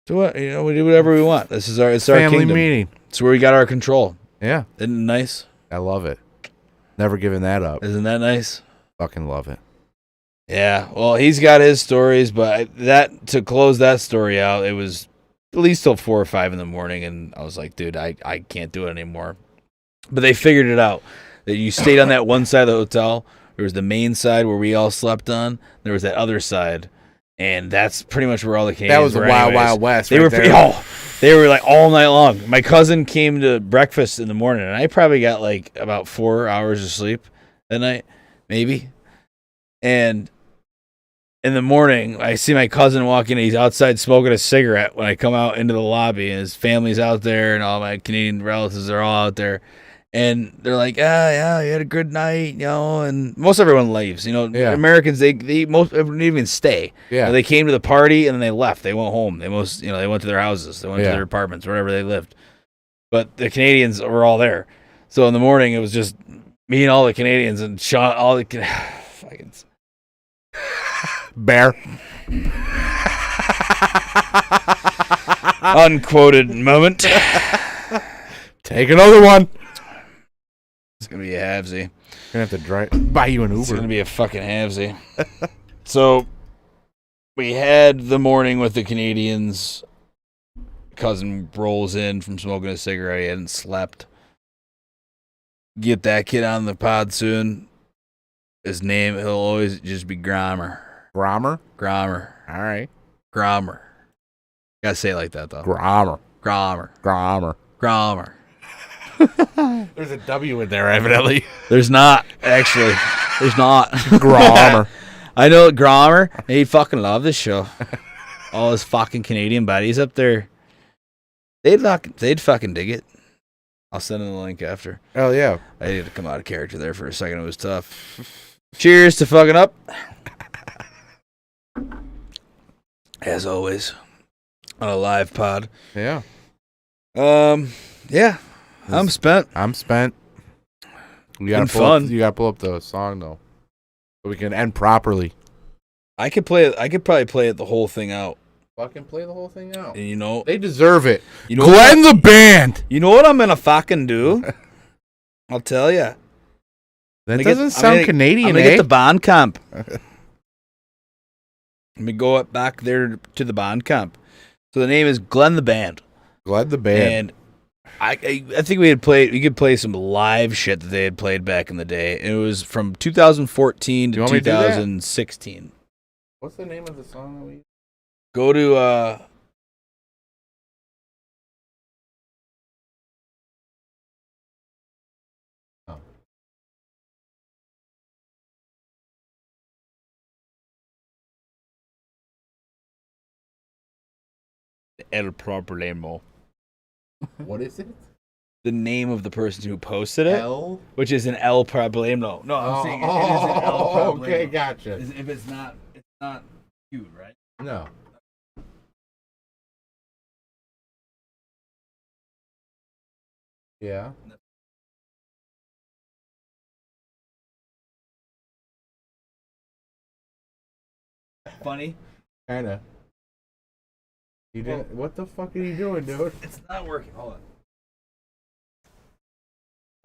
So what? We do whatever we want. It's our Family kingdom. meeting. It's where we got our control. Yeah. Isn't it nice? I love it. Never giving that up. Isn't that nice? Fucking love it. Yeah. Well, he's got his stories, but to close that story out, it was at least till 4 or 5 in the morning, and I was like, dude, I can't do it anymore. But they figured it out. That you stayed on that one side of the hotel. There was the main side where we all slept on. There was that other side. And that's pretty much where all the Canadians That was the were Wild anyways. Wild West. They were like all night long. My cousin came to breakfast in the morning, and I probably got like about 4 hours of sleep that night, maybe. And in the morning, I see my cousin walk in. He's outside smoking a cigarette when I come out into the lobby, and his family's out there, and all my Canadian relatives are all out there. And they're like, yeah, you had a good night, and most everyone leaves. Yeah. Americans, they most everyone didn't even stay. Yeah. They came to the party and then they left. They went home. They they went to their houses. They went to Yeah. their apartments, wherever they lived. But the Canadians were all there. So in the morning, it was just me and all the Canadians and Sean, all the fucking Bear. unquoted moment. Take another one. It's gonna be a halvesy. Gonna have to buy you an It's Uber. gonna be a fucking halvesy. So we had the morning with the Canadians. Cousin rolls in from smoking a cigarette. He hadn't slept. Get that kid on the pod soon. His name, he'll always just be Grommer. Grommer? Grommer. All right. Grommer. Gotta say it like that, though. Grommer. Grommer. Grommer. Grommer. There's a W in there, evidently. There's not, actually. There's not. Grommer. I know Grommer. He fucking love this show. All his fucking Canadian buddies up there. They'd fucking dig it. I'll send him the link after. Hell yeah. I had to come out of character there for a second. It was tough. Cheers to fucking up. As always, on a live pod. Yeah. Yeah. I'm spent. I'm spent. You gotta Been fun. You gotta pull up the song though, so we can end properly. I could probably play it the whole thing out. Fucking play the whole thing out. And you know, They deserve it. you know Glenn the band. You know what I'm gonna fucking do? I'll tell you. That doesn't sound Canadian, I'm gonna eh? get the band camp. Let me go up back there to the band camp. So the name is Glenn the Band. Glenn the band. And I think we could play some live shit that they had played back in the day. It was from 2014 to 2016. What's the name of the song that we? Go to El Problemo. What is it? The name of the person who posted it, L. which is an El Problemo. No, I'm saying it is an El Problemo. Okay, gotcha. If it's not cute, right? No. Yeah. Funny. Kinda. You didn't. What the fuck are you doing, dude? It's not working. Hold on.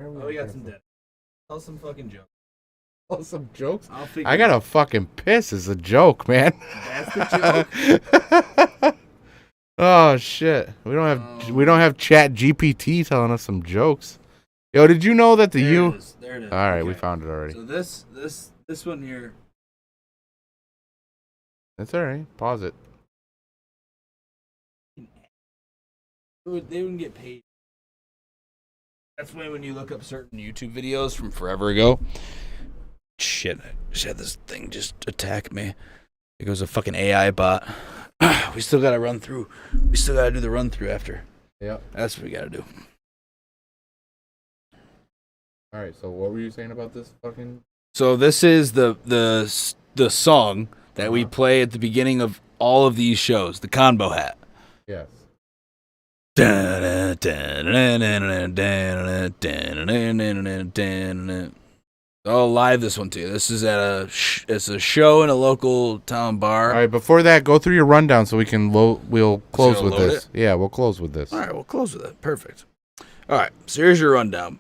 Oh, we got some dead. Tell some fucking joke. Oh, some jokes. I'll figure. I gotta fucking piss. It's a joke, man. That's the joke. Oh shit. We don't have Chat GPT telling us some jokes. Yo, did you know that the There it is. There it is. All right, Okay. we found it already. So this one here. That's all right. Pause it. They wouldn't get paid. That's why when you look up certain YouTube videos from forever ago. Shit, I just had this thing just attack me. It was a fucking AI bot. We still gotta run through. We still gotta do the run through after. Yep. That's what we gotta do. All right. So what were you saying about this fucking? So this is the song that we play at the beginning of all of these shows. The Convo Hat. Yes. I'll live this one too. This is at it's a show in a local town bar. All right. Before that, go through your rundown so we can we'll close with load this. Yeah, we'll close with this. All right, we'll close with it. Perfect. All right, so here's your rundown.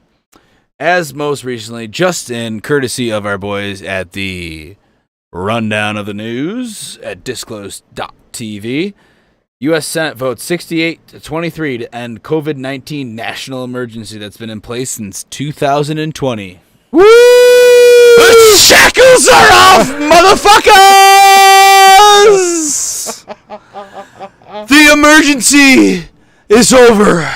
As most recently, just in courtesy of our boys at the Rundown of the News at Disclosed.tv, U.S. Senate votes 68 to 23 to end COVID-19 national emergency that's been in place since 2020. Woo! The shackles are off, motherfuckers! The emergency is over.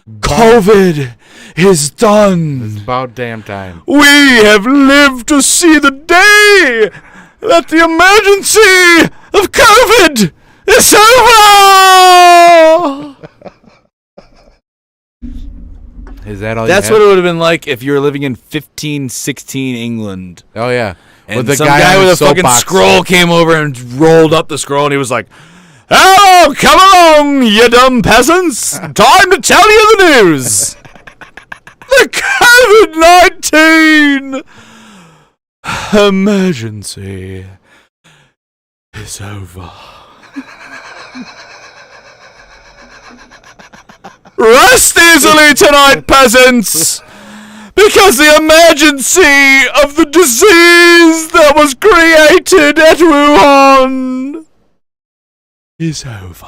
COVID is done. It's about damn time. We have lived to see the day that the emergency of COVID is over. Is that all? That's what it would have been like if you were living in 1516 England. Oh yeah. And the some guy on with a the fucking soapbox. scroll came over and rolled up the scroll, and he was like, "Oh, come along, you dumb peasants! Time to tell you the news. The COVID-19 emergency is over. Rest easily tonight, peasants, because the emergency of the disease that was created at Wuhan is over."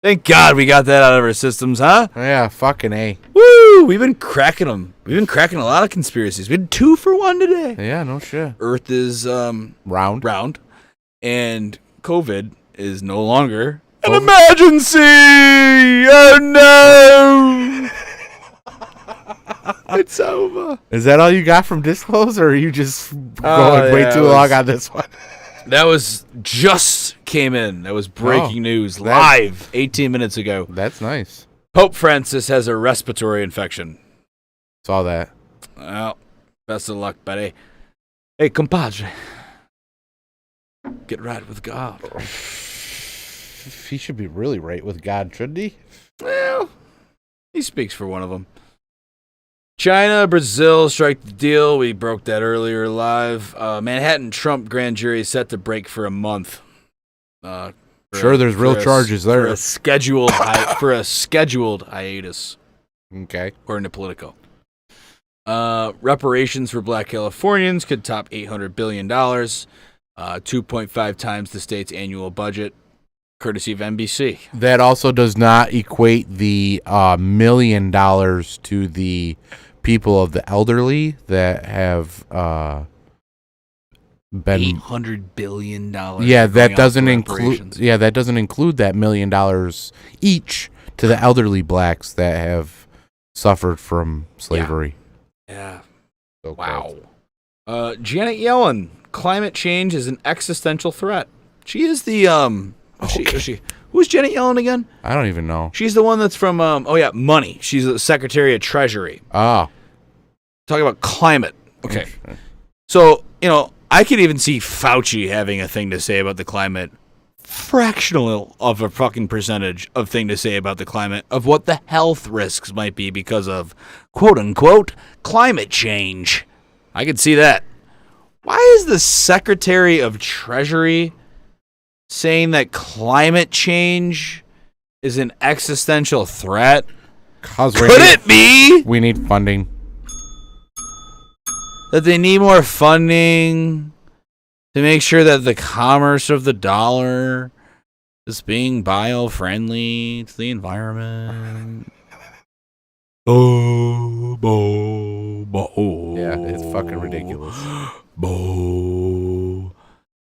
Thank God we got that out of our systems, huh? Yeah, fucking A. Woo! We've been cracking them. We've been cracking a lot of conspiracies. We did 2 for 1 today. Yeah, no shit. Earth is round, and COVID is no longer an emergency. Oh no! It's over. Is that all you got from Disclose, or are you just going way too long on this one? That was just came in. That was breaking news live 18 minutes ago. That's nice. Pope Francis has a respiratory infection. Saw that. Well, best of luck, buddy. Hey, compadre. Get right with God. He should be really right with God, shouldn't he? Well, he speaks for one of them. China, Brazil strike the deal. We broke that earlier live. Manhattan Trump grand jury set to break for a month. There's real charges there. For a scheduled hiatus. Okay. According to Politico. Reparations for black Californians could top $800 billion, 2.5 times the state's annual budget, courtesy of NBC. That also does not equate the $1 million to the people of the elderly that have been $800 billion. Yeah, that doesn't include. Yeah, that doesn't include that $1 million each to the elderly blacks that have suffered from slavery. Yeah. So wow. Janet Yellen. Climate change is an existential threat. She is the who's Janet Yellen again? I don't even know. She's the one that's from Money. She's the Secretary of Treasury. Ah. Talking about climate. Okay. So, I could even see Fauci having a thing to say about the climate. Fractional of a fucking percentage of thing to say about the climate of what the health risks might be because of quote unquote climate change. I could see that. Why is the Secretary of Treasury saying that climate change is an existential threat? Could it be? We need funding. That they need more funding to make sure that the commerce of the dollar is being bio-friendly to the environment. Yeah, it's fucking ridiculous.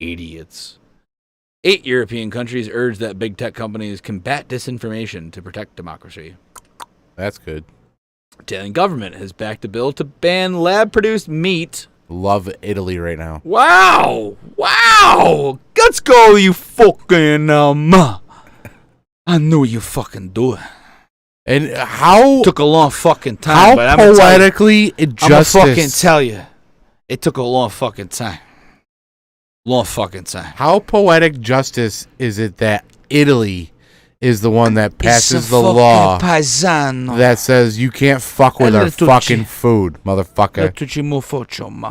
Idiots. 8 European countries urge that big tech companies combat disinformation to protect democracy. That's good. Italian government has backed a bill to ban lab-produced meat. Love Italy right now. Wow! Let's go, you fucking I knew you fucking do it. And how took a long fucking time. How but poetically justice. I'm gonna fucking tell you, it took a long fucking time. How poetic justice is it that Italy is the one that passes the law that says you can't fuck with our fucking food, motherfucker.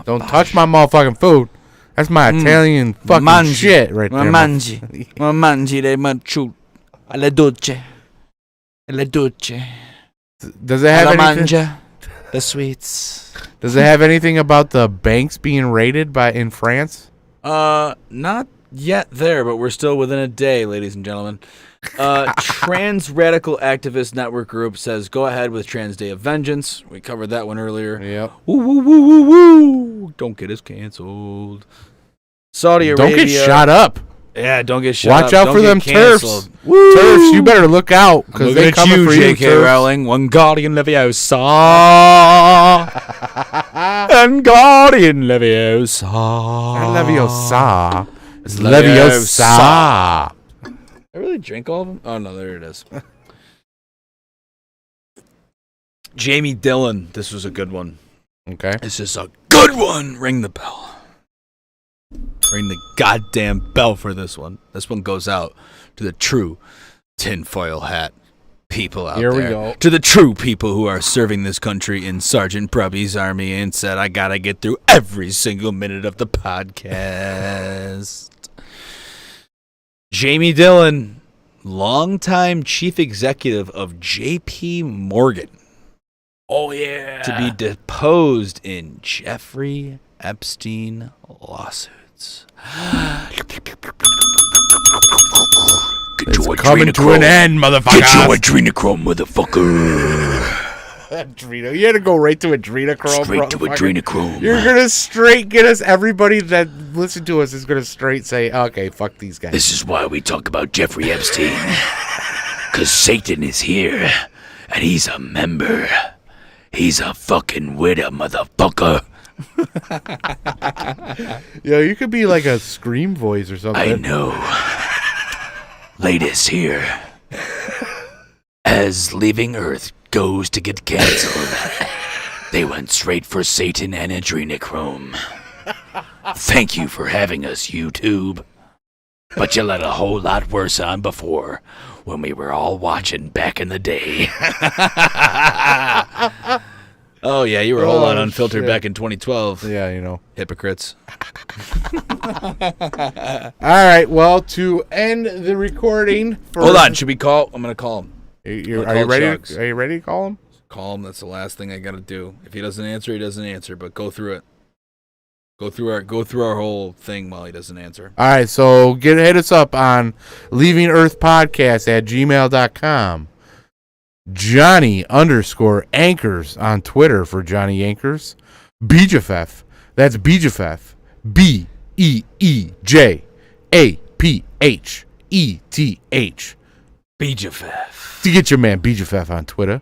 Don't touch my motherfucking food. That's my Italian fucking shit right there. Mangi le manciu alle dolce. Does it have anything? The sweets. Does it have anything about the banks being raided in France? Not yet there, but we're still within a day, ladies and gentlemen. Trans Radical Activist Network Group says go ahead with Trans Day of Vengeance. We covered that one earlier. Yep. Woo. Don't get us canceled. Saudi Arabia. Don't get shot up. Yeah, don't get shot up. Watch out for them turfs. Turfs, you better look out because they coming for you, J.K. Rowling. One Guardian Leviosa. And Guardian Leviosa. Leviosa. It's Leviosa. I really drink all of them? Oh, no, there it is. Jamie Dillon. This was a good one. Okay. This is a good one. Ring the bell. Ring the goddamn bell for this one. This one goes out to the true tinfoil hat people out there. Here we go. To the true people who are serving this country in Sergeant Prubby's army and said, I gotta get through every single minute of the podcast. Jamie Dillon, longtime chief executive of JP Morgan. Oh, yeah. To be deposed in Jeffrey Epstein lawsuits. It's coming to an end, motherfucker. Get your adrenochrome, motherfucker. You had to go right to adrenochrome. Straight to adrenochrome. You're gonna straight get us. Everybody that listen to us is gonna straight say, "Okay, fuck these guys." This is why we talk about Jeffrey Epstein, because Satan is here, and he's a member. He's a fucking widow, motherfucker. Yo, you could be like a scream voice or something. I know. Latest here, as Leaving Earth goes to get canceled, they went straight for Satan and adrenochrome. Thank you for having us, YouTube. But you let a whole lot worse on before, when we were all watching back in the day. Oh, yeah, you were a whole lot Oh, unfiltered shit. back in 2012. Yeah, you know. Hypocrites. All right. Well, to end the recording. For, Hold on. Should we call? I'm going to call him. Are I'll you call ready? Chugs. Are you ready to call him? Call him. That's the last thing I got to do. If he doesn't answer, he doesn't answer. But go through it. Go through our whole thing while he doesn't answer. All right. So hit us up on leavingearthpodcast@gmail.com. Johnny_Anchors on Twitter for Johnny Anchors. Beejafef. That's Beejafef. BEEJAPHETH. Beejafef. To get your man Beejafef on Twitter.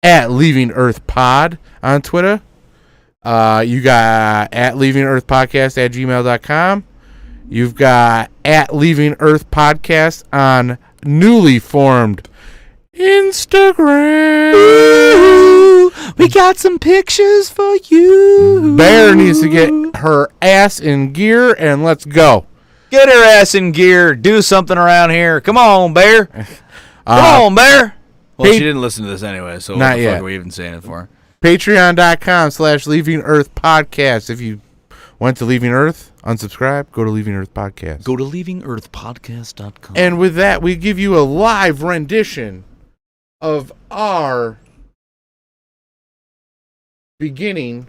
At Leaving Earth Pod on Twitter. You got at leavingearthpodcast@gmail.com. You've got at Leaving Earth Podcast on newly formed Instagram. Ooh, we got some pictures for you. Bear needs to get her ass in gear and let's go. Get her ass in gear. Do something around here. Come on, Bear. Come on, Bear. Well, she didn't listen to this anyway, so Not what the yet. fuck are we even saying it for? Patreon.com/Leaving Earth Podcast. If you went to Leaving Earth, unsubscribe, go to Leaving Earth Podcast. Go to leavingearthpodcast.com. And with that, we give you a live rendition of our beginning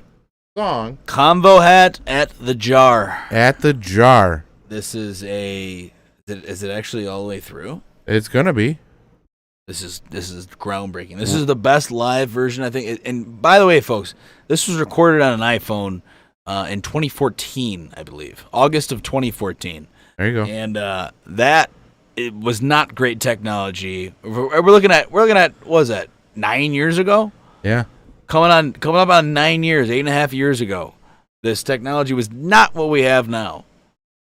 song, Combo Hat at the Jar. At the Jar. This is is it actually all the way through? It's going to be. This is groundbreaking. This is the best live version, I think. And by the way, folks, this was recorded on an iPhone in 2014, I believe, August of 2014. There you go. And it was not great technology. We're looking at what was that, 9 years ago? Yeah. Coming up on 9 years, 8.5 years ago. This technology was not what we have now.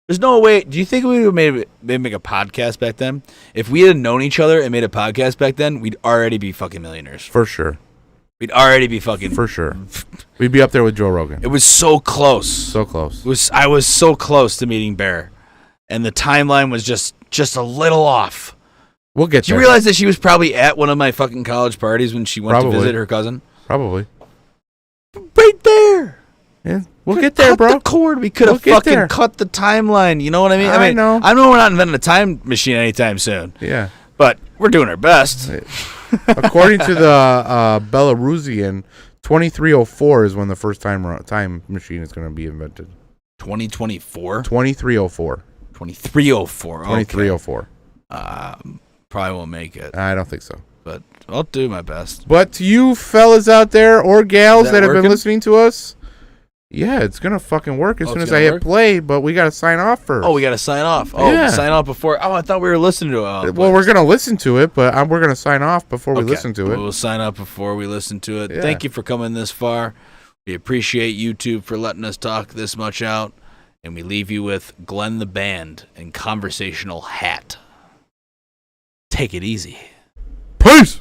There's no way. Do you think we would maybe make a podcast back then? If we had known each other and made a podcast back then, we'd already be fucking millionaires. For sure. We'd already be fucking. For sure. We'd be up there with Joe Rogan. It was so close. So close. I was so close to meeting Bear, and the timeline was just a little off. We'll get Did you there. realize that she was probably at one of my fucking college parties when she went Probably. to visit her cousin? Probably. Right there. Yeah. We'll get there, Cut bro. the cord. We could have We'll get fucking there. cut the timeline. You know what I mean? I know. I know we're not inventing a time machine anytime soon, Yeah. but we're doing our best. According to the Belarusian, 2304 is when the first time machine is going to be invented. 2024? 2304. 2304. Okay. 2304. Probably won't make it, I don't think so. but I'll do my best. But to you fellas out there or gals Is that that have been working? listening to us, yeah, it's going to fucking work as soon it's as gonna I hit work? play, but we got to sign off first. Oh, we got to sign off. Oh, Yeah. sign off before. Oh, I thought we were listening to it. Well, we're going to listen to it, but we're going to sign off before we listen to it. We'll sign up before we listen to it. Yeah. Thank you for coming this far. We appreciate YouTube for letting us talk this much out. And we leave you with Glenn the Band and Conversational Hat. Take it easy. Peace!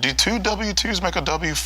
do two W2s make a W4?